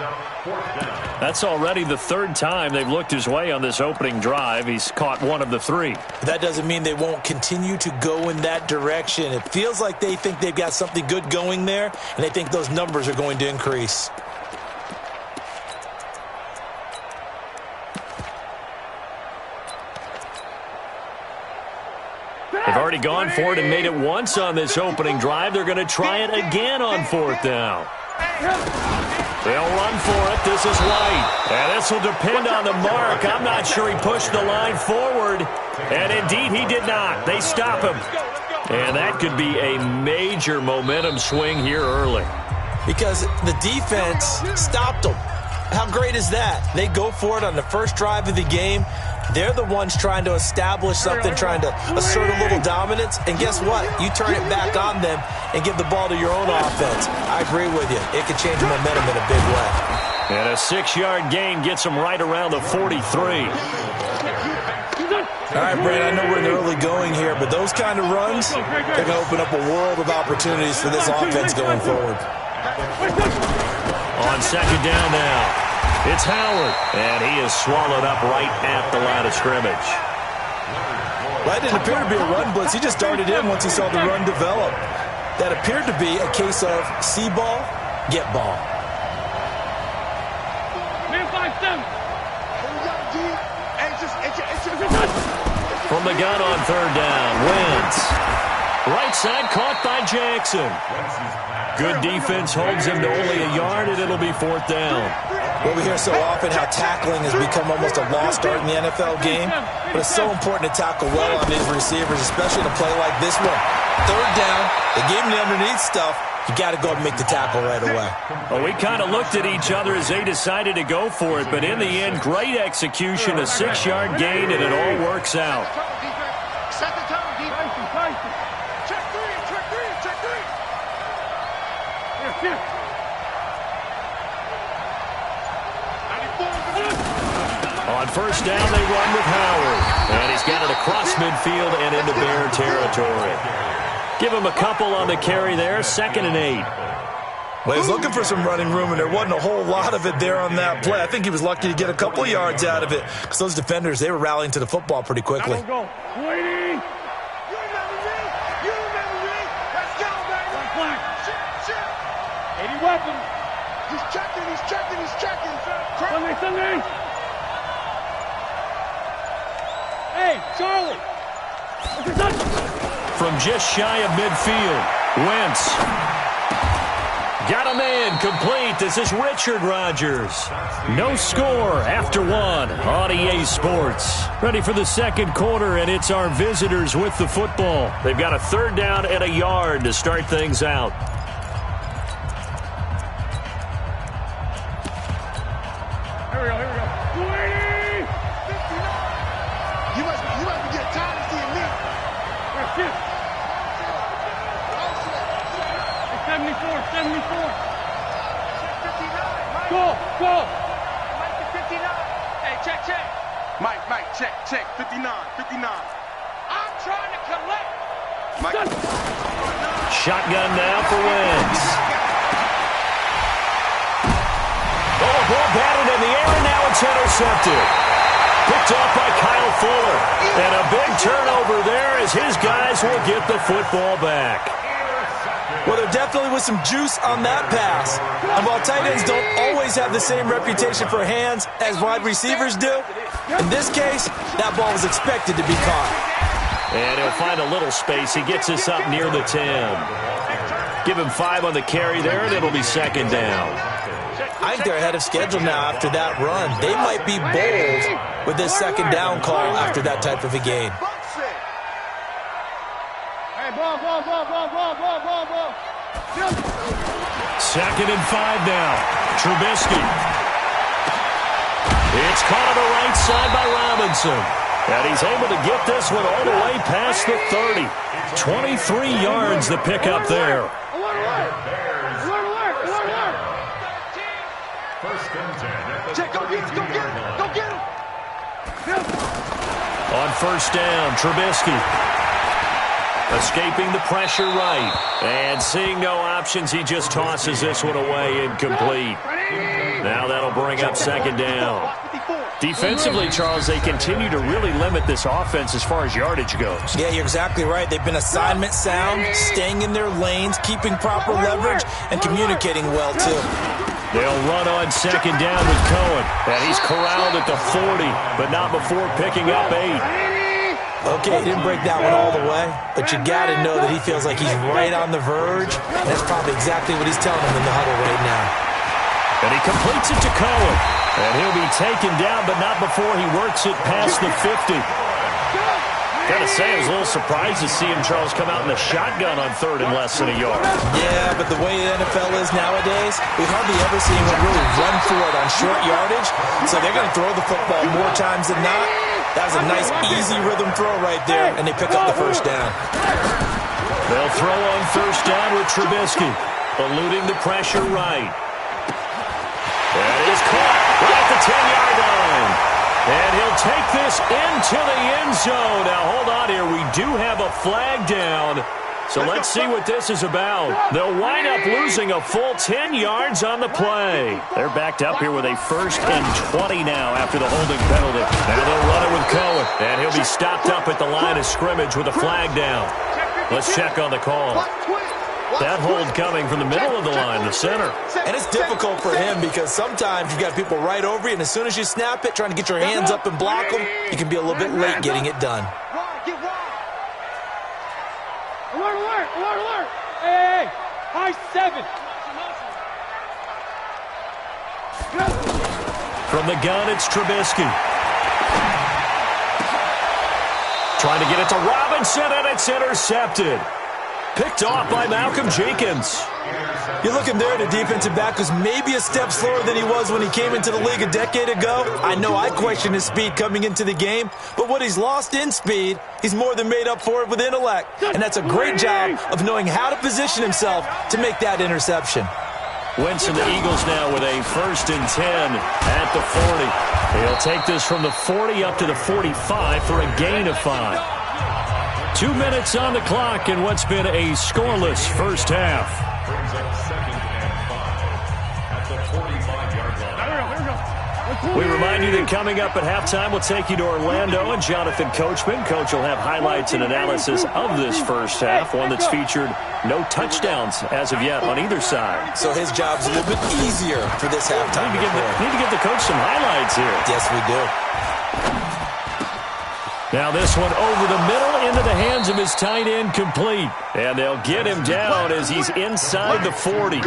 B: That's already the third time they've looked his way on this opening drive. He's caught one of the 3.
D: That doesn't mean they won't continue to go in that direction. It feels like they think they've got something good going there, and they think those numbers are going to increase.
B: They've already gone for it and made it once on this opening drive. They're going to try it again on fourth down. They'll run for it. This is White. And this will depend on the mark. I'm not sure he pushed the line forward. And indeed, he did not. They stop him. And that could be a major momentum swing here early.
D: Because the defense stopped them. How great is that? They go for it on the first drive of the game. They're the ones trying to establish something, trying to assert a little dominance. And guess what? You turn it back on them and give the ball to your own offense. I agree with you. It could change momentum in a big way.
B: And a 6-yard gain gets them right around the 43.
D: All right, Brad, I know we're in the early going here, but those kind of runs, they're going to open up a world of opportunities for this offense going forward.
B: On second down now. It's Howard, and he is swallowed up right at the line of scrimmage.
D: Well, that didn't appear to be a run blitz. He just darted in once he saw the run develop. That appeared to be a case of see ball, get ball.
B: From the gun on third down, Wentz. Right side caught by Jackson. Good defense holds him to only a yard, and it'll be fourth down.
D: Well, we hear so often how tackling has become almost a lost art in the NFL game, but it's so important to tackle well on these receivers, especially in a play like this one. Third down, they gave him the underneath stuff. You got to go and make the tackle right away.
B: Well, we kind of looked at each other as they decided to go for it, but in the end, great execution, a 6-yard gain, and it all works out.
E: Set the tone, defense. Check three.
B: On first down, they run with Howard. And he's got it across midfield and into Bear territory. Give him a couple on the carry there, 2nd and 8.
D: Well, he's looking for some running room, and there wasn't a whole lot of it there on that play. I think he was lucky to get a couple yards out of it because those defenders, they were rallying to the football pretty quickly.
E: Go. Waiting. You remember me? Let's go, baby. Shit. 80 weapons. He's checking. Sunday. Hey, Charlie.
B: From just shy of midfield, Wentz. Got a man complete. This is Richard Rodgers. No score after one on EA Sports. Ready for the second quarter, and it's our visitors with the football. They've got a third down and a yard to start things out.
E: Here we go. 20! 59! You must be getting tired of seeing me. Let's get it. 74. 59. Go. Mike, 59. Hey, check. Mike, check. 59. I'm trying to collect. Mike.
B: Shotgun now for Wentz. Oh, ball batted in the air, and now it's intercepted. Picked off by Kyle Fuller. And a big turnover there as his guys will get the football back.
D: Well, there definitely was some juice on that pass. And while tight ends don't always have the same reputation for hands as wide receivers do, in this case, that ball was expected to be caught.
B: And he'll find a little space. He gets us up near the 10. Give him 5 on the carry there, and it'll be second down.
D: I think they're ahead of schedule now after that run. They might be bold with this second down call after that type of a game.
E: Ball.
B: Second and 5 now. Trubisky. It's caught on the right side by Robinson. And he's able to get this one all the way past the 30. 23 yards the pickup there.
E: Alert.
C: First and 10.
E: Check, go get him.
B: On first down, Trubisky. Escaping the pressure right. And seeing no options, he just tosses this one away incomplete. Now that'll bring up second down. Defensively, Charles, they continue to really limit this offense as far as yardage goes.
D: Yeah, you're exactly right. They've been assignment sound, staying in their lanes, keeping proper leverage, and communicating well, too.
B: They'll run on second down with Cohen. And he's corralled at the 40, but not before picking up 8.
D: Okay, he didn't break that one all the way, but you got to know that he feels like he's right on the verge, and that's probably exactly what he's telling him in the huddle right now.
B: And he completes it to Cohen. And he'll be taken down, but not before he works it past the 50. Gotta say, I was a little surprised to see him, Charles, come out in the shotgun on third and less than a yard.
D: Yeah, but the way the NFL is nowadays, we hardly ever see anyone really run for it on short yardage, so they're going to throw the football more times than not. That was a nice, easy rhythm throw right there, and they pick up the first down.
B: They'll throw on first down with Trubisky, eluding the pressure right. That is caught right at the 10-yard line. And he'll take this into the end zone. Now, hold on here. We do have a flag down. So let's see what this is about. They'll wind up losing a full 10 yards on the play. They're backed up here with a 1st and 20 now after the holding penalty. Now they'll run it with Cohen. And he'll be stopped up at the line of scrimmage with a flag down. Let's check on the call. That hold coming from the middle of the line, the center.
D: And it's difficult for him because sometimes you've got people right over you, and as soon as you snap it, trying to get your hands up and block them, you can be a little bit late getting it done.
E: Alert. Hey. High 7.
B: From the gun, it's Trubisky. Trying to get it to Robinson, and it's intercepted. Picked off by Malcolm Jenkins.
D: You're looking there at a defensive back who's maybe a step slower than he was when he came into the league a decade ago. I know I questioned his speed coming into the game, but what he's lost in speed, he's more than made up for it with intellect. And that's a great job of knowing how to position himself to make that interception.
B: Wentz and the Eagles now with a 1st and 10 at the 40. He'll take this from the 40 up to the 45 for a gain of 5. 2 minutes on the clock in what's been a scoreless first half.
C: Brings up 2nd and 5 at the 45-yard line.
B: We remind you that coming up at halftime, we'll take you to Orlando and Jonathan Coachman. Coach will have highlights and analysis of this first half, one that's featured no touchdowns as of yet on either side.
D: So his job's a little bit easier for this halftime.
B: Need to give the coach some highlights here.
D: Yes, we do.
B: Now this one over the middle into the hands of his tight end, complete. And they'll get him down as he's inside the 40.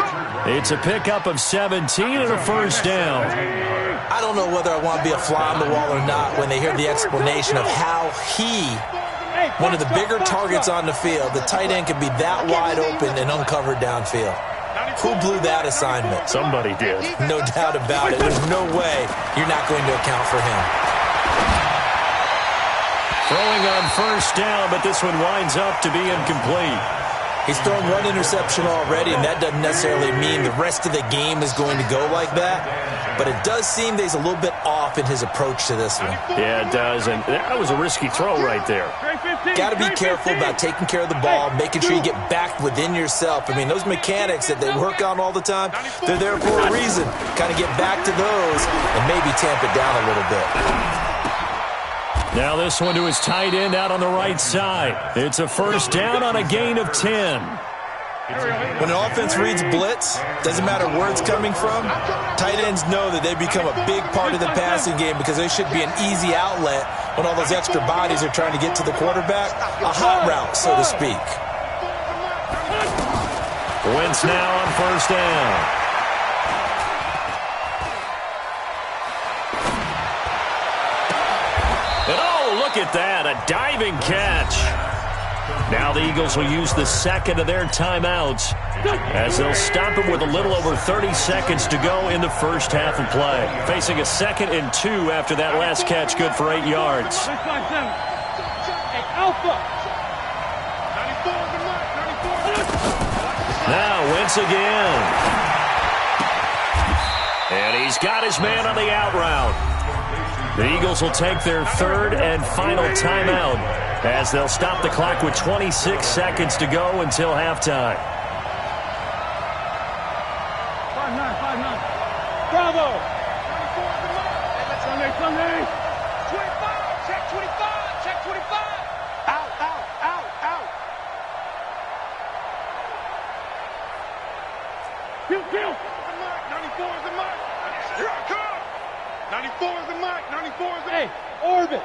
B: It's a pickup of 17 and a first down.
D: I don't know whether I want to be a fly on the wall or not when they hear the explanation of how he, one of the bigger targets on the field, the tight end could be that wide open and uncovered downfield. Who blew that assignment?
B: Somebody did.
D: No doubt about it. There's no way you're not going to account for him.
B: Throwing on first down, but this one winds up to be incomplete.
D: He's thrown one interception already, and that doesn't necessarily mean the rest of the game is going to go like that. But it does seem that he's a little bit off in his approach to this one.
B: Yeah, it does, and that was a risky throw right there.
D: Got to be careful about taking care of the ball, making sure you get back within yourself. I mean, those mechanics that they work on all the time, they're there for a reason. Kind of get back to those and maybe tamp it down a little bit.
B: Now this one to his tight end out on the right side. It's a first down on a gain of 10.
D: When an offense reads blitz, doesn't matter where it's coming from, tight ends know that they become a big part of the passing game because they should be an easy outlet when all those extra bodies are trying to get to the quarterback. A hot route, so to speak.
B: Wentz now on first down. And oh, look at that, a diving catch. Now the Eagles will use the second of their timeouts as they'll stop it with a little over 30 seconds to go in the first half of play. Facing a 2nd and 2 after that last catch, good for 8 yards. Now Wentz again. And he's got his man on the out route. The Eagles will take their 3rd and final timeout as they'll stop the clock with 26 seconds to go until halftime.
E: 5-9. Bravo. Sunday. 25. Check 25. Check 25. Out. Kill. 94 is the mark. Here I come. 94 is the mark. 94 is the mark. Hey, orbit.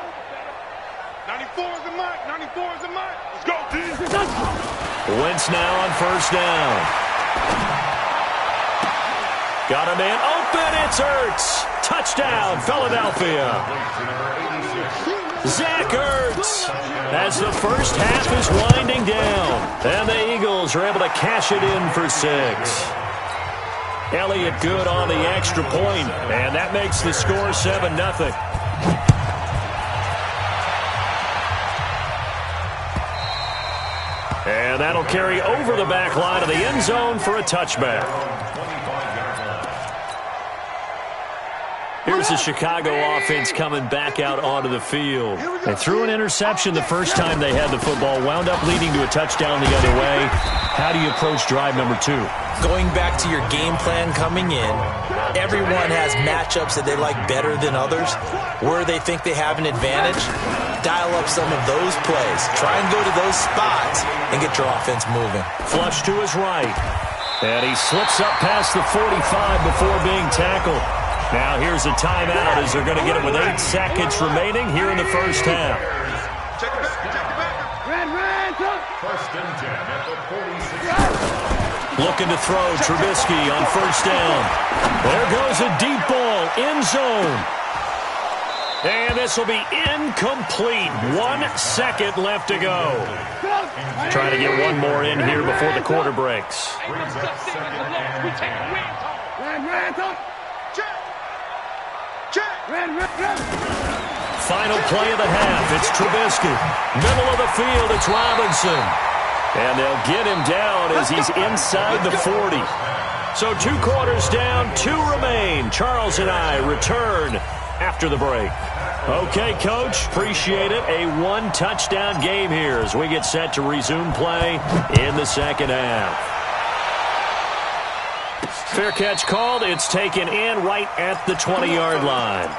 E: 94 is the mark. 94 is the mark. Let's go, team.
B: Wentz now on first down. Got a man open. It's Ertz. Touchdown, Philadelphia. Zach Ertz as the first half is winding down. And the Eagles are able to cash it in for 6. Elliott good on the extra point, and that makes the score 7-0. And that'll carry over the back line of the end zone for a touchback. Here's the Chicago offense coming back out onto the field. They threw an interception the first time they had the football, wound up leading to a touchdown the other way. How do you approach drive number 2?
D: Going back to your game plan coming in, everyone has matchups that they like better than others. Where they think they have an advantage, dial up some of those plays. Try and go to those spots and get your offense moving.
B: Flush to his right. And he slips up past the 45 before being tackled. Now here's a timeout as they're going to get it with 8 seconds remaining here in the first half.
E: Check it back.
C: First and 10 at the 46.
B: Looking to throw, Trubisky on first down. There goes a deep ball, end zone. And this will be incomplete. 1 second left to go. Trying to get one more in here before the quarter breaks. Final play of the half. It's Trubisky. Middle of the field, it's Robinson. And they'll get him down as he's inside the 40. So 2 quarters down, 2 remain. Charles and I return after the break. Okay, Coach, appreciate it. A 1-touchdown game here as we get set to resume play in the second half. Fair catch called. It's taken in right at the 20-yard line.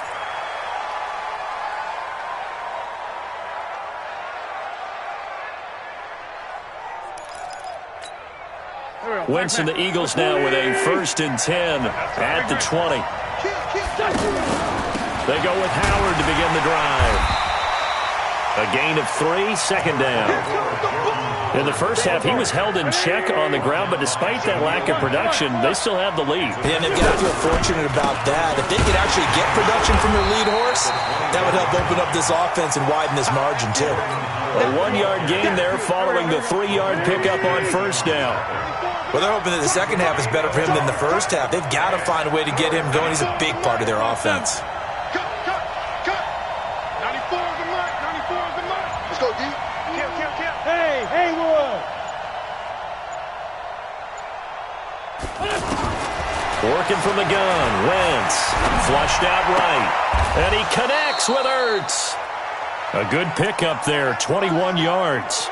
B: Wentz and the Eagles now with a 1st and 10 at the 20. They go with Howard to begin the drive. A gain of 3, second down. In the first half, he was held in check on the ground, but despite that lack of production, they still have the lead.
D: And they've got to feel fortunate about that. If they could actually get production from their lead horse, that would help open up this offense and widen this margin, too.
B: A 1-yard gain there following the 3-yard pickup on first down.
D: Well, they're hoping that the second half is better for him than the first half. They've got to find a way to get him going. He's a big part of their offense.
E: Let's go, D. Kill. Hey, Haywood.
B: Working from the gun. Wentz. Flushed out right. And he connects with Ertz. A good pickup there, 21 yards.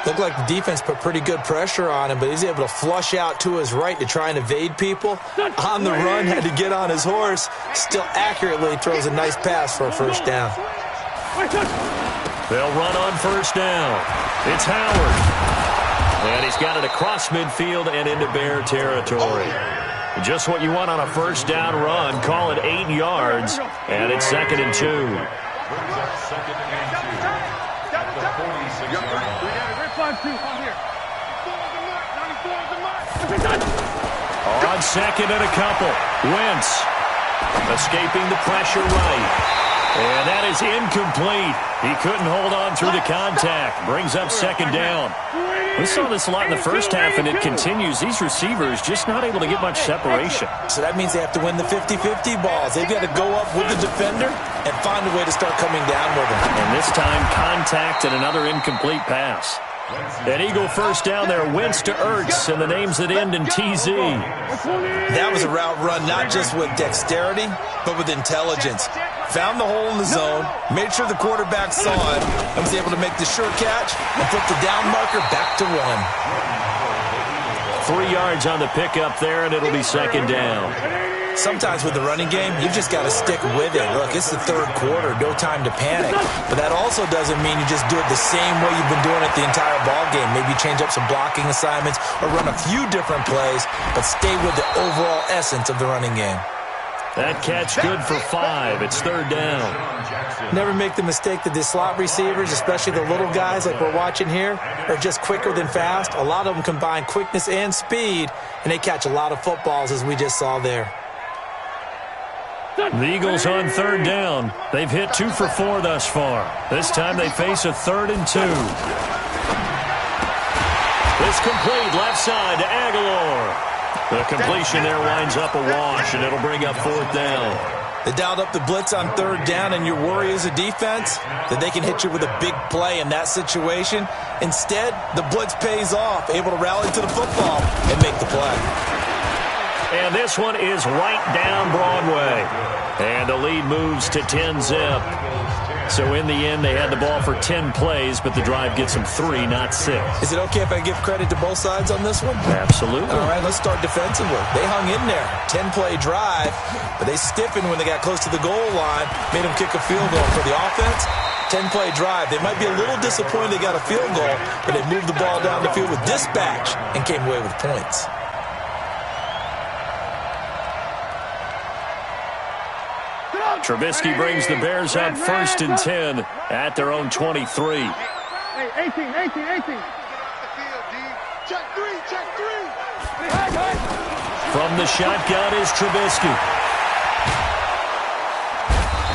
D: Looked like the defense put pretty good pressure on him, but he's able to flush out to his right to try and evade people. On the run, had to get on his horse. Still accurately throws a nice pass for a first down.
B: They'll run on first down. It's Howard. And he's got it across midfield and into Bear territory. Just what you want on a first down run. Call it 8 yards, and it's 2nd and 2.
C: Second and 2 at the 46-yard line.
B: On second and a couple. Wentz escaping the pressure right. And that is incomplete. He couldn't hold on through the contact. Brings up second down. We saw this a lot in the first half, and it continues. These receivers just not able to get much separation.
D: So that means they have to win the 50-50 balls. They've got to go up with the defender and find a way to start coming down with him.
B: And this time, contact and another incomplete pass. An Eagle first down there. Wentz to Ertz, and the names that end in TZ.
D: That was a route run not just with dexterity, but with intelligence. Found the hole in the zone, made sure the quarterback saw it, and was able to make the sure catch and flip the down marker back to 1.
B: 3 yards on the pickup there, and it'll be second down.
D: Sometimes with the running game, you've just got to stick with it. Look, it's the third quarter, no time to panic. But that also doesn't mean you just do it the same way you've been doing it the entire ball game. Maybe change up some blocking assignments or run a few different plays, but stay with the overall essence of the running game.
B: That catch good for 5. It's third down.
D: Never make the mistake that the slot receivers, especially the little guys like we're watching here, are just quicker than fast. A lot of them combine quickness and speed, and they catch a lot of footballs, as we just saw there.
B: The Eagles on third down. They've hit 2 for 4 thus far. This time they face a 3rd and 2. It's complete left side to Aguilar. The completion there winds up a wash, and it'll bring up 4th down.
D: They dialed up the blitz on third down, and your worry as a defense that they can hit you with a big play in that situation. Instead, the blitz pays off, able to rally to the football and make the play.
B: And this one is right down Broadway. And the lead moves to 10-zip. So in the end, they had the ball for 10 plays, but the drive gets them 3, not 6.
D: Is it okay if I give credit to both sides on this one?
B: Absolutely.
D: All right, let's start defensively. They hung in there. 10-play drive, but they stiffened when they got close to the goal line, made them kick a field goal. For the offense, 10-play drive. They might be a little disappointed they got a field goal, but they moved the ball down the field with dispatch and came away with points.
B: Trubisky brings the Bears up 1st and 10 at their own 23.
E: Hey, 18. Check three.
B: From the shotgun is Trubisky.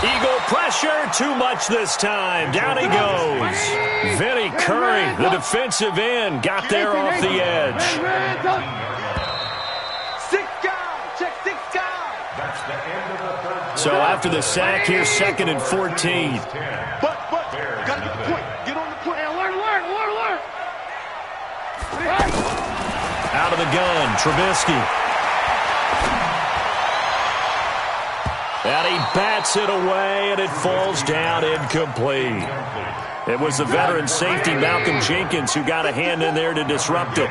B: Eagle pressure, too much this time. Down he goes. Vinny Curry, the defensive end, got there off the edge.
E: 6 guys. Check 6 guys.
C: That's the end of the third.
B: So after the sack, here's 2nd and 14.
E: But, gotta get the point. Get on the point. Hey, alert.
B: Out of the gun, Trubisky. And he bats it away, and it falls down incomplete. It was the veteran safety, Malcolm Jenkins, who got a hand in there to disrupt it.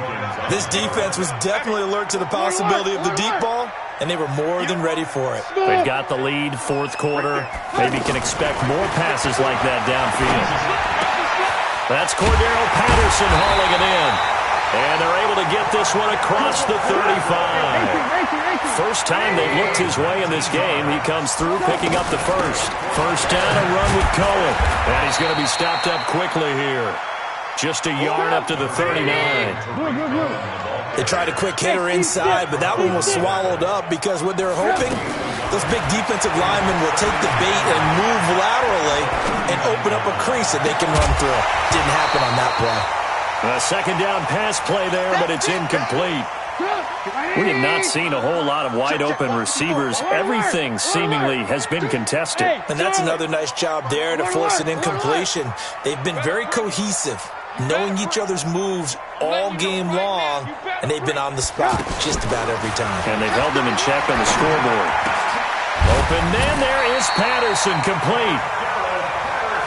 D: This defense was definitely alert to the possibility of the deep ball, and they were more than ready for it.
B: They've got the lead, 4th quarter. Maybe can expect more passes like that downfield. That's Cordero Patterson hauling it in. And they're able to get this one across the 35. First time they looked his way in this game. He comes through picking up the first. First down, a run with Cohen. And he's going to be stopped up quickly here. Just a yard up to the 39.
D: They tried a quick hitter inside, but that one was swallowed up because what they're hoping, those big defensive linemen will take the bait and move laterally and open up a crease that they can run through. Didn't happen on that play.
B: A second down pass play there, but it's incomplete. We have not seen a whole lot of wide-open receivers. Everything seemingly has been contested.
D: And that's another nice job there to force an incompletion. They've been very cohesive, knowing each other's moves all game long, and they've been on the spot just about every time.
B: And they've held them in check on the scoreboard. Open man, there is Patterson, complete.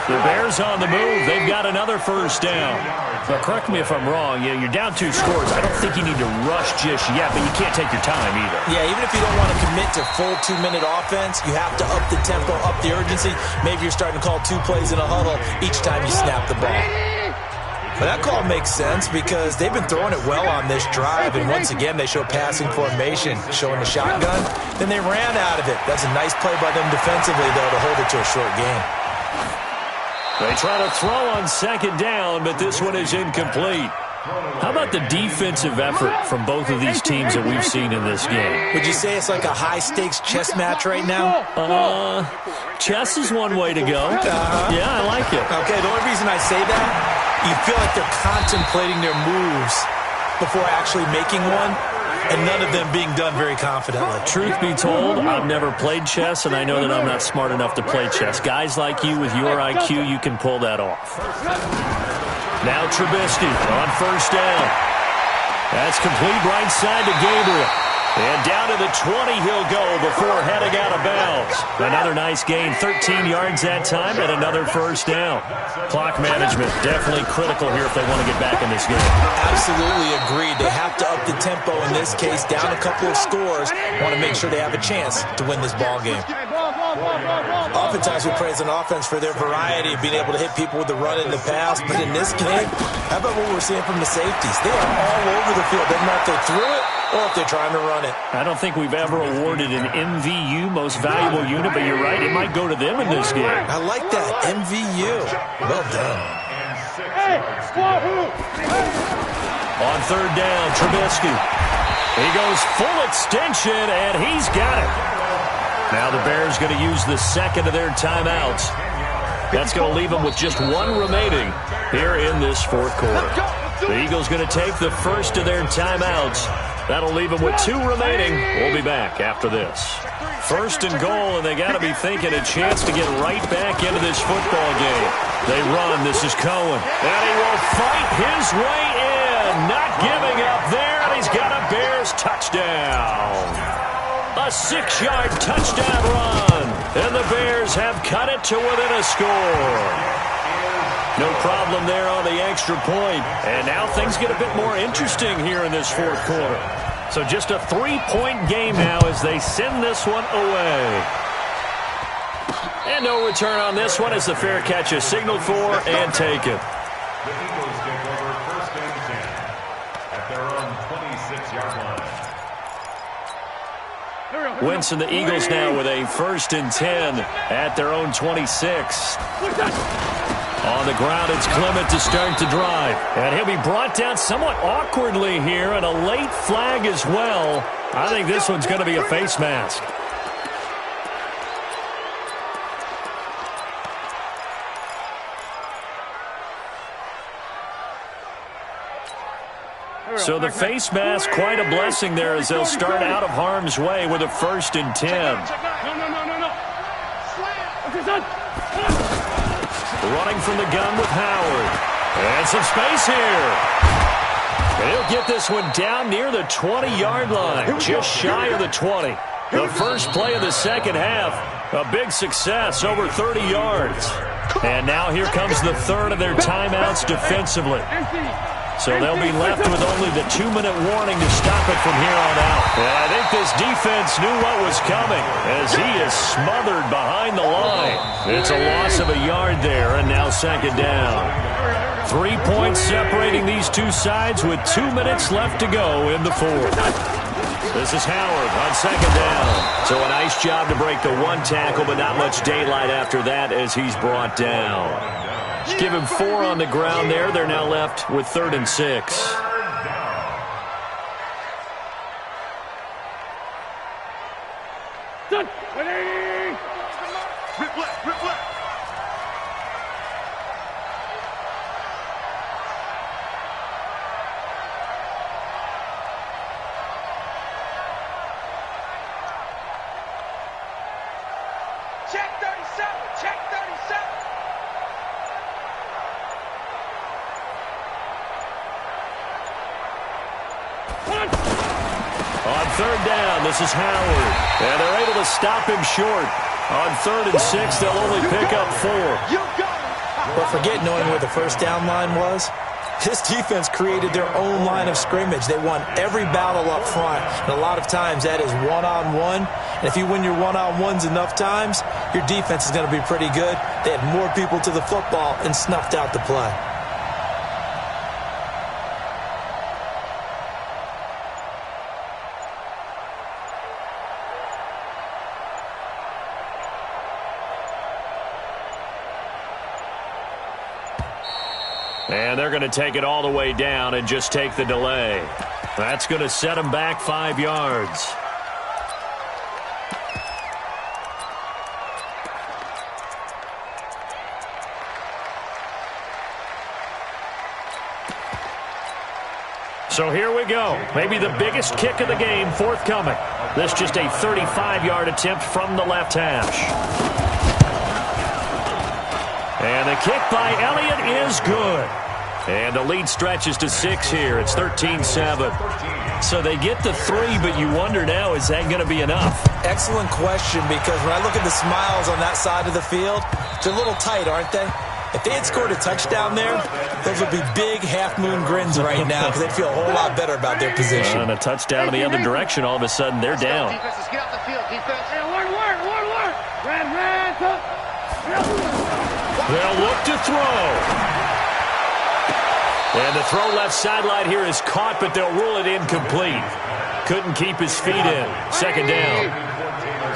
B: The Bears on the move. They've got another first down. Now, correct me if I'm wrong. You're down 2 scores. I don't think you need to rush just yet, but you can't take your time either.
D: Yeah, even if you don't want to commit to full 2-minute offense, you have to up the tempo, up the urgency. Maybe you're starting to call 2 plays in a huddle each time you snap the ball. But that call makes sense because they've been throwing it well on this drive, and once again they show passing formation, showing the shotgun. Then they ran out of it. That's a nice play by them defensively, though, to hold it to a short game.
B: They try to throw on second down, but this one is incomplete. How about the defensive effort from both of these teams that we've seen in this game?
D: Would you say it's like a high-stakes chess match right now?
B: Chess is one way to go. Yeah, I like it.
D: Okay, the only reason I say that, you feel like they're contemplating their moves before actually making one, and none of them being done very confidently.
B: Truth be told, I've never played chess, and I know that I'm not smart enough to play chess. Guys like you with your IQ, you can pull that off. Now Trubisky on first down. That's complete right side to Gabriel. And down to the 20 he'll go before heading out of bounds. Another nice gain, 13 yards that time, and another first down. Clock management definitely critical here if they want to get back in this game.
D: Absolutely agreed. They have to up the tempo in this case, down a couple of scores. Want to make sure they have a chance to win this ball game. Oftentimes we praise an offense for their variety of being able to hit people with the run and the pass, but in this game, how about what we're seeing from the safeties? They are all over the field. Doesn't matter if they threw it or if they're trying to run it.
B: I don't think we've ever awarded an MVU, most valuable unit, but you're right, it might go to them in this game.
D: I like that, MVU. Well done.
B: On third down, Trubisky. He goes full extension, and he's got it. Now the Bears going to use the second of their timeouts. That's going to leave them with just 1 remaining here in this fourth quarter. The Eagles going to take the first of their timeouts. That'll leave them with 2 remaining. We'll be back after this. First and goal, and they got to be thinking a chance to get right back into this football game. They run. This is Cohen. And he will fight his way in. Not giving up there, and he's got a Bears touchdown. A 6-yard touchdown run. And the Bears have cut it to within a score. No problem there on the extra point. And now things get a bit more interesting here in this fourth quarter. So just a 3-point game now as they send this one away. And no return on this one as the fair catch is signaled for and taken.
C: The Eagles take over first and 10 at their own 26-yard line.
B: Wentz and the Eagles now with a first and 10 at their own 26. On the ground, it's Clement to start the drive. And he'll be brought down somewhat awkwardly here, and a late flag as well. I think this one's going to be a face mask. So the face mask, quite a blessing there as they'll start out of harm's way with a first and 10. Running from the gun with Howard. And some space here. And he'll get this one down near the 20-yard line, just shy of the 20. The first play of the second half, a big success, over 30 yards. And now here comes the third of their timeouts defensively. So they'll be left with only the 2-minute warning to stop it from here on out. And I think this defense knew what was coming as he is smothered behind the line. It's a loss of a yard there, and now second down. 3 points separating these two sides with 2 minutes left to go in the fourth. This is Howard on second down. So a nice job to break the one tackle, but not much daylight after that as he's brought down. Just give him 4 on the ground there. They're now left with 3rd and 6. On 3rd down, this is Howard. And they're able to stop him short. On 3rd and 6, they'll only pick up 4.
D: But forget knowing where the first down line was. This defense created their own line of scrimmage. They won every battle up front. And a lot of times that is one-on-one. And if you win your one-on-ones enough times, your defense is going to be pretty good. They had more people to the football and snuffed out the play.
B: And they're going to take it all the way down and just take the delay. That's going to set them back 5 yards. So here we go. Maybe the biggest kick of the game forthcoming. This just a 35-yard attempt from the left hash. And the kick by Elliott is good. And the lead stretches to 6 here. It's 13-7. So they get the 3, but you wonder now, is that going to be enough?
D: Excellent question, because when I look at the smiles on that side of the field, they're a little tight, aren't they? If they had scored a touchdown there, those would be big half-moon grins right now because they'd feel a whole lot better about their position.
B: And a touchdown in the other direction, all of a sudden, they're down.
F: Defense, get off the field. Defense.
B: They'll look to throw. And the throw left sideline here is caught, but they'll rule it incomplete. Couldn't keep his feet in. Second down.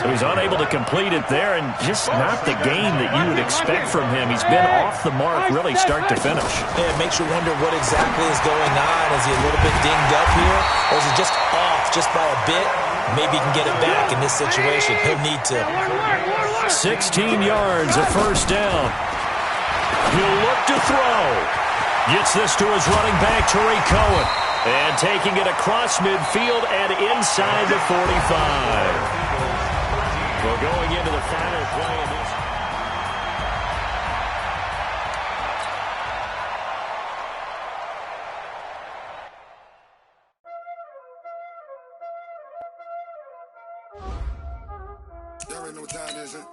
B: So he's unable to complete it there, and just not the game that you would expect from him. He's been off the mark really start to finish.
D: Yeah, it makes you wonder what exactly is going on. Is he a little bit dinged up here, or is he just off just by a bit? Maybe he can get it back in this situation. He'll need to.
B: 16 yards, a first down. He'll look to throw. Gets this to his running back, Tariq Cohen. And taking it across midfield and inside the 45. Well, going into the final play of this.
E: Y'all already know what time it is, huh?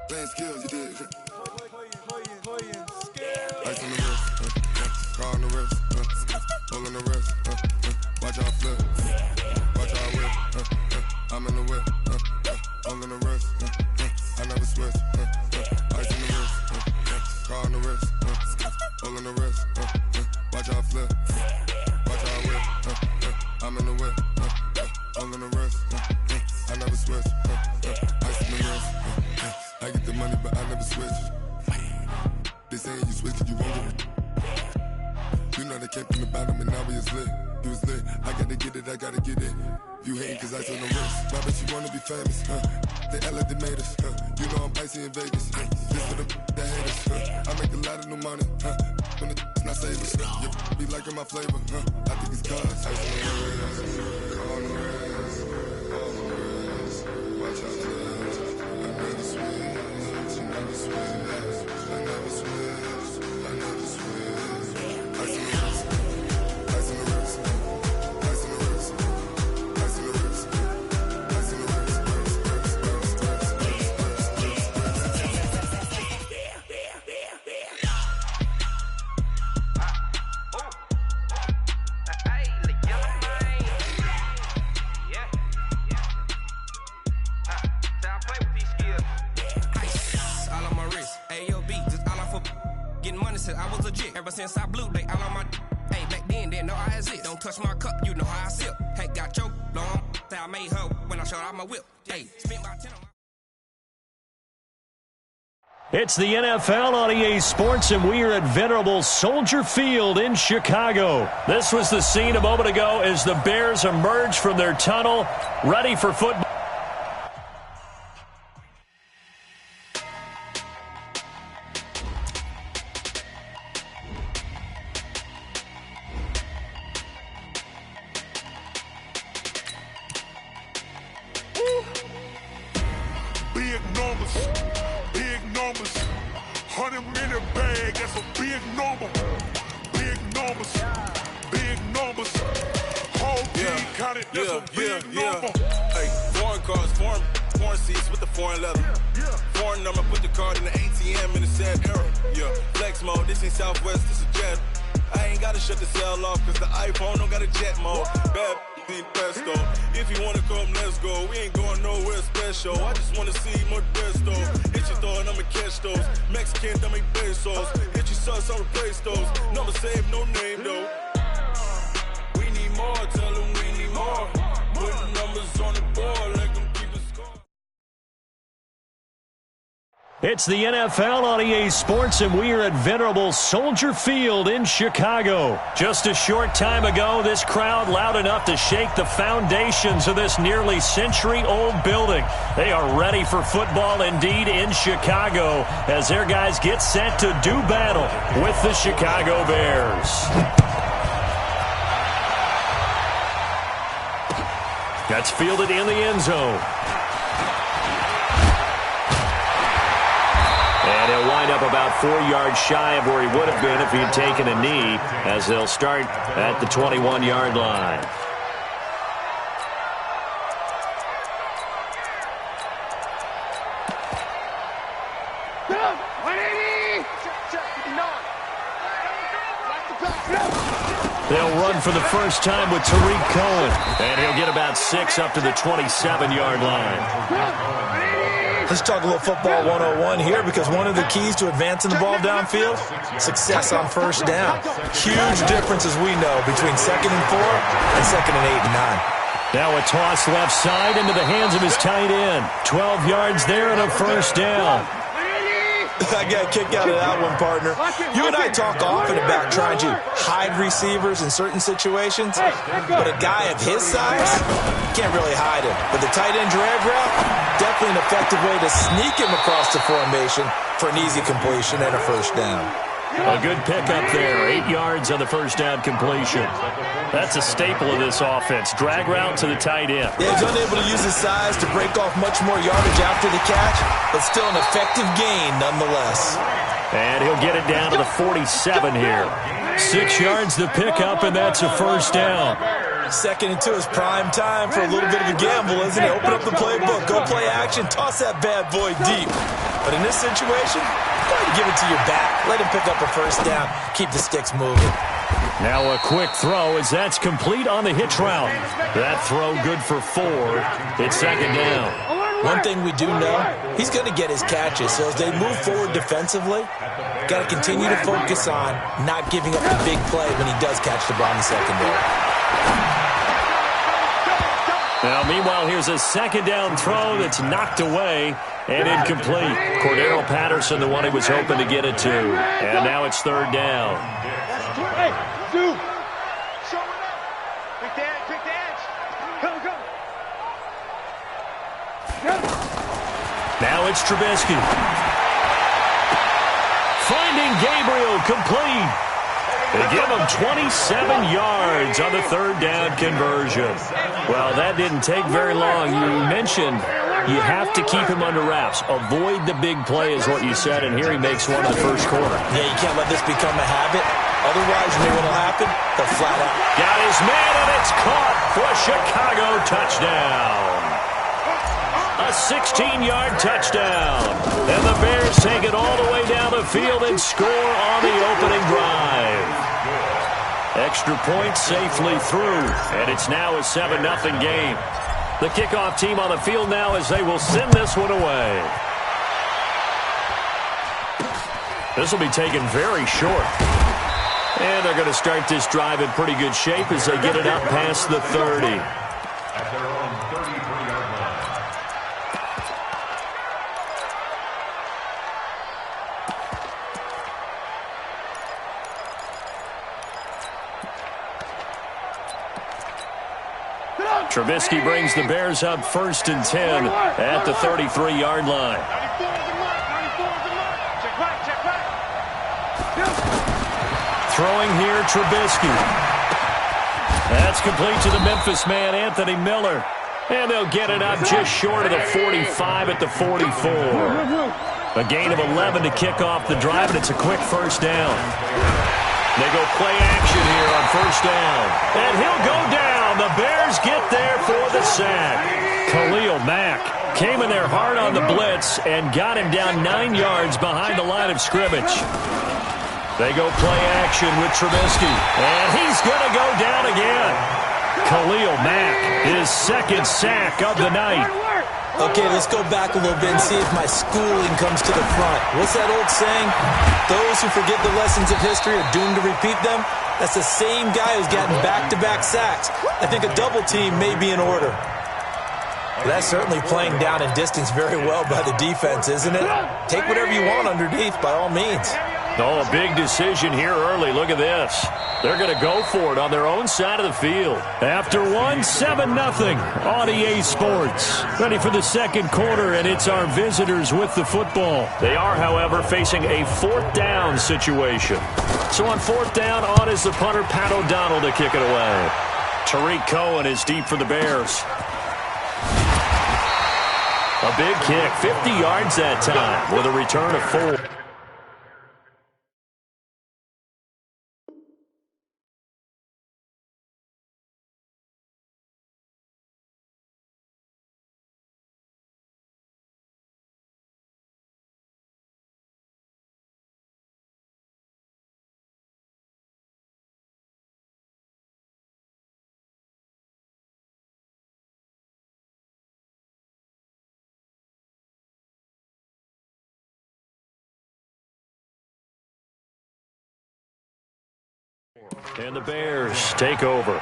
E: Playing skills, you did. Ice on the wrist, car on the wrist, hole on the wrist, watch out flip, watch out whip, I'm in the whip, hole on the wrist, I never switch, ice on the wrist, car on the wrist, hole on the wrist, watch out flip, watch out whip, I'm in the whip, hole on the wrist, I never switch, ice on the wrist, I get the money but I never switch. They saying you switch it, you won't get it. You know they came from the bottom and now we is lit. You was lit, I gotta get it, I gotta get it. You hating cause ice on the wrist. Why bet you wanna be famous, They act like they made us, You know I'm icy in Vegas, This for the haters, I make a lot of new money, When it's not savers, you be liking my flavor, I think it's cause ice on the wrist, on the wrist, on the wrist. Watch out for this, I never switch, I never switch. I never switch, I never switch. Ice on the wrist, ice on the wrist, ice on the wrist, ice on the wrist, ice on the wrist,
A: Getting money since I was legit. Ever since I blew, they all on my. Hey, back then. then didn't know I exist. Don't touch my cup, you know how I sip. Hey, got your long, say I made her when I showed out my whip. Hey, spent my 10 on my...
B: It's the NFL on EA Sports, and we are at venerable Soldier Field in Chicago. This was the scene a moment ago as the Bears emerged from their tunnel, ready for football.
E: Big numbers. 100-minute bag, that's a big number. Big numbers. Whole team counted, that's a big number.
N: Hey, foreign cars, foreign seats with the foreign leather. Foreign number, put the card in the ATM in the sad era. Yeah, flex mode, this ain't Southwest, this is jet. I ain't gotta shut the cell off, cause the iPhone don't got a jet mode. Bad pesto. If you wanna come, let's go. We ain't going nowhere special. I just wanna see more Modesto. Hit your thought, I'ma catch those. Mexican, I make pesos. Hit your sus, I'll replace those. Number save, no name though. We need more, tell them we need more. Put numbers on the board, let them keep it score.
B: It's the NFL on EA Sports, and we are at venerable Soldier Field in Chicago. Just a short time ago, this crowd loud enough to shake the foundations of this nearly century-old building. They are ready for football indeed in Chicago as their guys get set to do battle with the Chicago Bears. That's fielded in the end zone. And he'll wind up about 4 yards shy of where he would have been if he'd taken a knee, as they'll start at the 21-yard line. They'll run for the first time with Tariq Cohen, and he'll get about 6 up to the 27-yard line.
D: Let's talk a little football 101 here, because one of the keys to advancing the ball downfield, success on first down. Huge difference, as we know, between 2nd and 4 and 2nd and 8 and 9.
B: Now a toss left side into the hands of his tight end. 12 yards there and a first down.
D: I got a kick out of that one, partner. You and I talk often about trying to hide receivers in certain situations, but a guy of his size can't really hide him. But the tight end drag route, definitely an effective way to sneak him across the formation for an easy completion and a first down.
B: A good pickup there, 8 yards on the first down completion. That's a staple of this offense. Drag route to the tight end.
D: Yeah, he's unable to use his size to break off much more yardage after the catch, but still an effective gain nonetheless.
B: And he'll get it down to the 47 here. 6 yards to pick up, and that's a first down.
D: 2nd and 2 is prime time for a little bit of a gamble, isn't it? Open up the playbook, go play action, toss that bad boy deep. But in this situation, go ahead and give it to your back. Let him pick up a first down. Keep the sticks moving.
B: Now a quick throw as that's complete on the hitch route. That throw good for 4. It's 2nd down.
D: One thing we do know, he's going to get his catches. So as they move forward defensively, got to continue to focus on not giving up the big play when he does catch the ball in the secondary.
B: Now, meanwhile, here's a 2nd down throw that's knocked away and incomplete. Cordero Patterson, the one he was hoping to get it to. And now it's 3rd down.
E: Hey, dude. Show it up. Pick the edge. Go.
B: Now it's Trubisky. Finding Gabriel complete. They give him 27 yards on the 3rd down conversion. Well, that didn't take very long. You mentioned you have to keep him under wraps. Avoid the big play is what you said, and here he makes one in the first quarter.
D: Yeah, you can't let this become a habit. Otherwise, you know what will happen? They'll flat out.
B: Got his man, and it's caught for a Chicago touchdown. A 16-yard touchdown. And the Bears take it all the way down the field and score on the opening drive. Extra point safely through, and it's now a 7-0 game. The kickoff team on the field now as they will send this one away. This will be taken very short. And they're going to start this drive in pretty good shape as they get it up past the 30.
C: At their own 33-yard line.
B: Trubisky brings the Bears up 1st and 10 at the 33-yard line. Throwing here, Trubisky. That's complete to the Memphis man, Anthony Miller. And they'll get it up just short of the 45 at the 44. A gain of 11 to kick off the drive, and it's a quick first down. They go play action here on first down. And he'll go down. The Bears get there for the sack. Khalil Mack came in there hard on the blitz and got him down 9 yards behind the line of scrimmage. They go play action with Trubisky. And he's going to go down again. Khalil Mack, his second sack of the night.
D: Okay, let's go back a little bit and see if my schooling comes to the front. What's that old saying? Those who forget the lessons of history are doomed to repeat them. That's the same guy who's gotten back-to-back sacks. I think a double team may be in order. That's certainly playing down in distance very well by the defense, isn't it? Take whatever you want underneath, by all means.
B: Oh, a big decision here early. Look at this. They're going to go for it on their own side of the field. After 7-0 on EA Sports. Ready for the second quarter, and it's our visitors with the football. They are, however, facing a 4th down situation. So on 4th down, on is the punter, Pat O'Donnell, to kick it away. Tariq Cohen is deep for the Bears. A big kick, 50 yards that time, with a return of 4. And the Bears take over.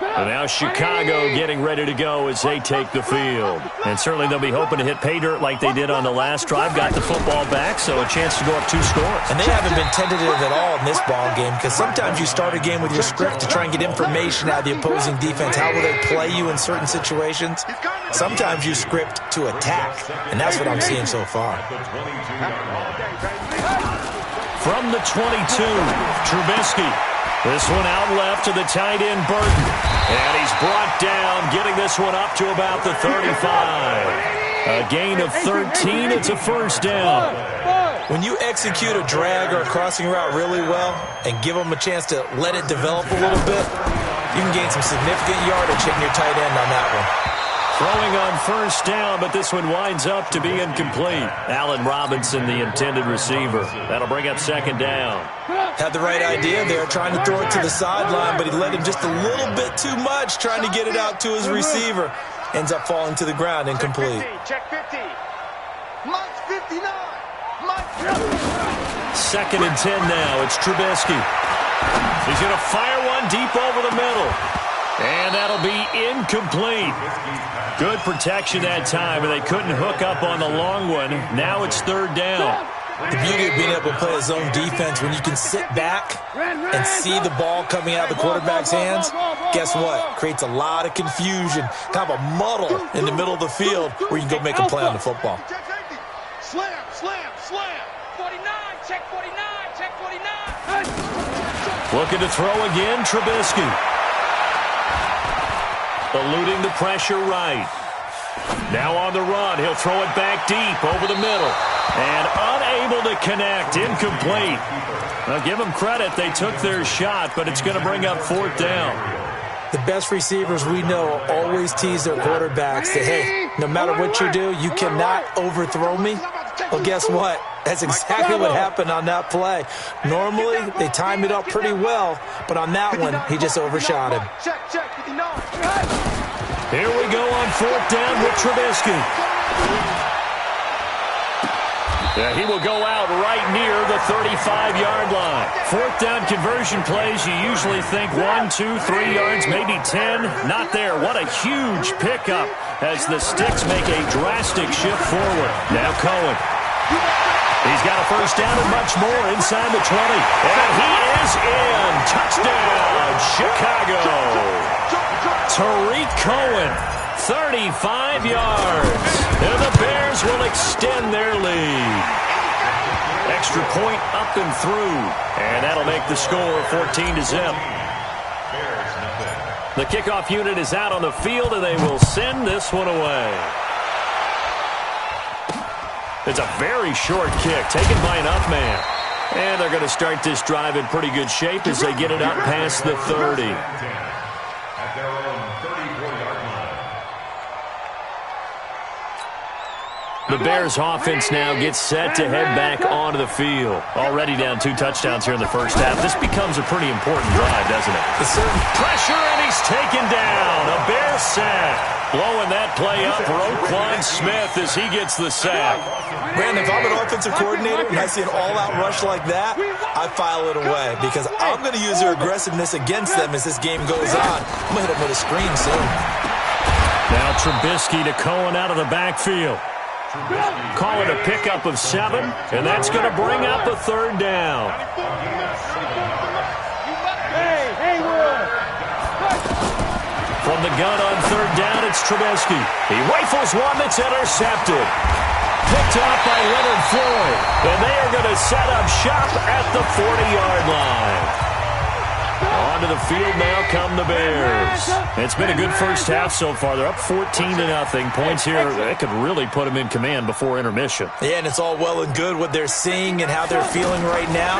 B: And now Chicago getting ready to go as they take the field. And certainly they'll be hoping to hit pay dirt like they did on the last drive. Got the football back, so a chance to go up 2 scores.
D: And they haven't been tentative at all in this ball game, because sometimes you start a game with your script to try and get information out of the opposing defense. How will they play you in certain situations? Sometimes you script to attack, and that's what I'm seeing so far.
B: From the 22, Trubisky. This one out left to the tight end, Burton. And he's brought down, getting this one up to about the 35. A gain of 13. It's a first down.
D: When you execute a drag or a crossing route really well and give them a chance to let it develop a little bit, you can gain some significant yardage hitting your tight end on that one.
B: Throwing on first down, but this one winds up to be incomplete. Allen Robinson, the intended receiver. That'll bring up second down.
D: Had the right idea there, trying to throw it to the sideline, but he let him just a little bit too much, trying to get it out to his receiver. Ends up falling to the ground, incomplete.
E: Check 50. Mike's 59.
B: Second and 10 now. It's Trubisky. He's going to fire one deep over the middle. And that'll be incomplete. Good protection that time, and they couldn't hook up on the long one. Now it's third down.
D: The beauty of being able to play a zone defense, when you can sit back and see the ball coming out of the quarterback's hands, guess what? Creates a lot of confusion, kind of a muddle in the middle of the field where you can go make a play on the football.
E: Slam, slam, slam. 49, check 49, check 49.
B: Looking to throw again, Trubisky. Eluding the pressure right. Now on the run, he'll throw it back deep over the middle. And unable to connect, incomplete. Now give them credit, they took their shot, but it's going to bring up fourth down.
D: The best receivers we know always tease their quarterbacks that, hey, no matter what you do, you cannot overthrow me. Well, guess what? That's exactly what happened on that play. Normally, they time it up pretty well, but on that one, he just overshot him.
B: Here we go on fourth down with Trubisky. Yeah, he will go out right near the 35-yard line. Fourth down conversion plays, you usually think 1, 2, 3 yards, maybe 10. Not there. What a huge pickup as the Sticks make a drastic shift forward. Now Cohen. He's got a first down and much more inside the 20. And he is in. Touchdown, Chicago. Tariq Cohen, 35 yards. And the Bears will extend their lead. Extra point up and through. And that'll make the score 14-0. The kickoff unit is out on the field, and they will send this one away. It's a very short kick, taken by an up man. And they're going to start this drive in pretty good shape as they get it up past the 30.
C: At their own 34-yard line.
B: The Bears offense now gets set to head back onto the field. Already down 2 touchdowns here in the first half. This becomes a pretty important drive, doesn't it? Pressure, and he's taken down. A Bear sack. Blowing that play up, Roquan Smith as he gets the sack.
D: Brandon, if I'm an offensive coordinator and I see an all-out rush like that, I file it away because I'm going to use their aggressiveness against them as this game goes on. I'm going to hit them with a screen soon.
B: Now Trubisky to Cohen out of the backfield. Call it a pickup of 7, and that's going to bring up a third down. From the gun on third down, it's Trubisky. He rifles one that's intercepted. Picked up by Leonard Floyd. And they are going to set up shop at the 40-yard line. Onto the field now come the Bears. It's been a good first half so far. They're up 14-0. Points here, that could really put them in command before intermission.
D: Yeah, and it's all well and good what they're seeing and how they're feeling right now.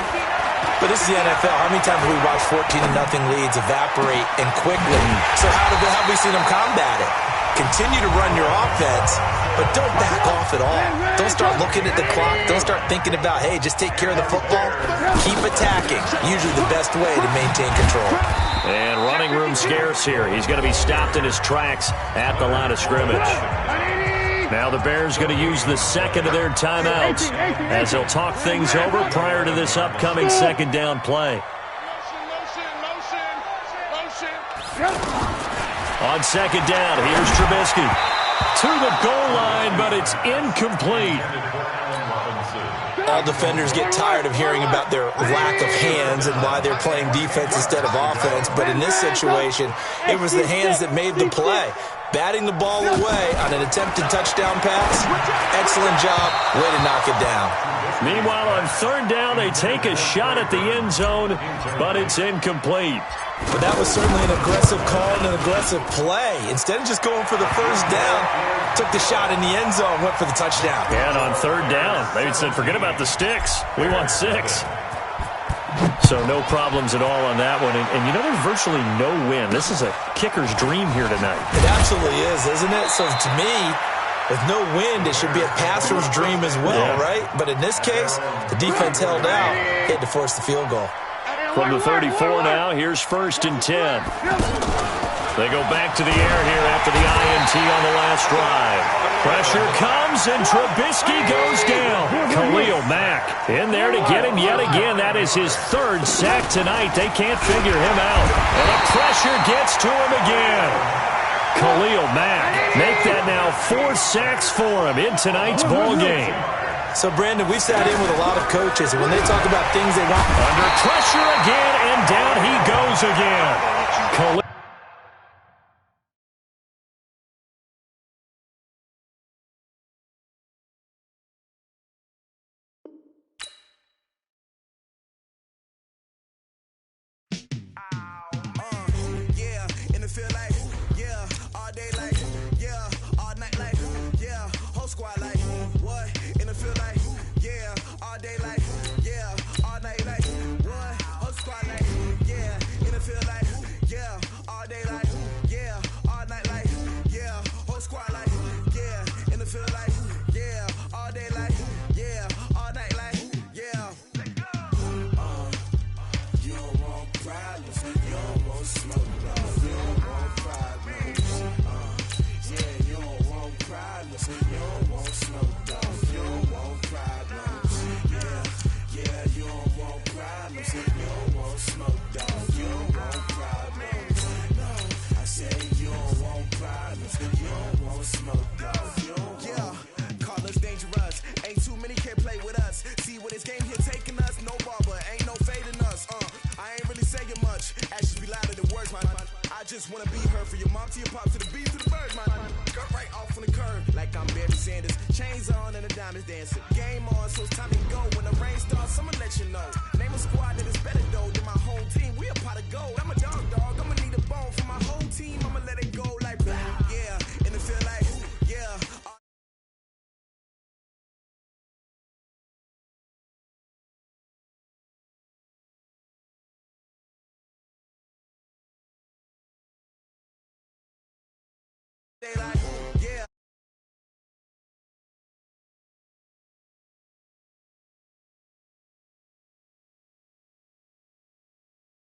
D: But this is the NFL. How many times have we watched 14-0 leads evaporate and quickly? So how have we seen them combat it? Continue to run your offense, but don't back off at all. Don't start looking at the clock. Don't start thinking about, hey, just take care of the football. Keep attacking. Usually the best way to maintain control.
B: And running room scarce here. He's going to be stopped in his tracks at the line of scrimmage. Now the Bears going to use the second of their timeouts as they'll talk things over prior to this upcoming second down play. On second down, here's Trubisky. To the goal line, but it's incomplete.
D: All defenders get tired of hearing about their lack of hands and why they're playing defense instead of offense. But in this situation, it was the hands that made the play. Batting the ball away on an attempted touchdown pass. Excellent job. Way to knock it down.
B: Meanwhile, on third down, they take a shot at the end zone, but it's incomplete.
D: But that was certainly an aggressive call and an aggressive play. Instead of just going for the first down, took the shot in the end zone, went for the touchdown.
B: Yeah, and on third down, they said, forget about the sticks. We want 6. So no problems at all on that one. And you know, there's virtually no win. This is a kicker's dream here tonight.
D: It absolutely is, isn't it? So to me, with no wind, it should be a passer's dream as well, right? But in this case, the defense held out, had to force the field goal.
B: From the 34 now, here's 1st and 10. They go back to the air here after the INT on the last drive. Pressure comes, and Trubisky goes down. Khalil Mack in there to get him yet again. That is his 3rd sack tonight. They can't figure him out. And the pressure gets to him again. Khalil Mack make that now 4 sacks for him in tonight's ball game.
D: So, Brandon, we've sat in with a lot of coaches, and when they talk about things they want...
B: Under pressure again, and down he goes again.
J: You don't want smoke, dog. You don't want problems.
O: just wanna be her. For your mom to your pops to the beat to the bird, my cut right off on the curb. Like I'm Barry Sanders. Chains on and the diamonds dancing. Game on, so it's time to go. When the rain starts, I'ma let you know. Name a squad that is better though than my whole team. We a pot of gold. I'm a dog. I'ma need a bone for my whole team. I'ma let it go like yeah. And it feel like yeah. They like